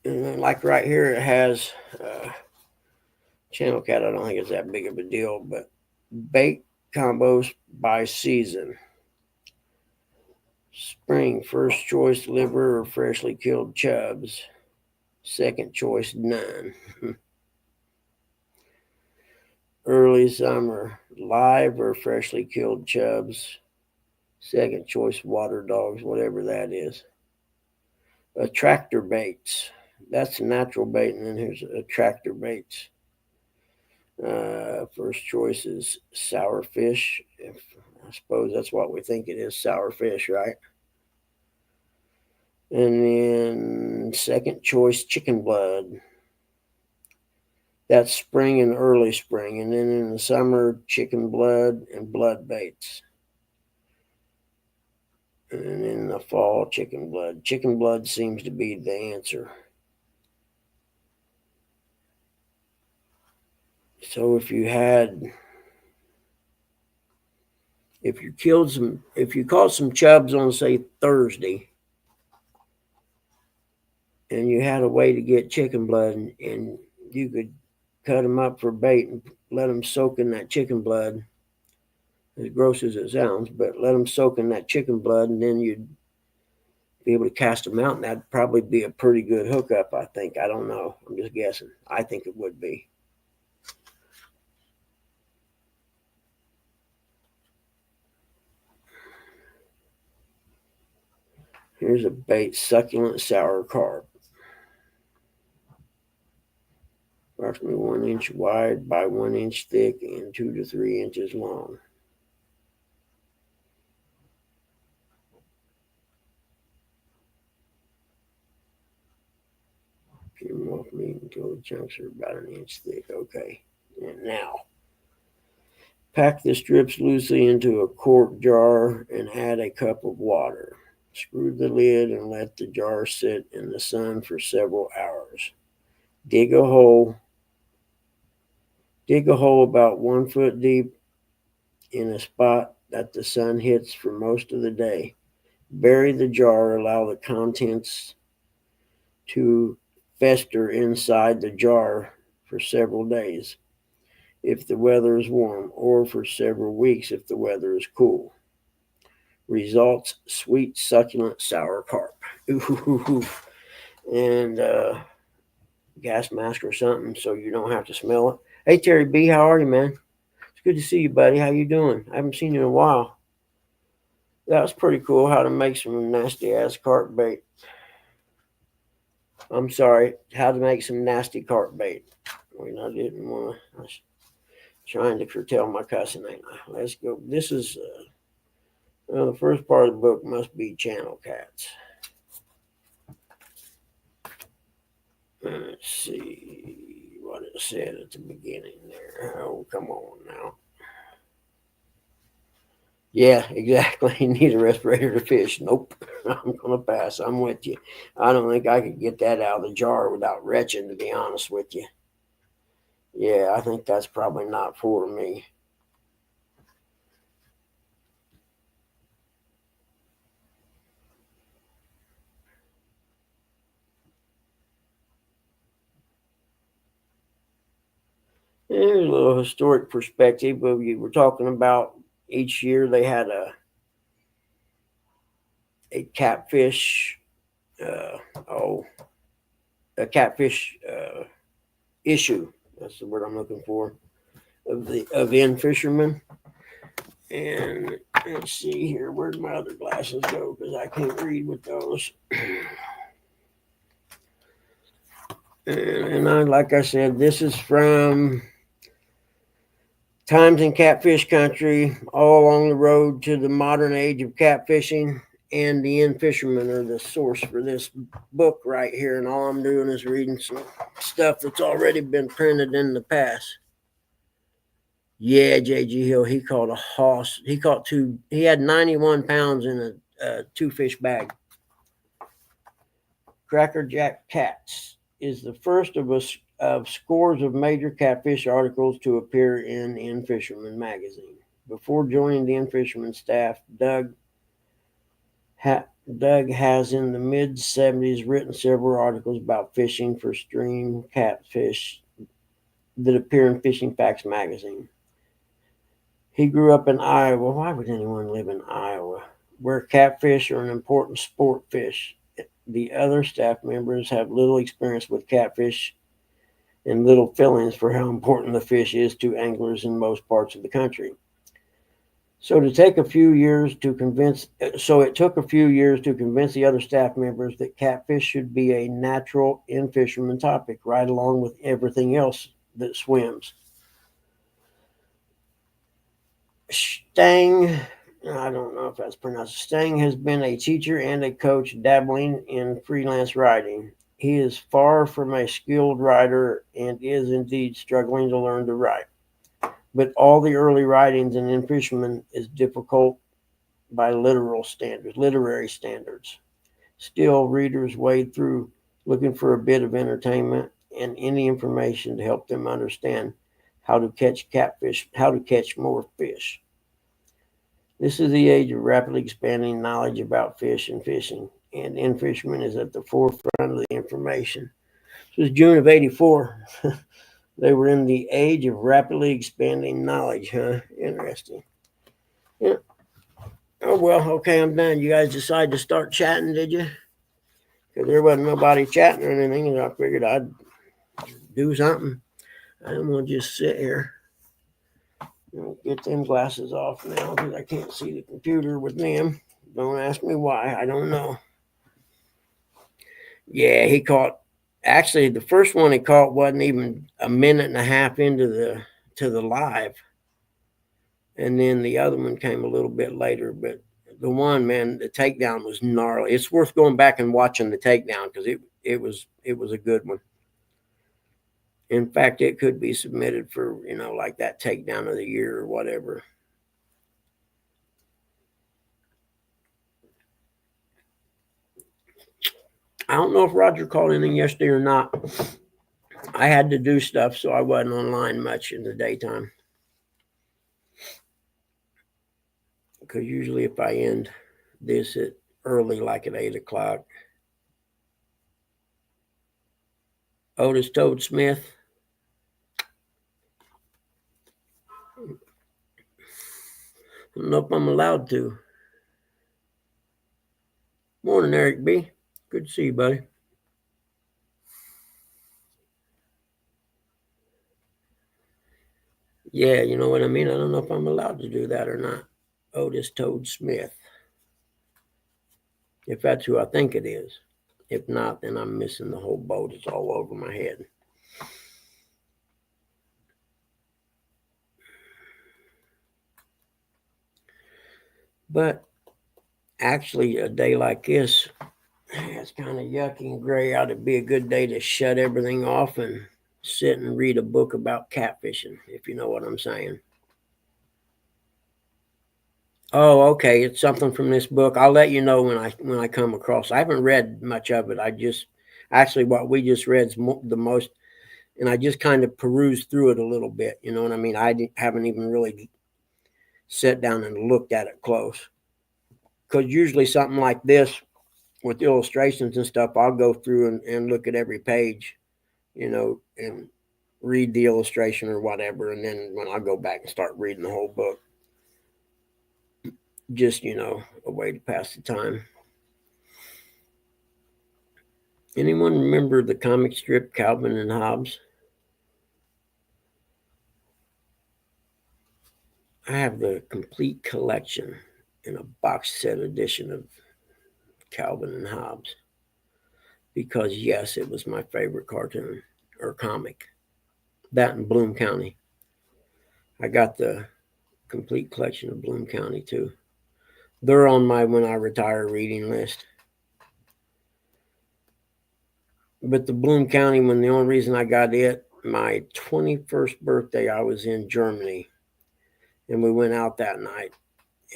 And then, like right here, it has channel cat. I don't think it's that big of a deal, but bait combos by season. Spring, first choice liver or freshly killed chubs. Second choice, none. Early summer, live or freshly killed chubs. Second choice, water dogs, whatever that is. Attractor baits. That's natural bait, and then here's attractor baits. First choice is sour fish. I suppose that's what we think it is, sour fish, right? And then second choice, chicken blood. That's spring and early spring. And then in the summer, chicken blood and blood baits. And in the fall, chicken blood. Chicken blood seems to be the answer. So if you caught some chubs on, say, Thursday, and you had a way to get chicken blood, and you could cut them up for bait and let them soak in that chicken blood, as gross as it sounds, but let them soak in that chicken blood, and then you'd be able to cast them out, and that'd probably be a pretty good hookup, I think. I don't know. I'm just guessing. I think it would be. Here's a bait, succulent sour carp. Approximately 1 inch wide by 1 inch thick and 2 to 3 inches long. Pure milk meat until the chunks are about 1 inch thick. Okay. And now, pack the strips loosely into a quart jar and add a cup of water. Screw the lid and let the jar sit in the sun for several hours. Dig a hole about 1 foot deep in a spot that the sun hits for most of the day. Bury the jar, allow the contents to fester inside the jar for several days if the weather is warm, or for several weeks if the weather is cool. Results, sweet, succulent, sour carp. Ooh. And gas mask or something so you don't have to smell it. Hey, Terry B, how are you, man? It's good to see you, buddy. How you doing? I haven't seen you in a while. That was pretty cool, how to make some nasty-ass carp bait. I'm sorry, how to make some nasty carp bait. I mean, I didn't want to. I was trying to curtail my cussing, ain't I? Let's go. This is, the first part of the book must be channel cats. Let's see what it said at the beginning there. Oh, come on now. Yeah, exactly. You need a respirator to fish. Nope. I'm going to pass. I'm with you. I don't think I could get that out of the jar without retching, to be honest with you. Yeah, I think that's probably not for me. Here's a little historic perspective. But we were talking about each year they had a catfish, uh, oh, a catfish issue. That's the word I'm looking for, of end fishermen. And let's see here, where'd my other glasses go? Because I can't read with those. Like I said, this is from Times in Catfish Country, all along the road to the modern age of catfishing. And the end fishermen are the source for this book right here. And all I'm doing is reading some stuff that's already been printed in the past. Yeah, J.G. Hill, he caught a hoss. He caught two. He had 91 pounds in a two-fish bag. Cracker Jack Cats is the first of scores of major catfish articles to appear in Fisherman magazine. Before joining the Fisherman staff, Doug has in the mid-70s written several articles about fishing for stream catfish that appear in Fishing Facts magazine. He grew up in Iowa. Why would anyone live in Iowa? Where catfish are an important sport fish. The other staff members have little experience with catfish and little feelings for how important the fish is to anglers in most parts of the country. So it took a few years to convince the other staff members that catfish should be a natural in-fisherman topic, right along with everything else that swims. Stang, I don't know if that's pronounced. Stang has been a teacher and a coach dabbling in freelance writing. He is far from a skilled writer and is indeed struggling to learn to write. But all the early writings in fishermen is difficult by literary standards. Still, readers wade through looking for a bit of entertainment and any information to help them understand how to catch catfish, how to catch more fish. This is the age of rapidly expanding knowledge about fish and fishing, and in fishermen is at the forefront of the information. This was June of '84. They were in the age of rapidly expanding knowledge, huh? Interesting. Yeah. Oh, well, okay, I'm done. You guys decided to start chatting, did you? Because there wasn't nobody chatting or anything, and I figured I'd do something. I didn't want to just sit here. Get them glasses off now because I can't see the computer with them. Don't ask me why. I don't know. Yeah, he caught. Actually, the first one he caught wasn't even a minute and a half into the live, and then the other one came a little bit later. But the one, man, the takedown was gnarly. It's worth going back and watching the takedown because it was a good one. In fact, it could be submitted for like that takedown of the year or whatever. I don't know if Roger called anything yesterday or not. I had to do stuff, so I wasn't online much in the daytime. Because usually if I end this at early, like at 8 o'clock. Otis Toad Smith. I don't know if I'm allowed to. Morning, Eric B. Good to see you, buddy. Yeah, you know what I mean? I don't know if I'm allowed to do that or not. Otis Toad Smith. If that's who I think it is. If not, then I'm missing the whole boat. It's all over my head. But actually, a day like this, it's kind of yucky and gray out. It'd be a good day to shut everything off and sit and read a book about catfishing, if you know what I'm saying. Oh, okay. It's something from this book. I'll let you know when I come across. I haven't read much of it. I just actually what we just read is the most, and I just kind of perused through it a little bit. You know what I mean? Haven't even really sat down and looked at it close. Because usually something like this with illustrations and stuff, I'll go through and look at every page, and read the illustration or whatever, and then when I go back and start reading the whole book, just, a way to pass the time. Anyone remember the comic strip Calvin and Hobbes? I have the complete collection in a box set edition of Calvin and Hobbes because, yes, it was my favorite cartoon or comic. That in Bloom County. I got the complete collection of Bloom County too. They're on my when I retire reading list. But the Bloom County one, the only reason I got it, my 21st birthday, I was in Germany. And we went out that night.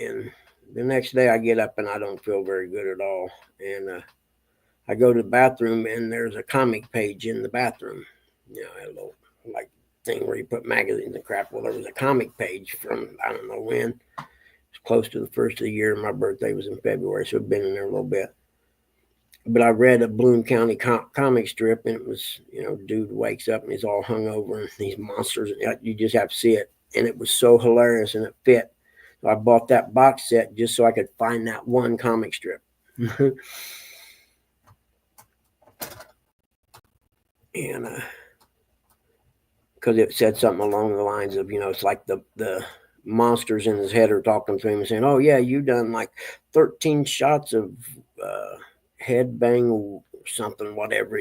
And the next day I get up and I don't feel very good at all. And I go to the bathroom and there's a comic page in the bathroom. A little like thing where you put magazines and crap. Well, there was a comic page from I don't know when. It's close to the first of the year. My birthday was in February, so I've been in there a little bit. But I read a Bloom County comic strip, and it was, dude wakes up and he's all hungover and these monsters. You just have to see it. And it was so hilarious and it fit. So I bought that box set just so I could find that one comic strip. And because it said something along the lines of, it's like the monsters in his head are talking to him and saying, oh, yeah, you done like 13 shots of head bang or something, whatever,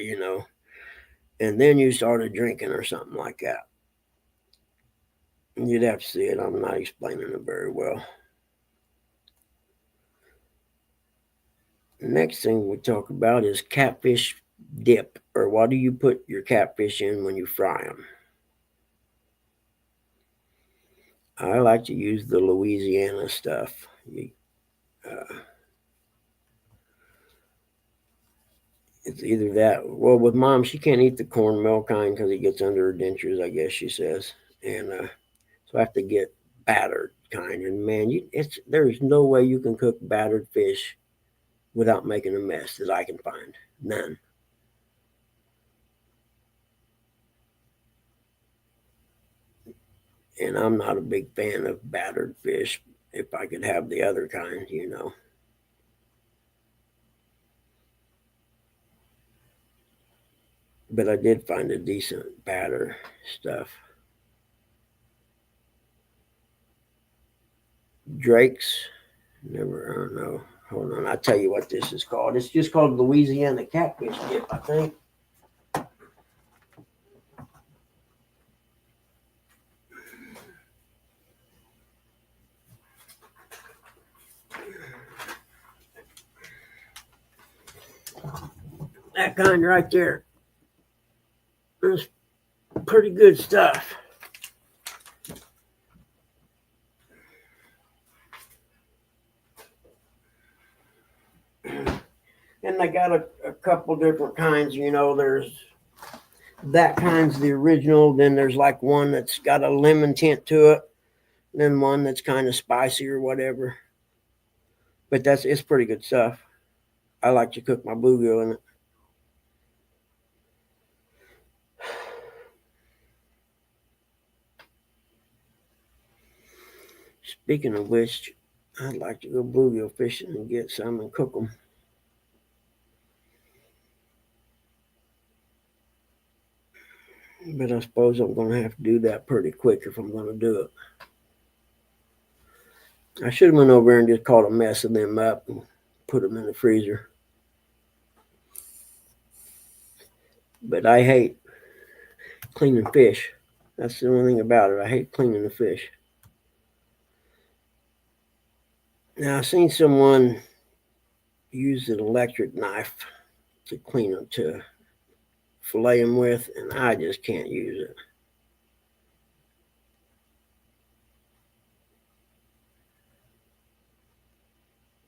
and then you started drinking or something like that. You'd have to see it. I'm not explaining it very well. The next thing we talk about is catfish dip, or what do you put your catfish in when you fry them? I like to use the Louisiana stuff. It's either that. Well, with Mom, she can't eat the cornmeal kind because it gets under her dentures, I guess she says. And so I have to get battered kind. And man, there's no way you can cook battered fish without making a mess that I can find. None. And I'm not a big fan of battered fish if I could have the other kind, But I did find a decent batter stuff. Drake's, I don't know. Hold on, I'll tell you what this is called. It's just called Louisiana catfish dip, I think. That kind right there. It's pretty good stuff. And they got a couple different kinds, there's that kind's the original, then there's like one that's got a lemon tint to it, then one that's kind of spicy or whatever. But it's pretty good stuff. I like to cook my bluegill in it. Speaking of which, I'd like to go bluegill fishing and get some and cook them. But I suppose I'm going to have to do that pretty quick if I'm going to do it. I should have went over there and just caught a mess of them up and put them in the freezer. But I hate cleaning fish. That's the only thing about it. I hate cleaning the fish. Now, I've seen someone use an electric knife to clean them, to fillet them with, and I just can't use it.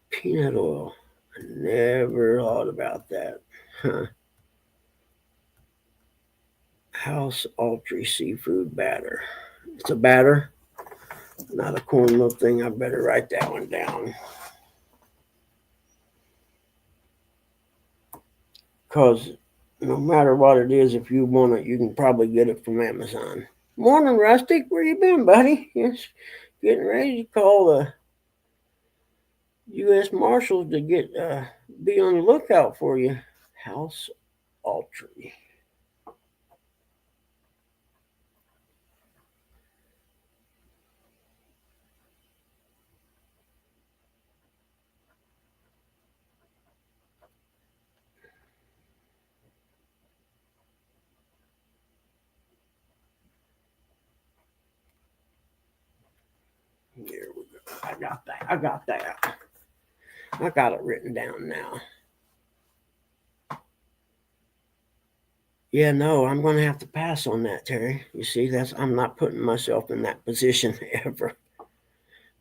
Peanut oil. I never thought about that. House Ultra seafood batter. It's a batter, not a cornmeal thing. I better write that one down. Because no matter what it is, if you want it, you can probably get it from Amazon. Morning, Rustic. Where you been, buddy? Yes, getting ready to call the U.S. Marshals to get be on the lookout for you. House Autry. Here we go. I got that. I got that. I got it written down now. Yeah, no, I'm going to have to pass on that, Terry. You see, I'm not putting myself in that position ever.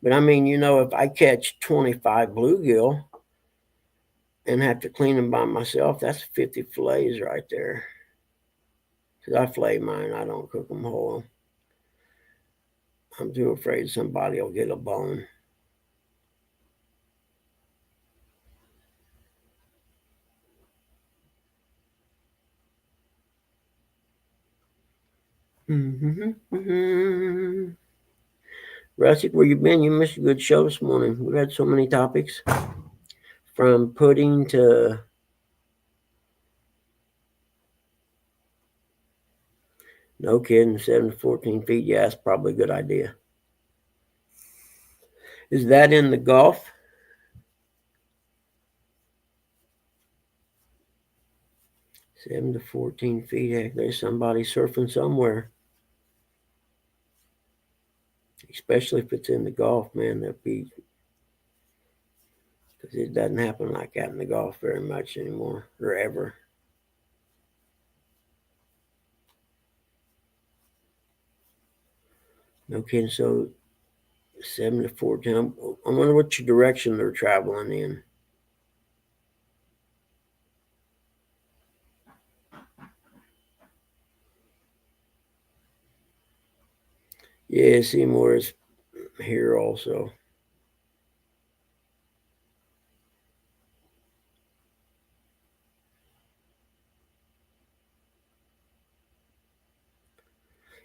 But I mean, if I catch 25 bluegill and have to clean them by myself, that's 50 fillets right there. Because I fillet mine, I don't cook them whole. I'm too afraid somebody will get a bone. Mm-hmm. Rustic, where you been? You missed a good show this morning. We had so many topics, from pudding to no kidding, 7 to 14 feet. Yeah, that's probably a good idea. Is that in the Gulf? 7 to 14 feet. Heck, there's somebody surfing somewhere. Especially if it's in the Gulf, man. That'd be, because it doesn't happen like that in the Gulf very much anymore, or ever. No kidding. So 7 to 14. I wonder which direction they're traveling in. Yeah, Seymour is here also.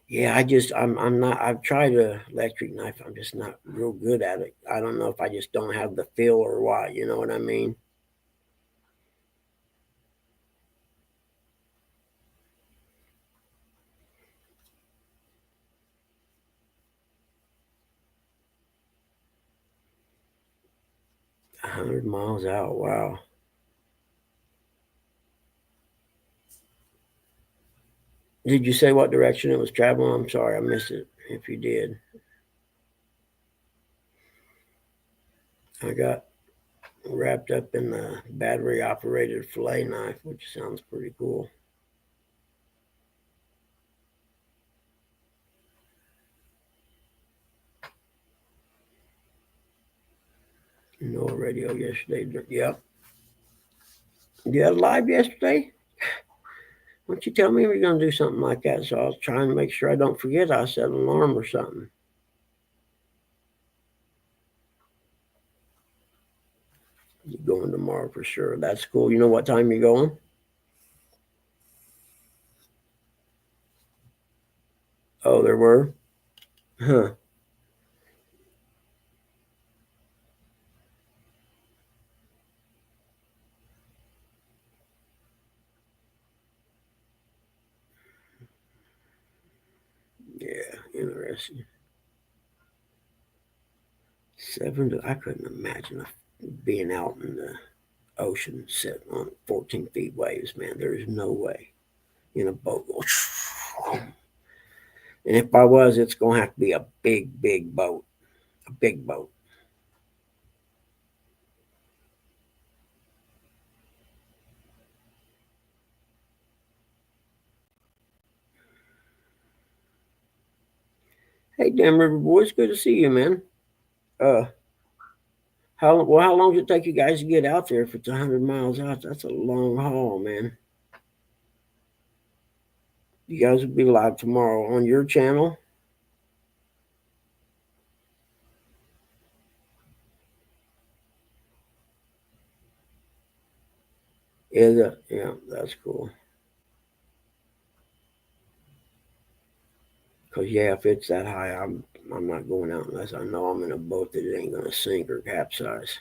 Yeah, I'm not. I've tried a electric knife. I'm just not real good at it. I don't know if I just don't have the feel or what. You know what I mean? 100 miles out. Wow. Did you say what direction it was traveling? I'm sorry, I missed it. If you did, I got wrapped up in the battery operated fillet knife, which sounds pretty cool. No radio yesterday. Yep. You had live yesterday? Why don't you tell me we're going to do something like that? So I was trying to make sure I don't forget. I set an alarm or something. You're going tomorrow for sure. That's cool. You know what time you're going? Oh, there were? Huh. Yeah, interesting. I couldn't imagine being out in the ocean sitting on 14 feet waves, man. There's no way in a boat. And if I was, it's going to have to be a big, big boat. A big boat. Hey, Damn River Boys, good to see you, man. Uh, how long does it take you guys to get out there if it's 100 miles out? That's a long haul, man. You guys will be live tomorrow on your channel. Yeah, that's cool. Cause yeah, if it's that high, I'm not going out unless I know I'm in a boat that ain't gonna sink or capsize.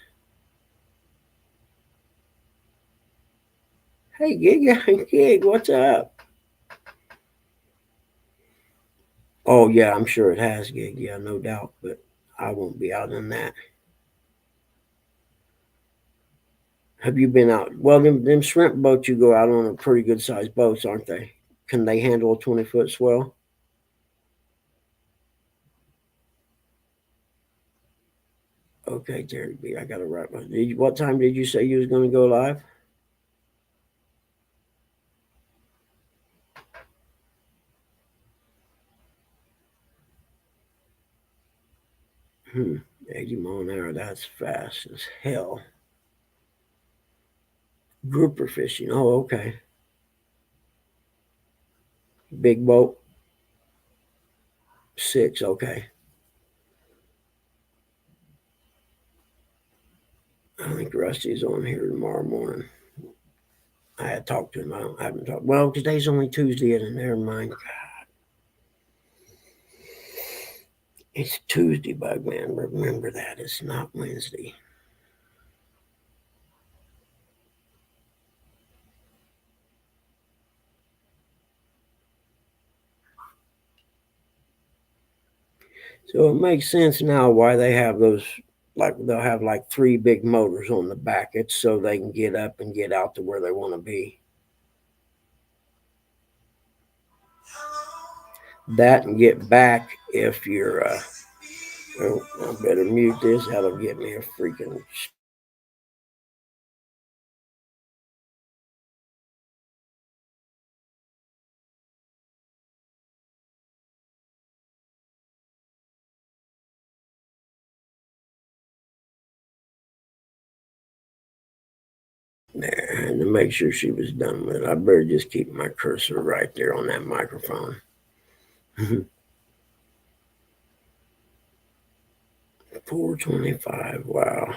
Hey, Gig, what's up? Oh yeah, I'm sure it has, Gig. Yeah, no doubt. But I won't be out in that. Have you been out? Well, them shrimp boats you go out on are pretty good sized boats, aren't they? Can they handle a 20-foot swell? Okay, Jerry B. I gotta write my. What time did you say you was gonna go live? Hmm. 80 mile an hour. That's fast as hell. Grouper fishing. Oh, okay. Big boat. 6. Okay. I think Rusty's on here tomorrow morning. I had talked to him. I haven't talked. Well, today's only Tuesday, and never mind. It's Tuesday, Bugman. Remember that. It's not Wednesday. So it makes sense now why they have those. Like they'll have like 3 big motors on the back. It's so they can get up and get out to where they want to be. That and get back if you're. Oh, I better mute this. That'll get me a freaking. There, and to make sure she was done with it, I better just keep my cursor right there on that microphone. 425. Wow.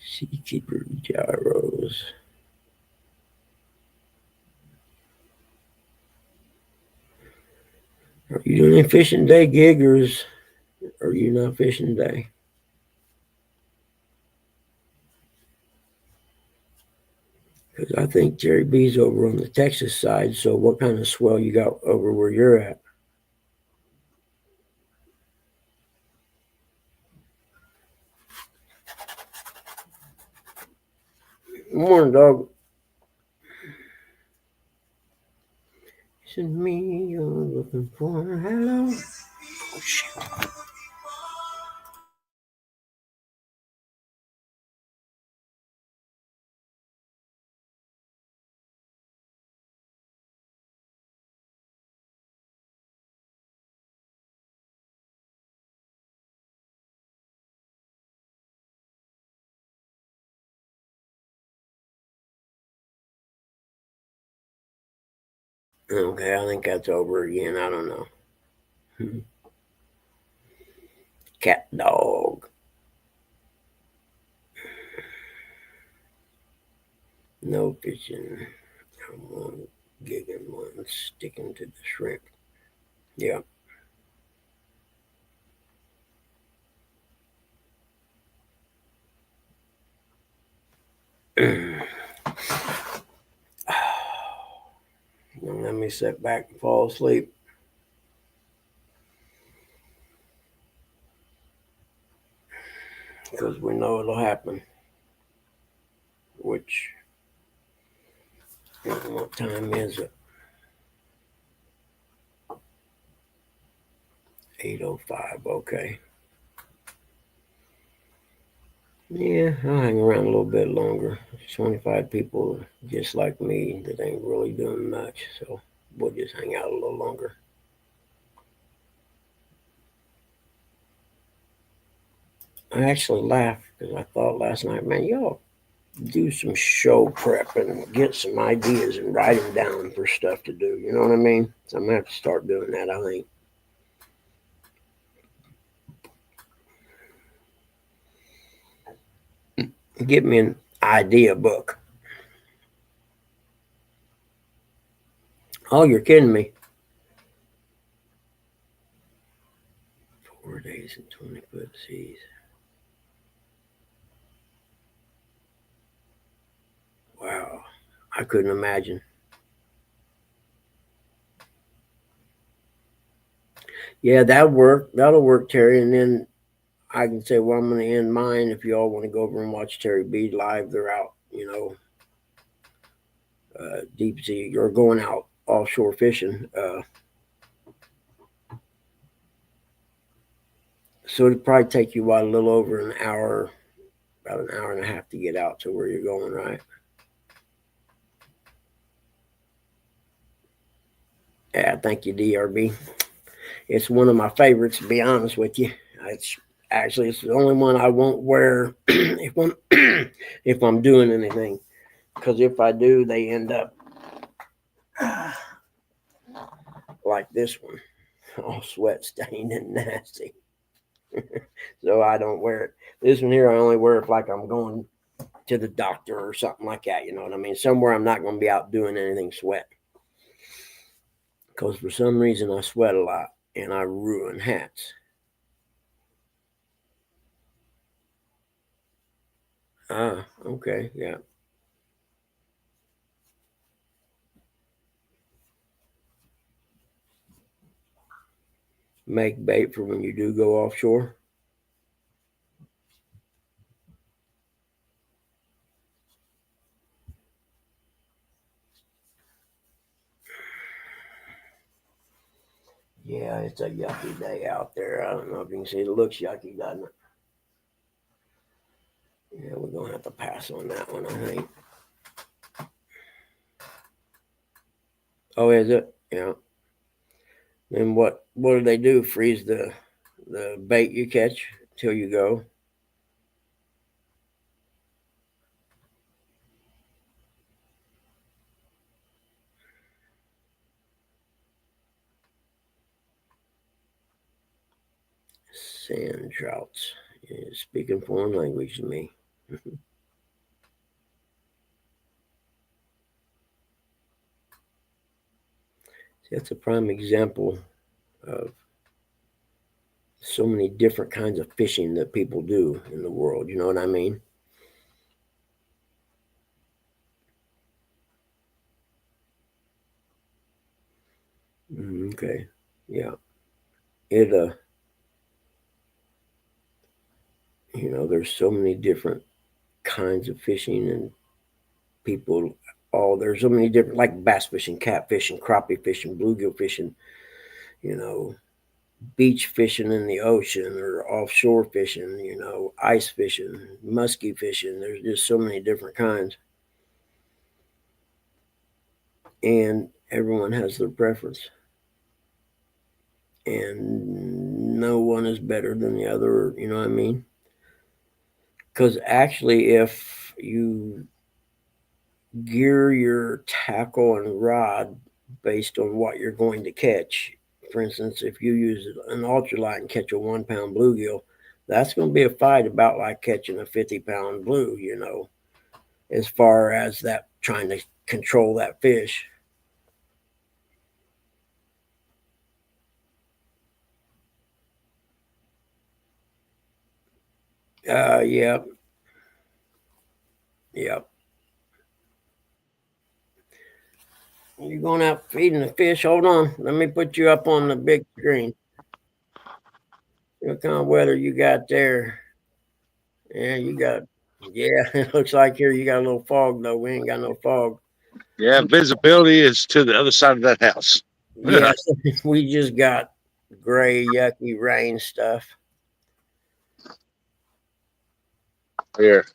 Seakeeper gyros. Are you doing any fishing day, Giggers? Or are you not fishing today? Because I think Jerry B's over on the Texas side. So what kind of swell you got over where you're at? Morning, dog. It's me you're looking for. Hello. Oh, shit. Okay, I think that's over again. I don't know. Cat dog. No fishing. I'm one gigging, one sticking to the shrimp. Yeah. Let me sit back and fall asleep. Because we know it'll happen. Which, what time is it? 8:05. Okay. Yeah, I'll hang around a little bit longer. 25 people just like me that ain't really doing much. So we'll just hang out a little longer. I actually laughed because I thought last night, man, y'all do some show prep and get some ideas and write them down for stuff to do. You know what I mean? So I'm going to have to start doing that, I think. get me an idea book. Oh, you're kidding me. 4 days and 20-foot seas. Wow. I couldn't imagine. Yeah, that'll work. That'll work, Terry. And then I can say, well, I'm going to end mine if you all want to go over and watch Terry B live. They're out, deep sea or going out offshore fishing. So it'd probably take you a little over an hour, about an hour and a half to get out to where you're going, right? Yeah, thank you, DRB. It's one of my favorites, to be honest with you. It's the only one I won't wear if I'm if I'm doing anything, because if I do, they end up like this one, all sweat stained and nasty. So I don't wear it. This one here, I only wear it like I'm going to the doctor or something like that. You know what I mean? Somewhere I'm not going to be out doing anything sweat. Because for some reason I sweat a lot and I ruin hats. Ah, okay, yeah. Make bait for when you do go offshore. Yeah, it's a yucky day out there. I don't know if you can see it. It looks yucky, doesn't it? Yeah, we're going to have to pass on that one, I think. Oh, is it? Yeah. Then what do they do? Freeze the bait you catch till you go? Sand trouts. Yeah, speaking foreign language to me. That's a prime example of so many different kinds of fishing that people do in the world. You know what I mean? Okay. Yeah. It there's so many different kinds of fishing and people. There's so many different, like bass fishing, catfishing, crappie fishing, bluegill fishing. You know, beach fishing in the ocean or offshore fishing. Ice fishing, musky fishing. There's just so many different kinds, and everyone has their preference, and no one is better than the other. You know what I mean? Because actually, if you gear your tackle and rod based on what you're going to catch. For instance, if you use an ultralight and catch a 1 pound bluegill, that's going to be a fight about like catching a 50-pound blue, as far as that trying to control that fish. Yep, yep. You're going out feeding the fish. Hold on. Let me put you up on the big screen. What kind of weather you got there? Yeah, yeah, it looks like here you got a little fog, though. We ain't got no fog. Yeah, visibility is to the other side of that house. Yes, we just got gray, yucky rain stuff. Here.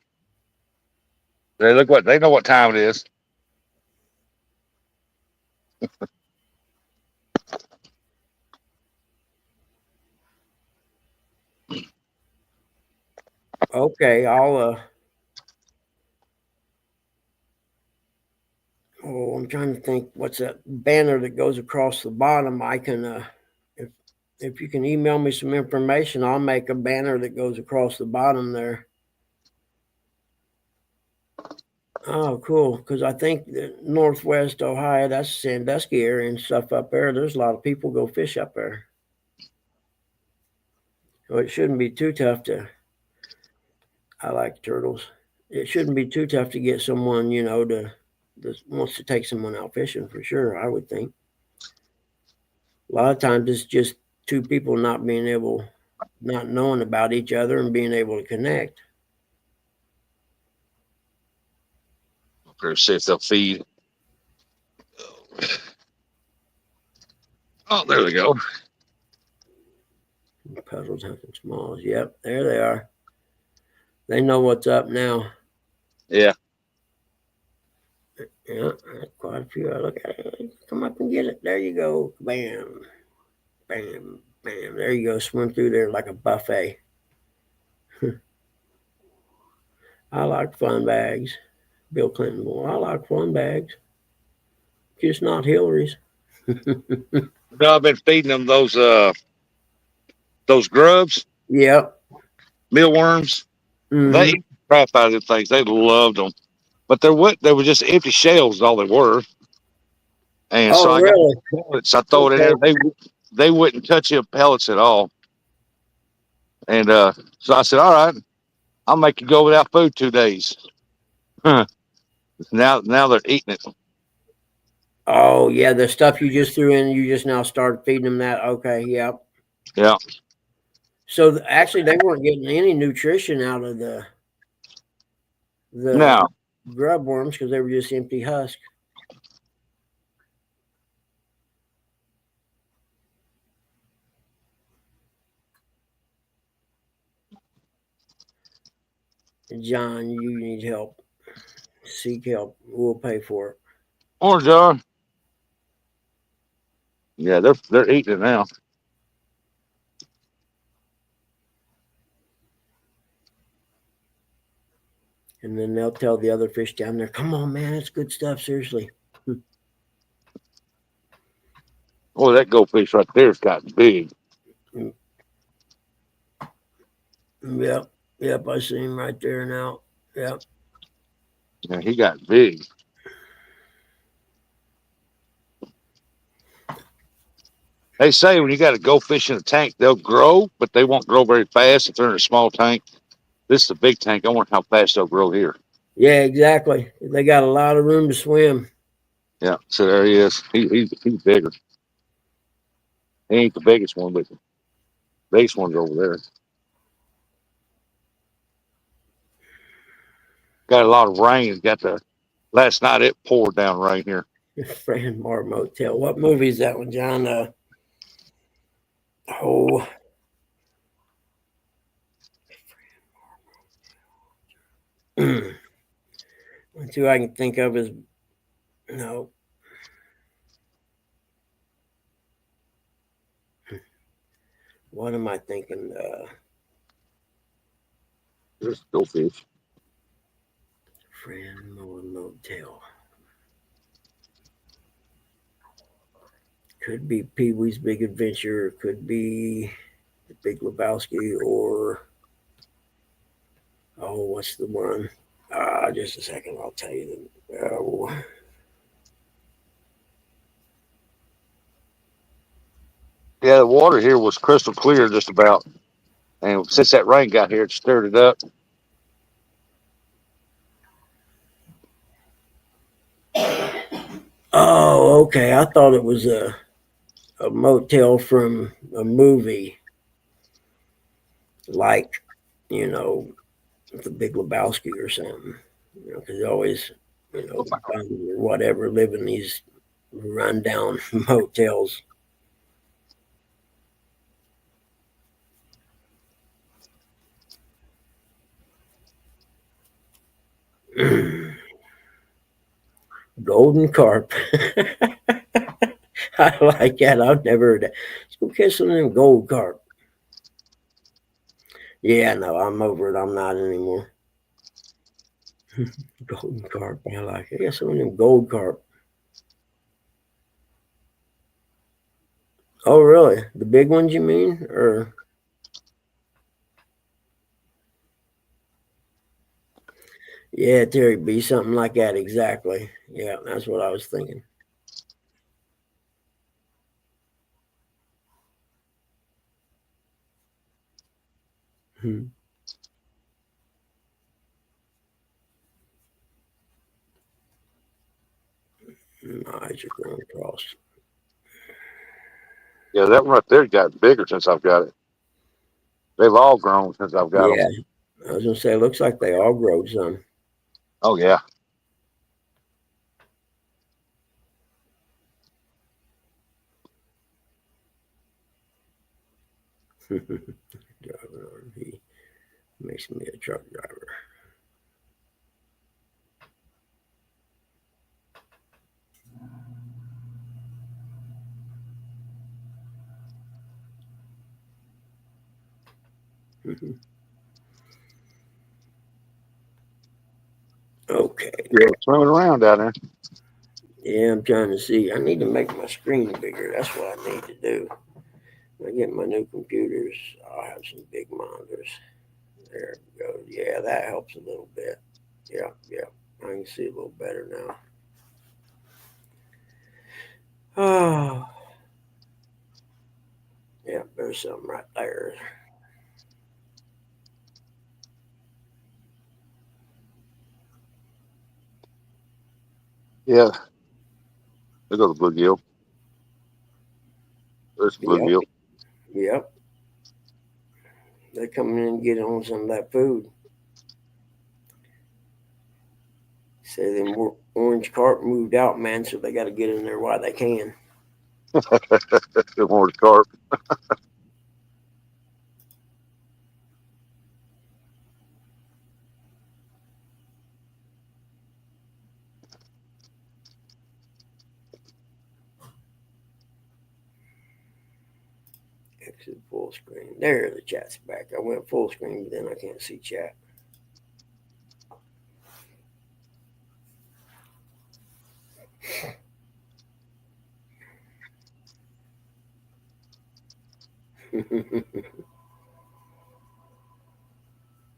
They know what time it is. Okay, I'm trying to think what's that banner that goes across the bottom. I can if you can email me some information, I'll make a banner that goes across the bottom there. Oh, cool. Because I think the Northwest Ohio, that's Sandusky area and stuff up there. There's a lot of people go fish up there. So it shouldn't be too tough to. I like turtles. It shouldn't be too tough to get someone, that wants to take someone out fishing for sure. I would think. A lot of times it's just two people not knowing about each other and being able to connect. Or see if they'll feed. Oh, there they go. Puzzles hunting smalls. Yep, there they are. They know what's up now. Yeah. Yeah, quite a few. I look at it. Come up and get it. There you go. Bam, bam, bam. There you go. Swim through there like a buffet. I like fun bags. Bill Clinton. Well, I like fun bags. Just not Hillary's. No, I've been feeding them those grubs, Yep. mealworms. They Mm-hmm. eat the crap out of them things. They loved them, but they were just empty shells. All they were. And so Oh, I got really? pellets. I throw it in Okay. there. They wouldn't touch your pellets at all. And so I said, all right, I'll make you go without food 2 days. Huh. Now they're eating it. Oh, yeah. The stuff you just threw in, you just now started feeding them that. Okay. Yep. Yeah. So actually, they weren't getting any nutrition out of the Now, grub worms because they were just empty husk. John, you need help. Seek help. We'll pay for it. orange jar. Yeah, they're eating it now. And then they'll tell the other fish down there, come on, man, it's good stuff. Seriously. Oh, that goldfish right there's got big. Yep. Yep. I see him right there now. Yep. Yeah, he got big. They say when you got a goldfish in a tank, they'll grow, but they won't grow very fast if they're in a small tank. This is a big tank. I wonder how fast they'll grow here. Yeah, exactly. They got a lot of room to swim. Yeah, so there he is. He's bigger. He ain't the biggest one, but the biggest one's over there. Got a lot of rain. Got the last night it poured down rain here. Fran Mar Motel. What movie is that one, John? Oh, one two I can think of is no. What am I thinking? There's goldfish. Fran Mar Motel. Could be Pee Wee's Big Adventure. Could be The Big Lebowski, or what's the one? Just a second, I'll tell you. Yeah, the water here was crystal clear just about. And since that rain got here, it stirred it up. Okay. I thought it was a motel from a movie, like you know, The Big Lebowski or something. Because they always, bums or whatever, live in these rundown motels. Golden carp. I like that. I've never heard that. Let's go catch some of them gold carp. Yeah, no, I'm over it. I'm not anymore. Golden carp. I like it. Yeah, some of them gold carp. Oh, really? The big ones, you mean? Or Yeah, Terry B, something like that exactly. Yeah, that's what I was thinking. Hmm. My eyes are going across. Yeah, that one right there got bigger since I've got it. They've all grown since I've got them. Yeah, I was gonna say, it looks like they all grow some. Oh yeah. Driving RV makes me a truck driver. Okay. Yeah, swimming around down there. Yeah, I'm trying to see. I need to make my screen bigger. That's what I need to do. When I get my new computers, I'll have some big monitors. There it goes. Yeah, that helps a little bit. Yeah, yeah. I can see a little better now. Oh, yeah, there's something right there. Yeah. They go to bluegill. There's Yep, bluegill. yep. They're coming in and getting on some of that food. Say them orange carp moved out, man, so they got to get in there while they can. Good morning, carp. Exit full screen. There, the chat's back. I went full screen, but then I can't see chat.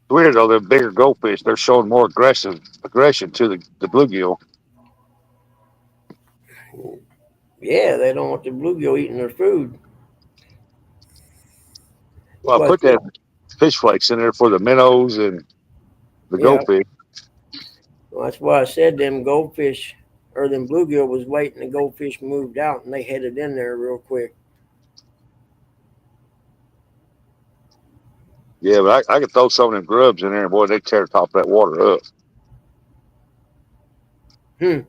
It's weird though. The bigger goldfish, they're showing more aggression to the bluegill. Yeah, they don't want the bluegill eating their food. Well, I But put that fish flakes in there for the minnows and the yeah, goldfish. well, that's why I said them goldfish or them bluegill was waiting. The goldfish moved out and they headed in there real quick. Yeah, but I could throw some of them grubs in there, and boy, they tear the top of that water up. Hmm.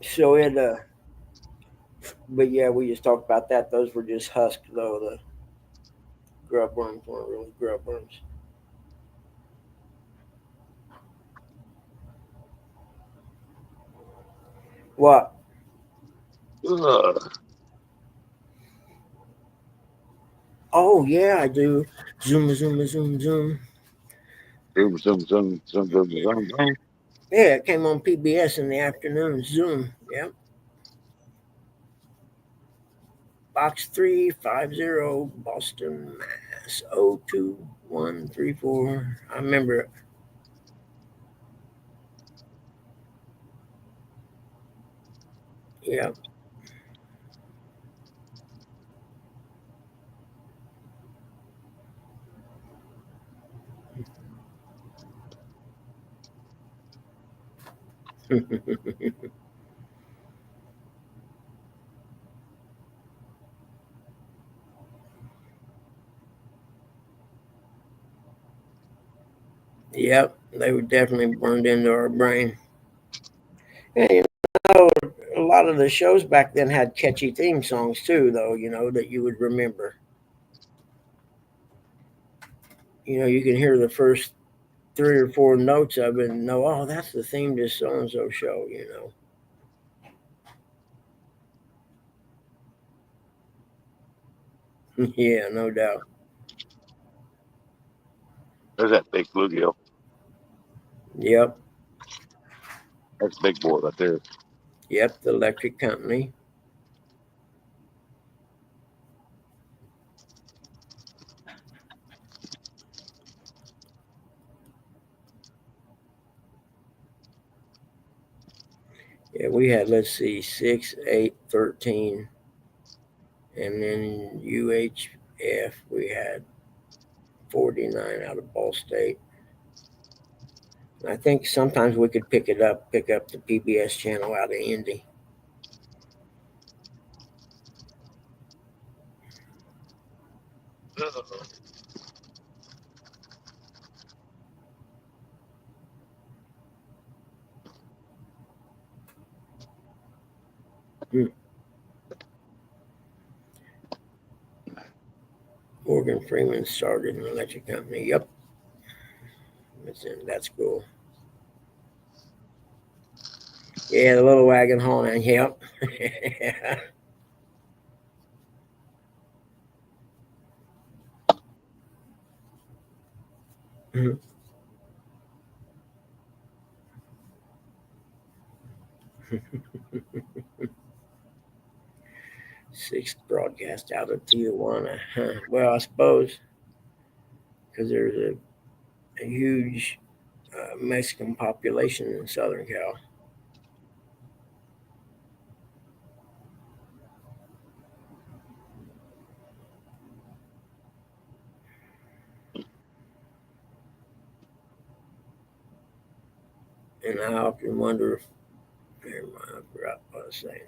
So it but yeah, we just talked about that. Those were just husks though. The grub worms weren't really grub worms. What? Ugh. Oh yeah, I do. Zoom, zoom, zoom, zoom. Zoom. Yeah, it came on PBS in the afternoon. Zoom. Yep. Box 350, Boston, Mass. 02134. I remember it. Yep. Yep. They were definitely burned into our brain. And you know, a lot of the shows back then had catchy theme songs too, though, that you would remember. You can hear the first three or four notes of it and know, oh, that's the theme to so and so show. Yeah, no doubt. There's that big bluegill. Yep. That's a big boy right there. Yep. The electric company. Yeah, we had, let's see, 6, 8, 13. And then UHF, we had 49 out of Ball State. I think sometimes we could pick up the PBS channel out of Indy. Hmm. Morgan Freeman started an electric company. Yep, that's cool. Yeah, the little wagon hauling. Yep. Sixth broadcast out of Tijuana. Huh. Well, I suppose because there's a huge Mexican population in Southern Cal. And I often wonder if, never mind, I forgot what I was saying.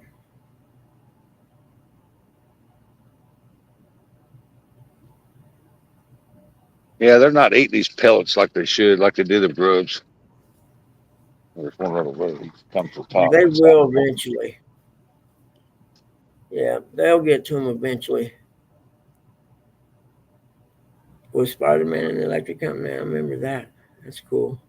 Yeah, they're not eating these pellets like they should, like they do the grubs. There's one little way he comes to the top. They will eventually. Yeah, they'll get to them eventually. Was Spider-Man in the electric company? I remember that. That's cool.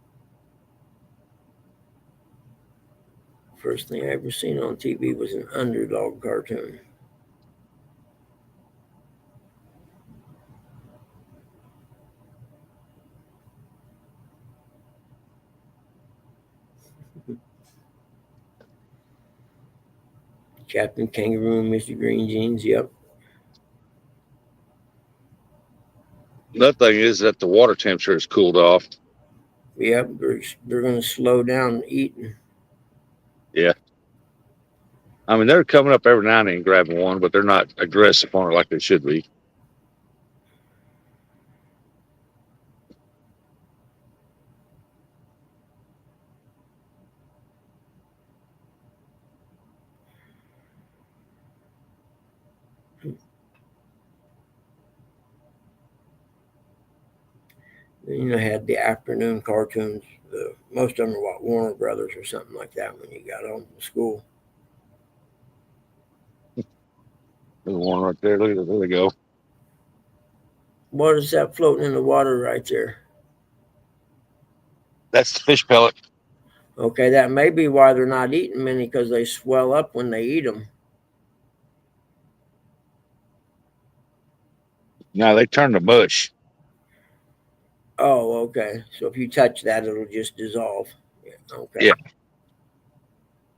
First thing I ever seen on TV was an Underdog cartoon. Captain Kangaroo and Mr. Green Jeans. Yep. Another thing is that the water temperature has cooled off. Yep. They're going to slow down eating. Yeah. I mean, they're coming up every now and then grabbing one, but they're not aggressive on it like they should be. Had the afternoon cartoons. Most of them were what, Warner Brothers or something like that when you got home from school. There's one right there. Look at it. There we go. What is that floating in the water right there? That's the fish pellet. Okay, that may be why they're not eating many because they swell up when they eat them. Now they turn to mush. Oh, okay. So if you touch that, it'll just dissolve. Yeah, okay. Yeah.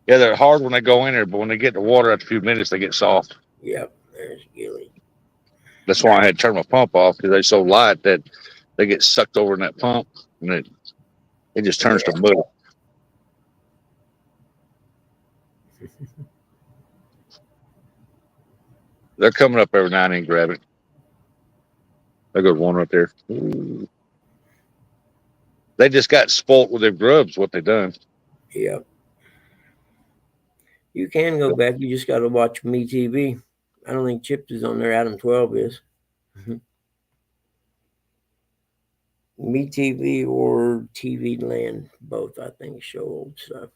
Yeah, they're hard when they go in there, but when they get in the water after a few minutes, they get soft. Yep. There's Gilly. That's why I had to turn my pump off because they're so light that they get sucked over in that pump and it just turns Yeah. to mud. They're coming up every now and then grabbing. There goes one right there. Ooh. They just got spoilt with their grubs, what they done. Yep. You can go back. You just got to watch Me TV. I don't think Chips is on there. Adam 12 is. Me TV or TV Land, both I think show old stuff.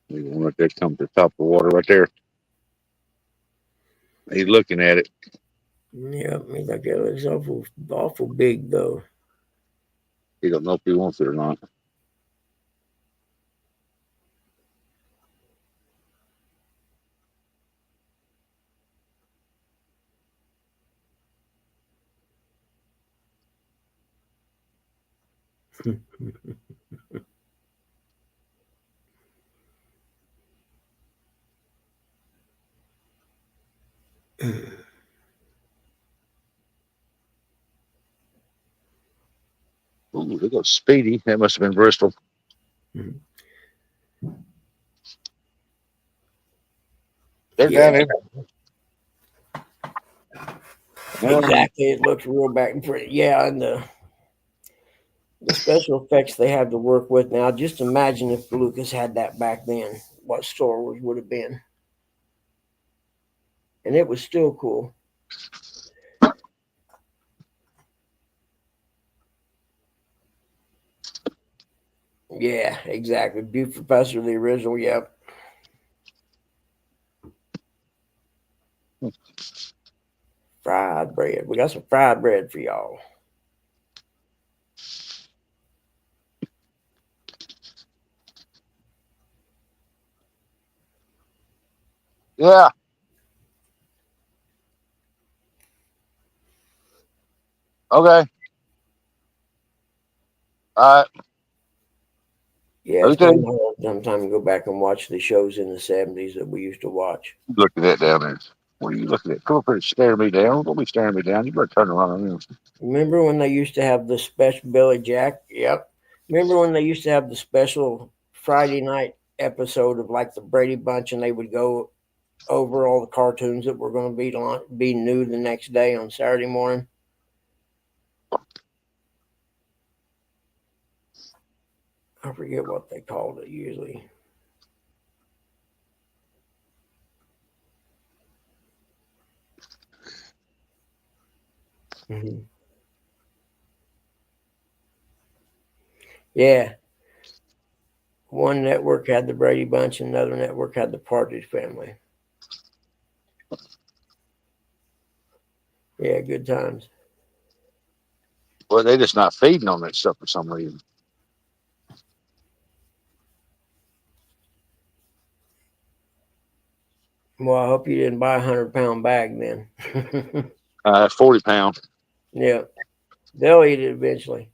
There's one right there comes to the top of the water right there. He's looking at it. Yeah, I mean, that looks awful big though. He don't know if he wants it or not. Ooh, there goes Speedy. That must have been Bristol. Mhm. They're Yeah, down there. exactly. It looks real back and pretty. Yeah, and the special effects they have to work with now. Just imagine if Lucas had that back then, what Star Wars would have been. And it was still cool. Yeah, exactly. Butte Professor, the original. Yep. Fried bread. We got some fried bread for y'all. Yeah. Okay. All right. Yeah, it's Okay. kind of hard sometimes to go back and watch the shows in the 70s that we used to watch. Look at that down there. What are you looking at? Come up here and stare me down. Don't be staring me down. You better turn around. Remember when they used to have the special Billy Jack? Yep. Remember when they used to have the special Friday night episode of like the Brady Bunch, and they would go over all the cartoons that were going to be new the next day on Saturday morning? I forget what they called it usually. Hmm. Yeah, one network had the Brady Bunch, and another network had the Partridge Family. Yeah, good times. Well, they're just not feeding on that stuff for some reason. Well, I hope you didn't buy a 100-pound bag then. 40 pounds. Yeah, they'll eat it eventually.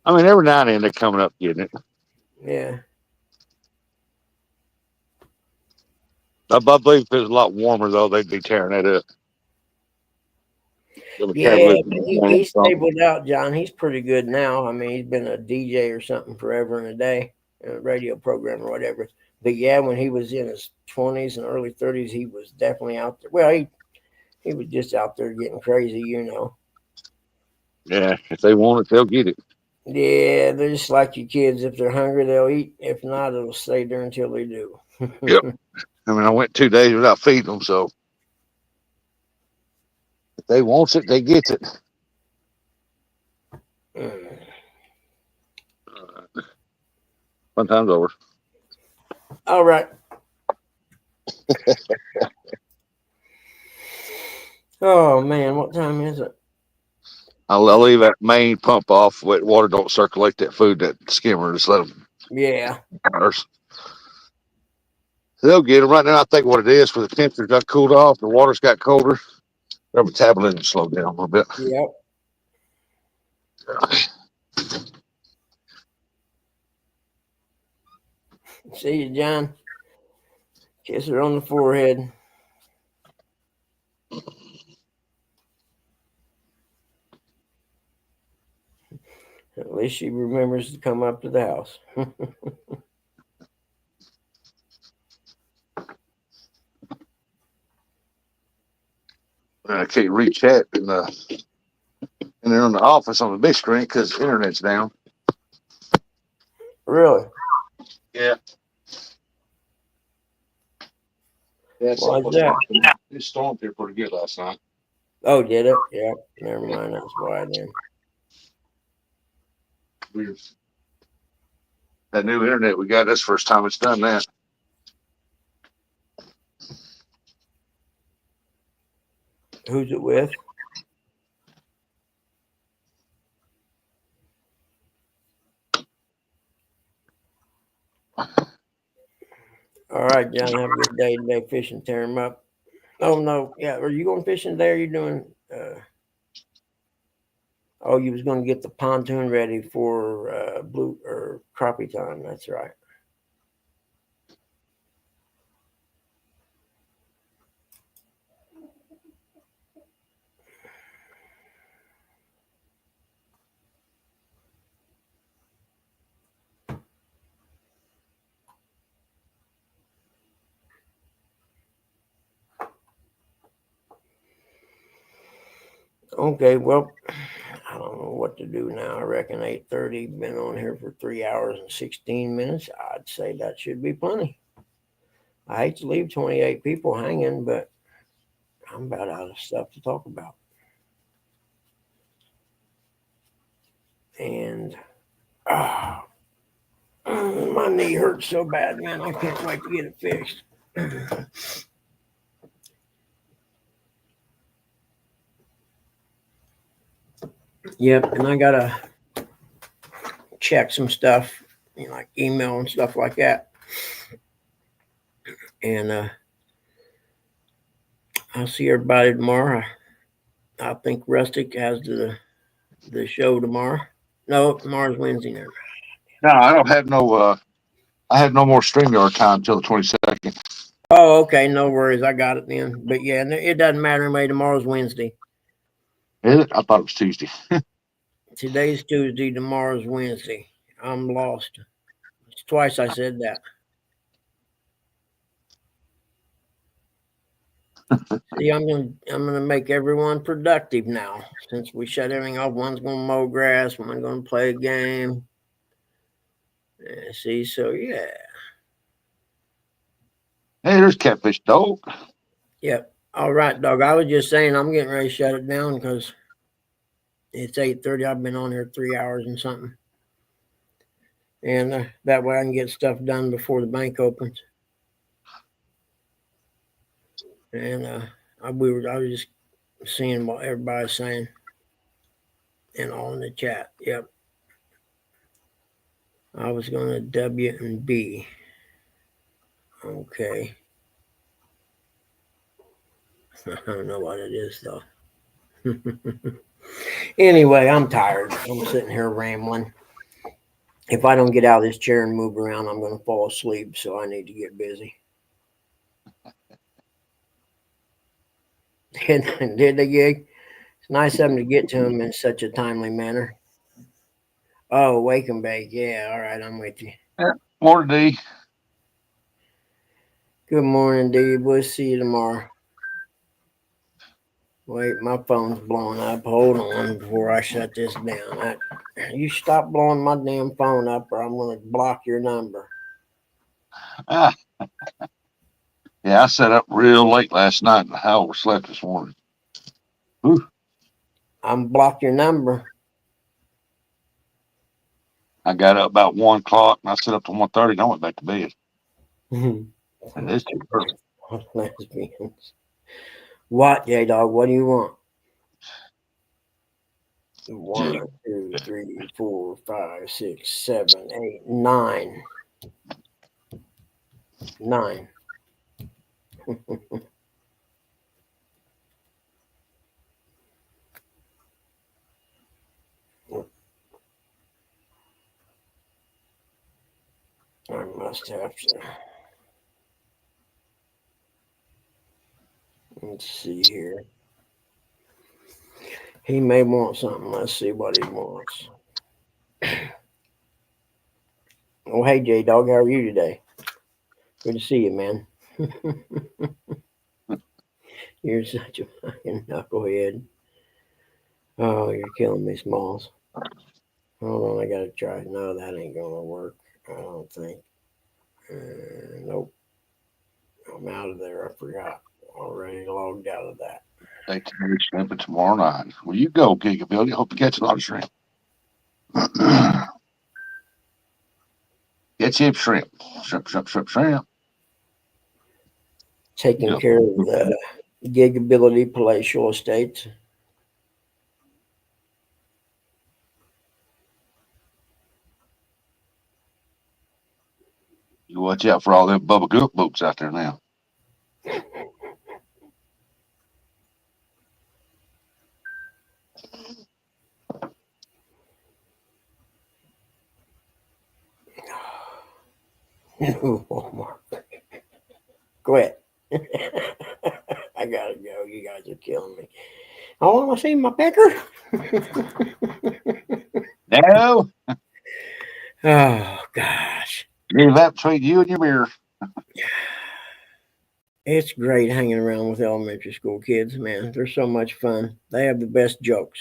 I mean, every now and then they're coming up getting it. Yeah. I believe if it was a lot warmer though, they'd be tearing that up. The Yeah, metabolism but is he, going he on strong. stabled out, John. He's pretty good now. I mean, he's been a DJ or something forever and a day, a radio program or whatever. But yeah, when he was in his 20s and early 30s, he was definitely out there. Well, he was just out there getting crazy, you know. Yeah, if they want it, they'll get it. Yeah, they're just like your kids. If they're hungry, they'll eat. If not, it'll stay there until they do. Yep. I mean, I went 2 days without feeding them, so if they wants it, they get it. Mm. Fun time's over. All right. Oh man, what time is it? I'll leave that main pump off. Wet water don't circulate that food, that skimmer. Just let them. Yeah. They'll get them right now. I think what it is, for the temperature got cooled off, the water's got colder. Their metabolism slowed down a little bit. Yep. See you, John. Kiss her on the forehead. At least she remembers to come up to the house. I can't reach chat and they're in the office on the big screen because the internet's down. Really? Yeah. Yeah, Why something is was that? wrong. It stormed here pretty good last night. Oh, did it? Yep. Never mind. That's why then. Weird. That new internet we got, that's the first time it's done that. Who's it with? All right, John. Have a good day today. Fishing, tear him up. Oh no, yeah. Are you going fishing there? You doing? Oh, you was going to get the pontoon ready for blue or crappie time. That's right. Okay, well, I don't know what to do now. I reckon 8:30. Been on here for 3 hours and 16 minutes. I'd say that should be plenty. I hate to leave 28 people hanging, but I'm about out of stuff to talk about. And my knee hurts so bad, man. I can't wait to get it fixed. Yep, and I gotta check some stuff, like email and stuff like that. And I'll see everybody tomorrow. I think Rustic has the show tomorrow. No, tomorrow's Wednesday now. No, I don't have no. I have no more StreamYard time until the 22nd. Oh, okay, no worries. I got it then. But yeah, it doesn't matter anyway. Tomorrow's Wednesday. Is it? I thought it was Tuesday. Today's Tuesday. Tomorrow's Wednesday. I'm lost. It's twice I said that. See, I'm gonna make everyone productive now. Since we shut everything off, one's gonna mow grass, one's gonna play a game. See, so yeah. Hey, there's Catfish Dog. Yep. All right, dog. I was just saying I'm getting ready to shut it down because it's 8:30. I've been on here 3 hours and something, and that way I can get stuff done before the bank opens. And I was just seeing what everybody's saying, and all in the chat. Yep. I was going to W and B. Okay. I don't know what it is though. Anyway, I'm tired. I'm sitting here rambling. If I don't get out of this chair and move around, I'm going to fall asleep. So I need to get busy. Did the gig? It's nice of them to get to them in such a timely manner. Oh, wake and bake. Yeah, all right, I'm with you. Yeah. Morning, D. Good morning, Dee. We'll see you tomorrow. Wait, my phone's blowing up. Hold on before I shut this down. You stop blowing my damn phone up or I'm going to block your number. Ah. Yeah, I sat up real late last night and I overslept this morning. Whew. I'm blocked your number. I got up about 1 o'clock and I sat up to 1:30 and I went back to bed. And it's too early. Lesbians. What, J-Dog? What do you want? 1, 2, 3, 4, 5, 6, 7, 8, 9. 9. I must have to. Let's see here. He may want something. Let's see what he wants. Oh, hey, J-Dog. How are you today? Good to see you, man. You're such a fucking knucklehead. Oh, you're killing me, Smalls. Hold on, I gotta try. No, that ain't gonna work. I don't think. Nope. I'm out of there. I forgot. Already logged out of that. They carry shrimp tomorrow night. Well, you go, Gigability. Hope you catch a lot of shrimp. Get you shrimp. Shrimp. Taking care of the Gigability Palatial Estates. You watch out for all them Bubba Gook boats out there now. Walmart. Quit. I gotta go. You guys are killing me. I want to see my pecker. No. Oh, gosh. Leave that between you and your mirror. It's great hanging around with elementary school kids, man. They're so much fun. They have the best jokes.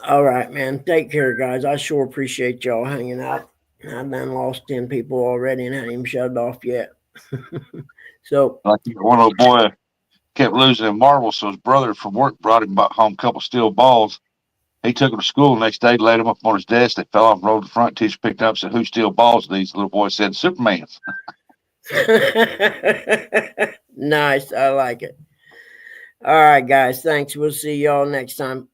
All right, man. Take care, guys. I sure appreciate y'all hanging out. I done lost 10 people already and hadn't even shut it off yet. So, Like one little boy kept losing in marbles, so his brother from work brought him home a couple steel balls. He took them to school the next day, laid them up on his desk. They fell off, rolled the front. Teacher picked them up, said, "Who steal balls?" These little boy said, "Superman's." nice. I like it. All right, guys. Thanks. We'll see y'all next time.